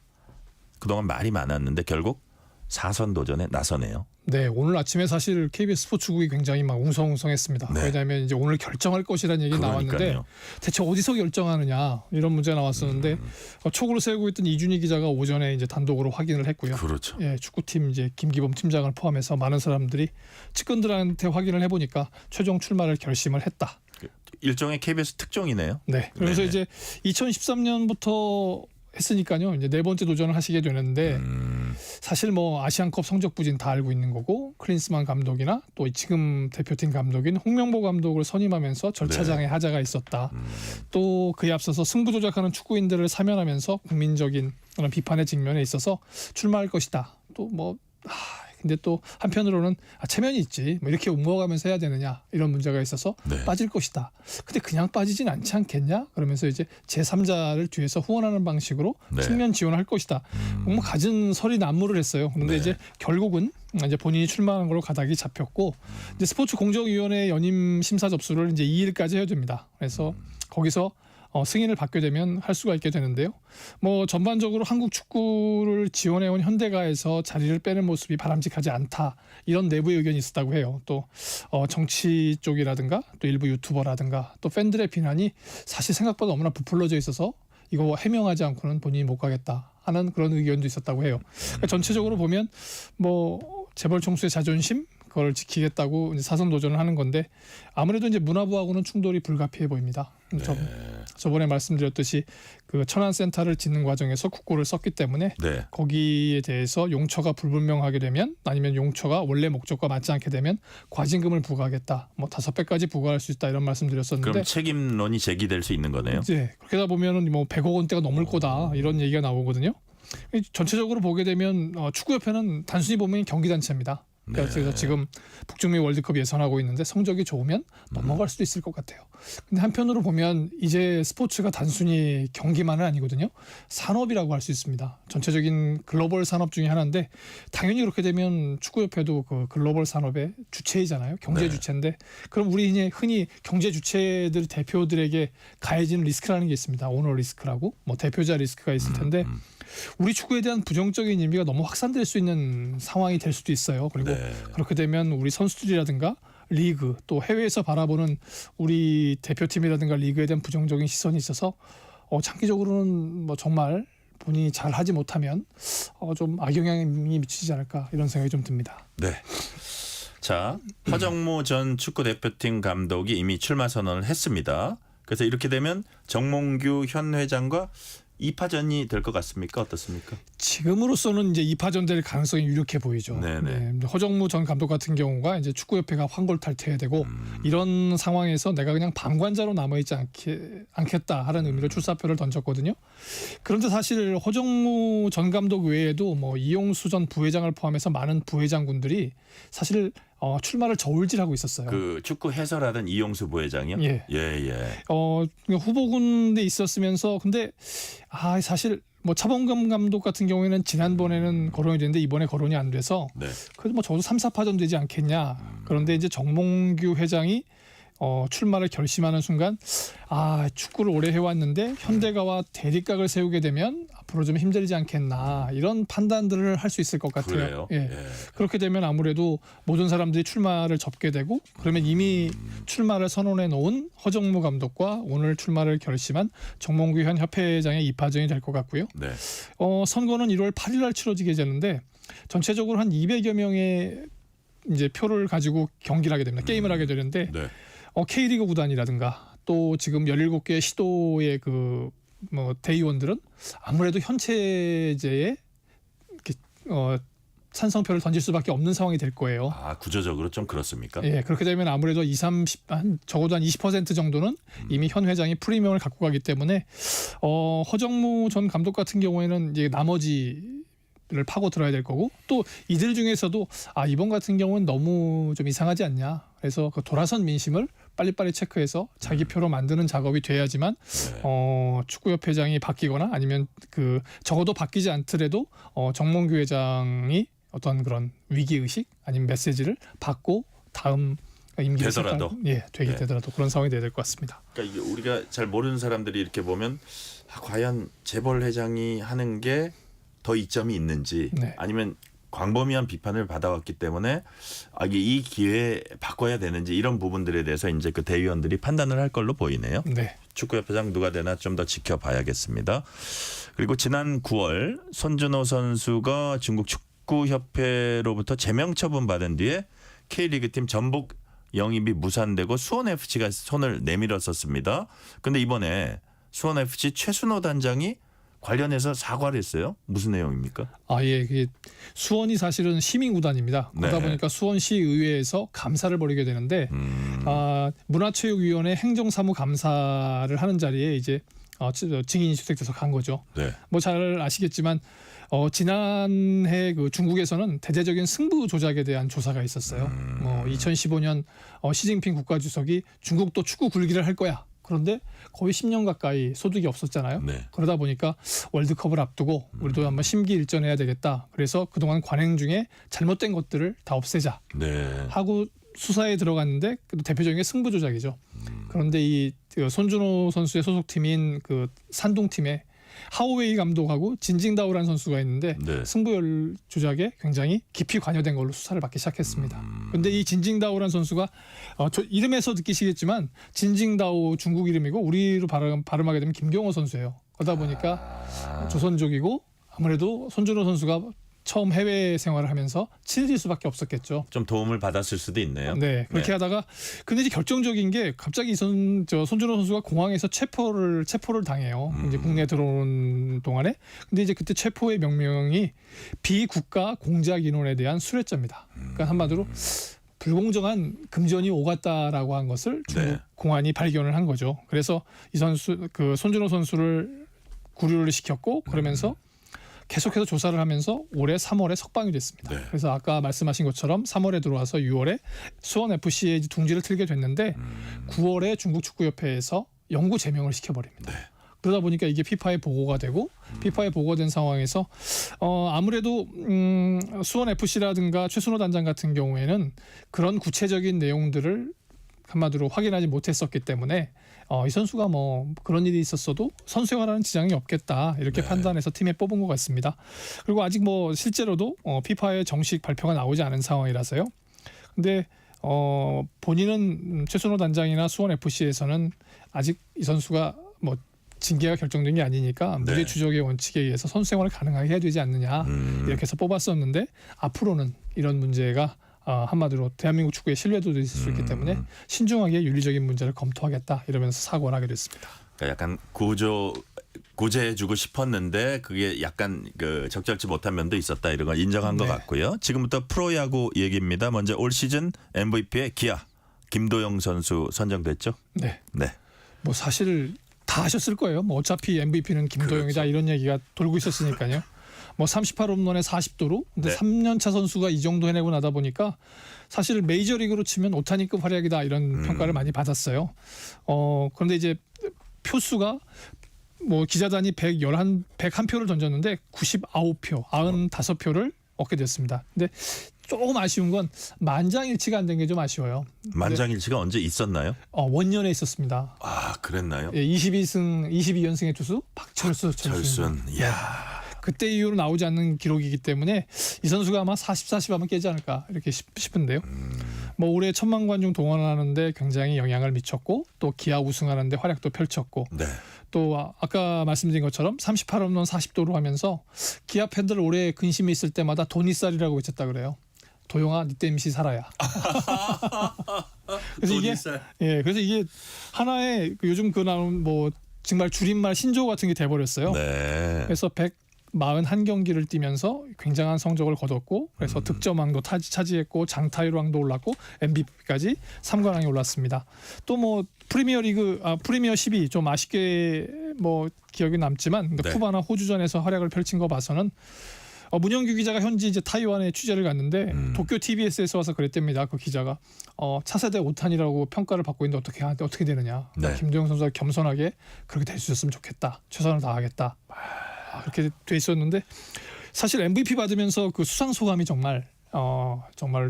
그동안 말이 많았는데 결국 사선 도전에 나서네요. 네, 오늘 아침에 사실 KBS 스포츠국이 굉장히 막 웅성웅성했습니다. 네. 왜냐하면 이제 오늘 결정할 것이라는 얘기 나왔는데 그러니까요. 대체 어디서 결정하느냐 이런 문제 나왔었는데 촉으로 세우고 있던 이준희 기자가 오전에 이제 단독으로 확인을 했고요. 그렇죠. 예, 축구팀 이제 김기범 팀장을 포함해서 많은 사람들이 측근들한테 확인을 해보니까 최종 출마를 결심을 했다. 일종의 KBS 특종이네요. 네. 그래서 네네. 이제 2013년부터 했으니까요. 이제 네 번째 도전을 하시게 되는데 사실 뭐 아시안컵 성적 부진 다 알고 있는 거고 클린스만 감독이나 또 지금 대표팀 감독인 홍명보 감독을 선임하면서 절차상의 하자가 있었다. 또 그에 앞서서 승부 조작하는 축구인들을 사면하면서 국민적인 그런 비판의 직면에 있어서 출마할 것이다. 또 뭐 근데 또 한편으로는 체면이 있지 뭐 이렇게 웅거가면서 해야 되느냐 이런 문제가 있어서 빠질 것이다. 근데 그냥 빠지진 않지 않겠냐? 그러면서 이제 제3자를 뒤에서 후원하는 방식으로 측면 지원할 것이다. 뭐 갖은 설이 난무를 했어요. 그런데 이제 결국은 이제 본인이 출마한 걸로 가닥이 잡혔고 이제 스포츠 공정위원회 연임 심사 접수를 이제 2일까지 해야 됩니다. 그래서 거기서 승인을 받게 되면 할 수가 있게 되는데요. 뭐 전반적으로 한국 축구를 지원해온 현대가에서 자리를 빼는 모습이 바람직하지 않다. 이런 내부의 의견이 있었다고 해요. 또 정치 쪽이라든가 또 일부 유튜버라든가 또 팬들의 비난이 사실 생각보다 너무나 부풀려져 있어서 이거 해명하지 않고는 본인이 못 가겠다 하는 그런 의견도 있었다고 해요. 그러니까 전체적으로 보면 뭐 재벌 총수의 자존심 그걸 지키겠다고 이제 사선 도전을 하는 건데 아무래도 이제 문화부하고는 충돌이 불가피해 보입니다. 저번에 말씀드렸듯이 그 천안센터를 짓는 과정에서 국고를 썼기 때문에 거기에 대해서 용처가 불분명하게 되면 아니면 용처가 원래 목적과 맞지 않게 되면 과징금을 부과하겠다. 뭐 5배까지 부과할 수 있다 이런 말씀드렸었는데 그럼 책임론이 제기될 수 있는 거네요. 네. 그렇게 하다 보면은 뭐 100억 원대가 넘을 거다 이런 얘기가 나오거든요. 전체적으로 보게 되면 축구협회는 단순히 보면 경기단체입니다. 그래서 지금 북중미 월드컵 예선하고 있는데 성적이 좋으면 넘어갈 수도 있을 것 같아요. 근데 한편으로 보면 이제 스포츠가 단순히 경기만은 아니거든요. 산업이라고 할 수 있습니다. 전체적인 글로벌 산업 중에 하나인데 당연히 그렇게 되면 축구협회도 그 글로벌 산업의 주체이잖아요. 경제 주체인데 그럼 우리 흔히 경제 주체들 대표들에게 가해지는 리스크라는 게 있습니다. 오너 리스크라고 뭐 대표자 리스크가 있을 텐데 우리 축구에 대한 부정적인 의미가 너무 확산될 수 있는 상황이 될 수도 있어요. 그리고 그렇게 되면 우리 선수들이라든가 리그 또 해외에서 바라보는 우리 대표팀이라든가 리그에 대한 부정적인 시선이 있어서 장기적으로는 뭐 정말 본인이 잘 하지 못하면 좀 악영향이 미치지 않을까 이런 생각이 좀 듭니다. 네. 자, 허정무 전 축구 대표팀 감독이 이미 출마 선언을 했습니다. 그래서 이렇게 되면 정몽규 현 회장과 2파전이 될 것 같습니까? 어떻습니까? 지금으로서는 이제 2파전 될 가능성이 유력해 보이죠. 네. 허정무 전 감독 같은 경우가 이제 축구협회가 환골탈퇴해야 되고 이런 상황에서 내가 그냥 방관자로 남아있지 않겠다 하는 의미로 출사표를 던졌거든요. 그런데 사실 허정무 전 감독 외에도 뭐 이용수 전 부회장을 포함해서 많은 부회장군들이 사실 출마를 저울질하고 있었어요. 그 축구 해설하던 이용수 부회장이요? 예. 후보군에 있었으면서 근데 사실 뭐 차범근 감독 같은 경우에는 지난번에는 거론이 됐는데 이번에 거론이 안 돼서 그래도 뭐 적어도 3, 4파전 되지 않겠냐. 그런데 이제 정몽규 회장이 출마를 결심하는 순간 축구를 오래 해왔는데 현대가와 대립각을 세우게 되면 앞으로 좀 힘들지 않겠나 이런 판단들을 할 수 있을 것 같아요. 그렇게 되면 아무래도 모든 사람들이 출마를 접게 되고 그러면 이미 출마를 선언해 놓은 허정무 감독과 오늘 출마를 결심한 정몽규 현 협회장의 2파전이 될 것 같고요. 선거는 1월 8일 날 치러지게 되는데 전체적으로 한 200여 명의 이제 표를 가지고 경기를 하게 됩니다. 게임을 하게 되는데 K리그 구단이라든가 또 지금 17개 시도의 그 뭐 대의원들은 아무래도 현체제에 이렇게 찬성표를 던질 수밖에 없는 상황이 될 거예요. 구조적으로 좀 그렇습니까? 예, 그렇게 되면 아무래도 적어도 한 20% 정도는 이미 현 회장이 프리미엄을 갖고 가기 때문에 허정무 전 감독 같은 경우에는 이제 나머지를 파고 들어야 될 거고 또 이들 중에서도 이번 같은 경우는 너무 좀 이상하지 않냐. 그래서 그 돌아선 민심을 빨리빨리 체크해서 자기 표로 만드는 작업이 돼야지만 축구협회장이 바뀌거나 아니면 그 적어도 바뀌지 않더라도 정몽규 회장이 어떤 그런 위기의식 아니면 메시지를 받고 다음 임기를 되게 되더라도 그런 상황이 돼야 될 것 같습니다. 그러니까 우리가 잘 모르는 사람들이 이렇게 보면 과연 재벌 회장이 하는 게 더 이점이 있는지 아니면 광범위한 비판을 받아왔기 때문에 이 기회에 바꿔야 되는지 이런 부분들에 대해서 이제 그 대의원들이 판단을 할 걸로 보이네요. 네. 축구협회장 누가 되나 좀 더 지켜봐야겠습니다. 그리고 지난 9월 손준호 선수가 중국 축구협회로부터 제명 처분 받은 뒤에 K리그팀 전북 영입이 무산되고 수원FC가 손을 내밀었었습니다. 그런데 이번에 수원FC 최순호 단장이 관련해서 사과를 했어요. 무슨 내용입니까? 예. 수원이 사실은 시민구단입니다. 그러다 네. 보니까 수원시 의회에서 감사를 벌이게 되는데 문화체육위원회 행정사무감사를 하는 자리에 이제 증인이 출석돼서 간 거죠. 네. 뭐 잘 아시겠지만 지난해 그 중국에서는 대대적인 승부 조작에 대한 조사가 있었어요. 2015년 시진핑 국가주석이 중국도 축구 굴기를 할 거야. 그런데 거의 10년 가까이 소득이 없었잖아요. 네. 그러다 보니까 월드컵을 앞두고 우리도 한번 심기일전해야 되겠다. 그래서 그동안 관행 중에 잘못된 것들을 다 없애자 네. 하고 수사에 들어갔는데 대표적인 게 승부 조작이죠. 그런데 이 손준호 선수의 소속팀인 그 산둥팀에 하오웨이 감독하고 진징다오라는 선수가 있는데 네. 승부열 조작에 굉장히 깊이 관여된 걸로 수사를 받기 시작했습니다. 그런데 이 진징다오라는 선수가 이름에서 느끼시겠지만 진징다오 중국 이름이고 우리로 발음하게 되면 김경호 선수예요. 그러다 보니까 조선족이고 아무래도 손준호 선수가 처음 해외 생활을 하면서 친해질 수밖에 없었겠죠. 좀 도움을 받았을 수도 있네요. 네, 그렇게 하다가 근데 이제 결정적인 게 갑자기 손준호 선수가 공항에서 체포를 당해요. 이제 국내에 들어오는 동안에. 근데 이제 그때 체포의 명명이 비국가 공작 인원에 대한 수뢰죄입니다. 그러니까 한마디로 불공정한 금전이 오갔다라고 한 것을 중국 네. 공안이 발견을 한 거죠. 그래서 이 선수 그 손준호 선수를 구류를 시켰고 그러면서 계속해서 조사를 하면서 올해 3월에 석방이 됐습니다. 네. 그래서 아까 말씀하신 것처럼 3월에 들어와서 6월에 수원FC에 둥지를 틀게 됐는데 9월에 중국 축구협회에서 영구 제명을 시켜버립니다. 네. 그러다 보니까 이게 피파에 보고가 되고 피파에 보고된 상황에서 아무래도 수원FC라든가 최순호 단장 같은 경우에는 그런 구체적인 내용들을 한마디로 확인하지 못했었기 때문에 이 선수가 뭐 그런 일이 있었어도 선수 생활하는 지장이 없겠다 이렇게 네. 판단해서 팀에 뽑은 것 같습니다. 그리고 아직 뭐 실제로도 피파의 정식 발표가 나오지 않은 상황이라서요. 근데 본인은 최순호 단장이나 수원FC에서는 아직 이 선수가 뭐 징계가 결정된 게 아니니까 네. 무죄 추적의 원칙에 의해서 선수 생활을 가능하게 해야 되지 않느냐 이렇게 해서 뽑았었는데 앞으로는 이런 문제가 한마디로 대한민국 축구의 신뢰도도 있을 수 있기 때문에 신중하게 윤리적인 문제를 검토하겠다 이러면서 사과를 하게 됐습니다. 그러니까 약간 구제해주고 싶었는데 그게 약간 그 적절치 못한 면도 있었다 이런 걸 인정한 것 같고요. 지금부터 프로야구 얘기입니다. 먼저 올 시즌 MVP의 기아 김도영 선수 선정됐죠? 네. 네. 뭐 사실 다 하셨을 거예요. 뭐 어차피 MVP는 김도영이다 그렇죠. 이런 얘기가 돌고 있었으니까요. 뭐 38홈런에 40도루. 근데 네. 3년차 선수가 이 정도 해내고 나다 보니까 사실 메이저리그로 치면 오타니급 활약이다 이런 평가를 많이 받았어요. 그런데 이제 표수가 뭐 기자단이 101표를 던졌는데 99표, 95표를 얻게 됐습니다. 근데 조금 아쉬운 건 만장일치가 안 된 게 좀 아쉬워요. 만장일치가 언제 있었나요? 원년에 있었습니다. 아, 그랬나요? 예, 22연승의 투수 박철순. 이야. 그때 이후로 나오지 않는 기록이기 때문에 이 선수가 아마 40 하면 깨지 않을까 이렇게 싶은데요. 뭐 올해 1000만 관중 동원하는데 굉장히 영향을 미쳤고 또 기아 우승하는데 활약도 펼쳤고 네. 또 아까 말씀드린 것처럼 38홈런 40도로 하면서 기아 팬들 올해 근심이 있을 때마다 돈이쌀이라고 외쳤다 그래요. 도영아 니 땜시 살아야. 그래서 이게 하나의 요즘 그 나온 뭐 정말 줄임말 신조어 같은 게 돼버렸어요. 네. 그래서 141경기를 뛰면서 굉장한 성적을 거뒀고 그래서 득점왕도 차지했고 장타율왕도 올랐고 MVP까지 3관왕에 올랐습니다. 또 뭐 프리미어 12 좀 아쉽게 뭐 기억이 남지만 네. 쿠바나 호주전에서 활약을 펼친 거 봐서는 문영규 기자가 현지 이제 타이완에 취재를 갔는데 도쿄 TBS에서 와서 그랬답니다. 그 기자가 차세대 오탄이라고 평가를 받고 있는데 어떻게 되느냐. 네. 김도영 선수가 겸손하게 그렇게 될 수 있었으면 좋겠다. 최선을 다하겠다. 그렇게 돼 있었는데 사실 MVP 받으면서 그 수상 소감이 정말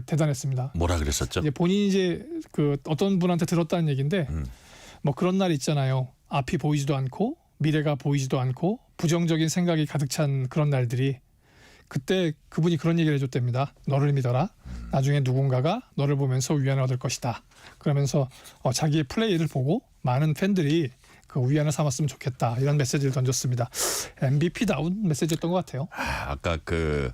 대단했습니다. 뭐라 그랬었죠? 이제 본인이 이제 그 어떤 분한테 들었다는 얘기인데 뭐 그런 날 있잖아요. 앞이 보이지도 않고 미래가 보이지도 않고 부정적인 생각이 가득 찬 그런 날들이 그때 그분이 그런 얘기를 해줬답니다. 너를 믿어라. 나중에 누군가가 너를 보면서 위안을 얻을 것이다. 그러면서 자기의 플레이를 보고 많은 팬들이 그 위안을 삼았으면 좋겠다. 이런 메시지를 던졌습니다. MVP다운 메시지였던 것 같아요. 아까 그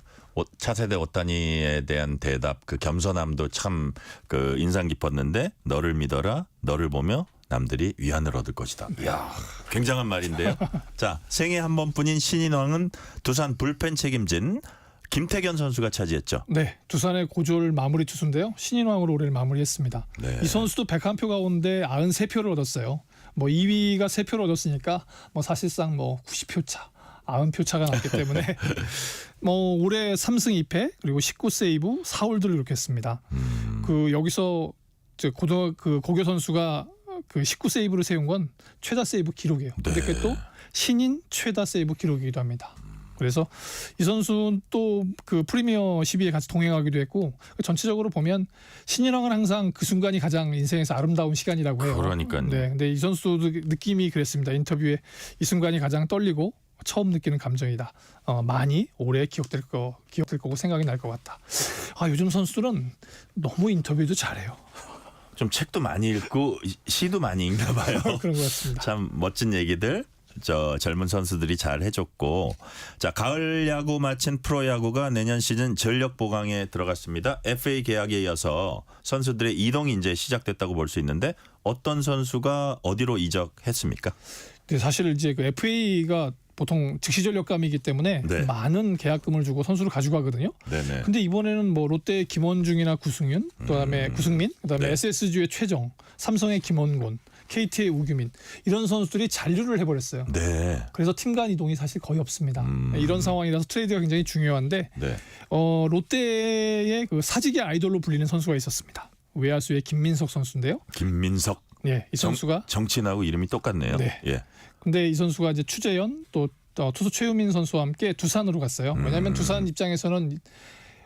차세대 오타니에 대한 대답, 그 겸손함도 참 그 인상 깊었는데 너를 믿어라. 너를 보며 남들이 위안을 얻을 것이다. 이야, 굉장한 말인데요. 자, 생애 한 번뿐인 신인왕은 두산 불펜 책임진 김태견 선수가 차지했죠. 네, 두산의 고졸 마무리 투수인데요. 신인왕으로 올해를 마무리했습니다. 네. 이 선수도 101표 가운데 93표를 얻었어요. 뭐 2위가 3표를 얻었으니까 뭐 사실상 뭐 90표 차, 90표 차가 났기 때문에 뭐 올해 3승 2패 그리고 19세이브 4홀드를 기록했습니다. 그 여기서 고교 선수가 그 19세이브를 세운 건 최다 세이브 기록이에요. 근데 그게 또 신인 최다 세이브 기록이기도 합니다. 그래서 이 선수는 또 그 프리미어 시비에 같이 동행하기도 했고 전체적으로 보면 신인왕은 항상 그 순간이 가장 인생에서 아름다운 시간이라고 해요. 그러니까요. 네, 근데 이 선수도 느낌이 그랬습니다. 인터뷰에 이 순간이 가장 떨리고 처음 느끼는 감정이다. 많이 오래 기억될 거고 생각이 날 것 같다. 요즘 선수들은 너무 인터뷰도 잘해요. 좀 책도 많이 읽고 시도 많이 읽나 봐요. 그런 것 같습니다. 참 멋진 얘기들 젊은 선수들이 잘 해줬고, 자, 가을 야구 마친 프로야구가 내년 시즌 전력 보강에 들어갔습니다. FA 계약에 이어서 선수들의 이동이 이제 시작됐다고 볼 수 있는데 어떤 선수가 어디로 이적했습니까? 네, 사실 이제 그 FA가 보통 즉시 전력감이기 때문에 많은 계약금을 주고 선수를 가져가거든요. 네네. 근데 이번에는 뭐 롯데의 김원중이나 구승윤, 그다음에 구승민, 그다음에 SSG의 최정, 삼성의 김원곤, KT의 우규민 이런 선수들이 잔류를 해버렸어요. 네. 그래서 팀 간 이동이 사실 거의 없습니다. 이런 상황이라서 트레이드가 굉장히 중요한데 롯데의 그 사직의 아이돌로 불리는 선수가 있었습니다. 외야수의 김민석 선수인데요. 김민석. 예, 이 선수가 정치인하고 이름이 똑같네요. 네. 예. 근데 이 선수가 이제 추재현 또 투수 최우민 선수와 함께 두산으로 갔어요. 왜냐하면 두산 입장에서는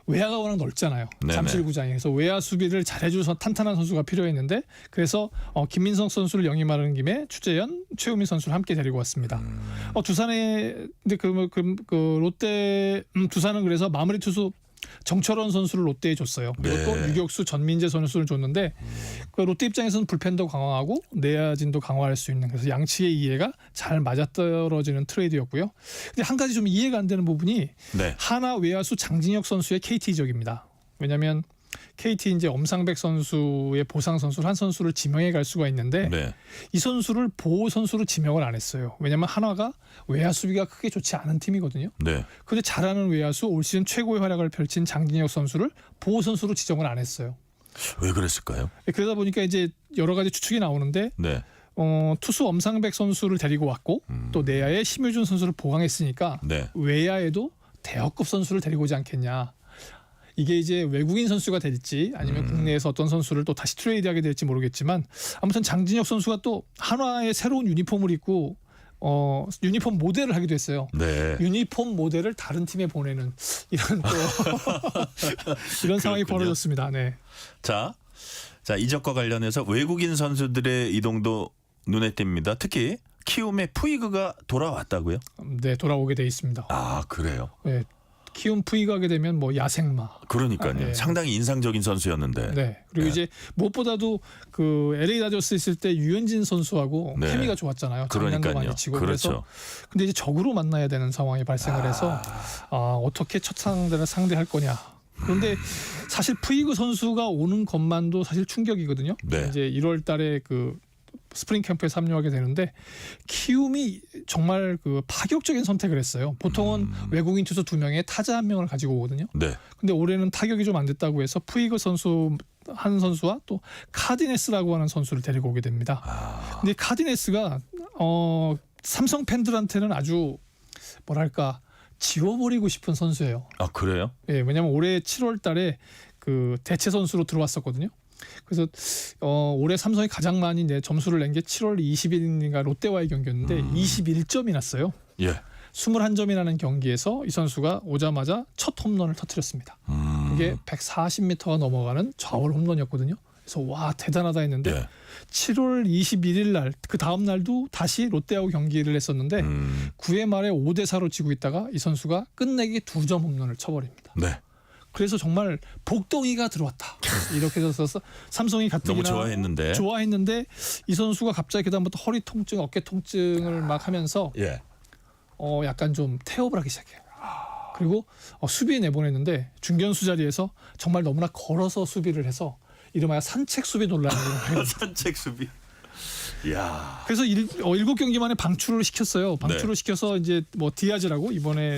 외야가 워낙 넓잖아요. 네네. 잠실구장에. 그래서 외야 수비를 잘해줘서 탄탄한 선수가 필요했는데 그래서 김민석 선수를 영입하는 김에 추재현, 최우민 선수를 함께 데리고 왔습니다. 두산에 근데 그 롯데 두산은 그래서 마무리 투수 정철원 선수를 롯데에 줬어요. 그리고 또 유격수 전민재 선수를 줬는데 그 롯데 입장에서는 불펜도 강화하고 내야진도 강화할 수 있는 그래서 양측의 이해가 잘 맞아떨어지는 트레이드였고요. 근데 한 가지 좀 이해가 안 되는 부분이 하나 외야수 장진혁 선수의 KT 이적입니다. 왜냐하면 KT 이제 엄상백 선수의 보상 선수를 한 선수를 지명해 갈 수가 있는데 이 선수를 보호 선수로 지명을 안 했어요. 왜냐하면 한화가 외야 수비가 크게 좋지 않은 팀이거든요. 그런데 잘하는 외야수 올 시즌 최고의 활약을 펼친 장진혁 선수를 보호 선수로 지정을 안 했어요. 왜 그랬을까요? 그러다 보니까 이제 여러 가지 추측이 나오는데 투수 엄상백 선수를 데리고 왔고 또 내야에 심효준 선수를 보강했으니까 외야에도 대여급 선수를 데리고 오지 않겠냐. 이게 이제 외국인 선수가 될지 아니면 국내에서 어떤 선수를 또 다시 트레이드하게 될지 모르겠지만 아무튼 장진혁 선수가 또 한화의 새로운 유니폼을 입고 유니폼 모델을 하기도 했어요. 유니폼 모델을 다른 팀에 보내는 이런 또 이런 상황이 벌어졌습니다. 네. 자, 이적과 관련해서 외국인 선수들의 이동도 눈에 띕니다. 특히 키움의 푸이그가 돌아왔다고요? 네, 돌아오게 돼 있습니다. 아, 그래요? 네. 키움 푸이그 하게 되면 뭐 야생마. 그러니까요. 상당히 인상적인 선수였는데. 네. 그리고 이제 무엇보다도 그 LA 다저스 있을 때 유현진 선수하고 케미가 좋았잖아요. 장난도 많이 치고. 그래서 근데 이제 적으로 만나야 되는 상황이 발생을 해서 어떻게 첫 상대를 상대할 거냐. 그런데 사실 푸이그 선수가 오는 것만도 사실 충격이거든요. 이제 1월 달에 그 스프링 캠프에 합류하게 되는데 키움이 정말 그 파격적인 선택을 했어요. 보통은 외국인 투수 2명에 타자 1명을 가지고 오거든요. 근데 올해는 타격이 좀 안 됐다고 해서 푸이그 선수 한 선수와 또 카디네스라고 하는 선수를 데리고 오게 됩니다. 근데 카디네스가 삼성 팬들한테는 아주 뭐랄까 지워버리고 싶은 선수예요. 아, 그래요? 예, 왜냐하면 올해 7월 달에 그 대체 선수로 들어왔었거든요. 그래서 올해 삼성이 가장 많이 점수를 낸 게 7월 20일인가 롯데와의 경기였는데 21점이 났어요. 21점이 나는 경기에서 이 선수가 오자마자 첫 홈런을 터뜨렸습니다. 이게 140m가 넘어가는 좌월 홈런이었거든요. 그래서 와 대단하다 했는데 예. 7월 21일 날 그 다음 날도 다시 롯데하고 경기를 했었는데 9회 말에 5대4로 지고 있다가 이 선수가 끝내기 2점 홈런을 쳐버립니다. 네. 그래서 정말 복덩이가 들어왔다. 이렇게 해서 삼성이 가뜩이나 너무 좋아했는데 이 선수가 갑자기 그다음부터 허리 통증, 어깨 통증을 막 하면서 예. 약간 좀 태업을 하기 시작해요. 그리고 수비에 내보냈는데 중견수 자리에서 정말 너무나 걸어서 수비를 해서 이름하여 산책 수비 논란이 일어나요. 산책 수비. 야. 그래서 7경기 만에 방출을 시켰어요. 방출을 시켜서 이제 뭐 디아즈라고 이번에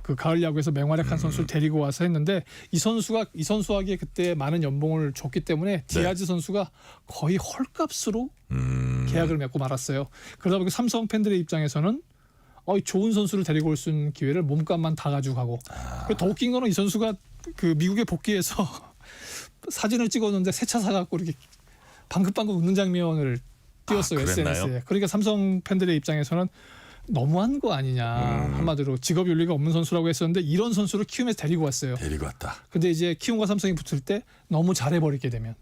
그 가을 야구에서 맹활약한 선수를 데리고 와서 했는데 이 선수에게 그때 많은 연봉을 줬기 때문에 디아즈 선수가 거의 헐값으로 계약을 맺고 말았어요. 그러다 보니까 삼성 팬들의 입장에서는 좋은 선수를 데리고 올 수 있는 기회를 몸값만 다 가지고 가고 더 웃긴 거는 이 선수가 그 미국에 복귀해서 사진을 찍었는데 새 차 사갖고 이렇게 방긋방긋 웃는 장면을 띄웠어요. SNS에. 그러니까 삼성 팬들의 입장에서는 너무한 거 아니냐. 한마디로 직업 윤리가 없는 선수라고 했었는데 이런 선수를 키움에서 데리고 왔어요. 데리고 왔다. 근데 이제 키움과 삼성이 붙을 때 너무 잘해버리게 되면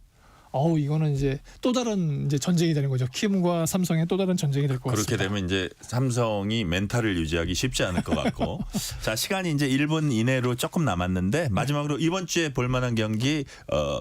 이거는 이제 또 다른 이제 전쟁이 되는 거죠. 키움과 삼성의 또 다른 전쟁이 될 것 같습니다. 그렇게 되면 이제 삼성이 멘탈을 유지하기 쉽지 않을 것 같고. 자, 시간이 이제 1분 이내로 조금 남았는데 마지막으로 이번 주에 볼 만한 경기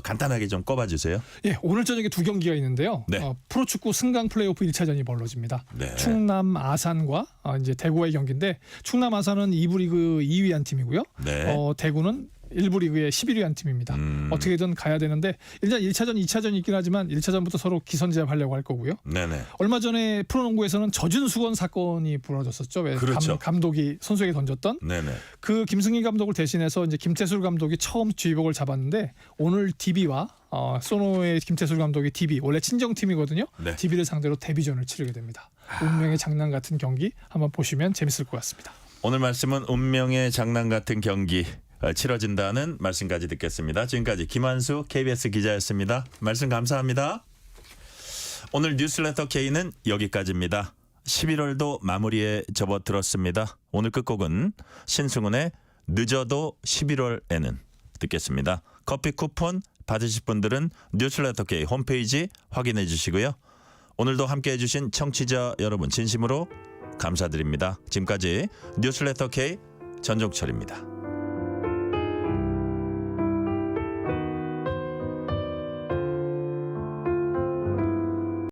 간단하게 좀 꼽아 주세요. 예, 오늘 저녁에 2경기가 있는데요. 네. 프로축구 승강 플레이오프 1차전이 벌어집니다. 네. 충남 아산과 이제 대구의 경기인데 충남 아산은 2부 리그 2위한 팀이고요. 네. 대구는 1부 리그의 11위한 팀입니다. 어떻게든 가야 되는데 일단 1차전, 2차전이 있긴 하지만 1차전부터 서로 기선제압하려고 할 거고요. 네네. 얼마 전에 프로농구에서는 젖은 수건 사건이 벌어졌었죠. 왜 그렇죠. 감독이 선수에게 던졌던. 네네. 그 김승희 감독을 대신해서 이제 김태술 감독이 처음 지휘복을 잡았는데 오늘 DB와 소노의 김태술 감독이 DB 원래 친정팀이거든요. 네. DB를 상대로 데뷔전을 치르게 됩니다. 운명의 장난 같은 경기 한번 보시면 재밌을 것 같습니다. 오늘 말씀은 운명의 장난 같은 경기 치러진다는 말씀까지 듣겠습니다. 지금까지 김한수 KBS 기자였습니다. 말씀 감사합니다. 오늘 뉴스레터 K는 여기까지입니다. 11월도 마무리에 접어들었습니다. 오늘 끝곡은 신승훈의 늦어도 11월에는 듣겠습니다. 커피 쿠폰 받으실 분들은 뉴스레터 K 홈페이지 확인해 주시고요. 오늘도 함께해 주신 청취자 여러분 진심으로 감사드립니다. 지금까지 뉴스레터 K 전종철입니다.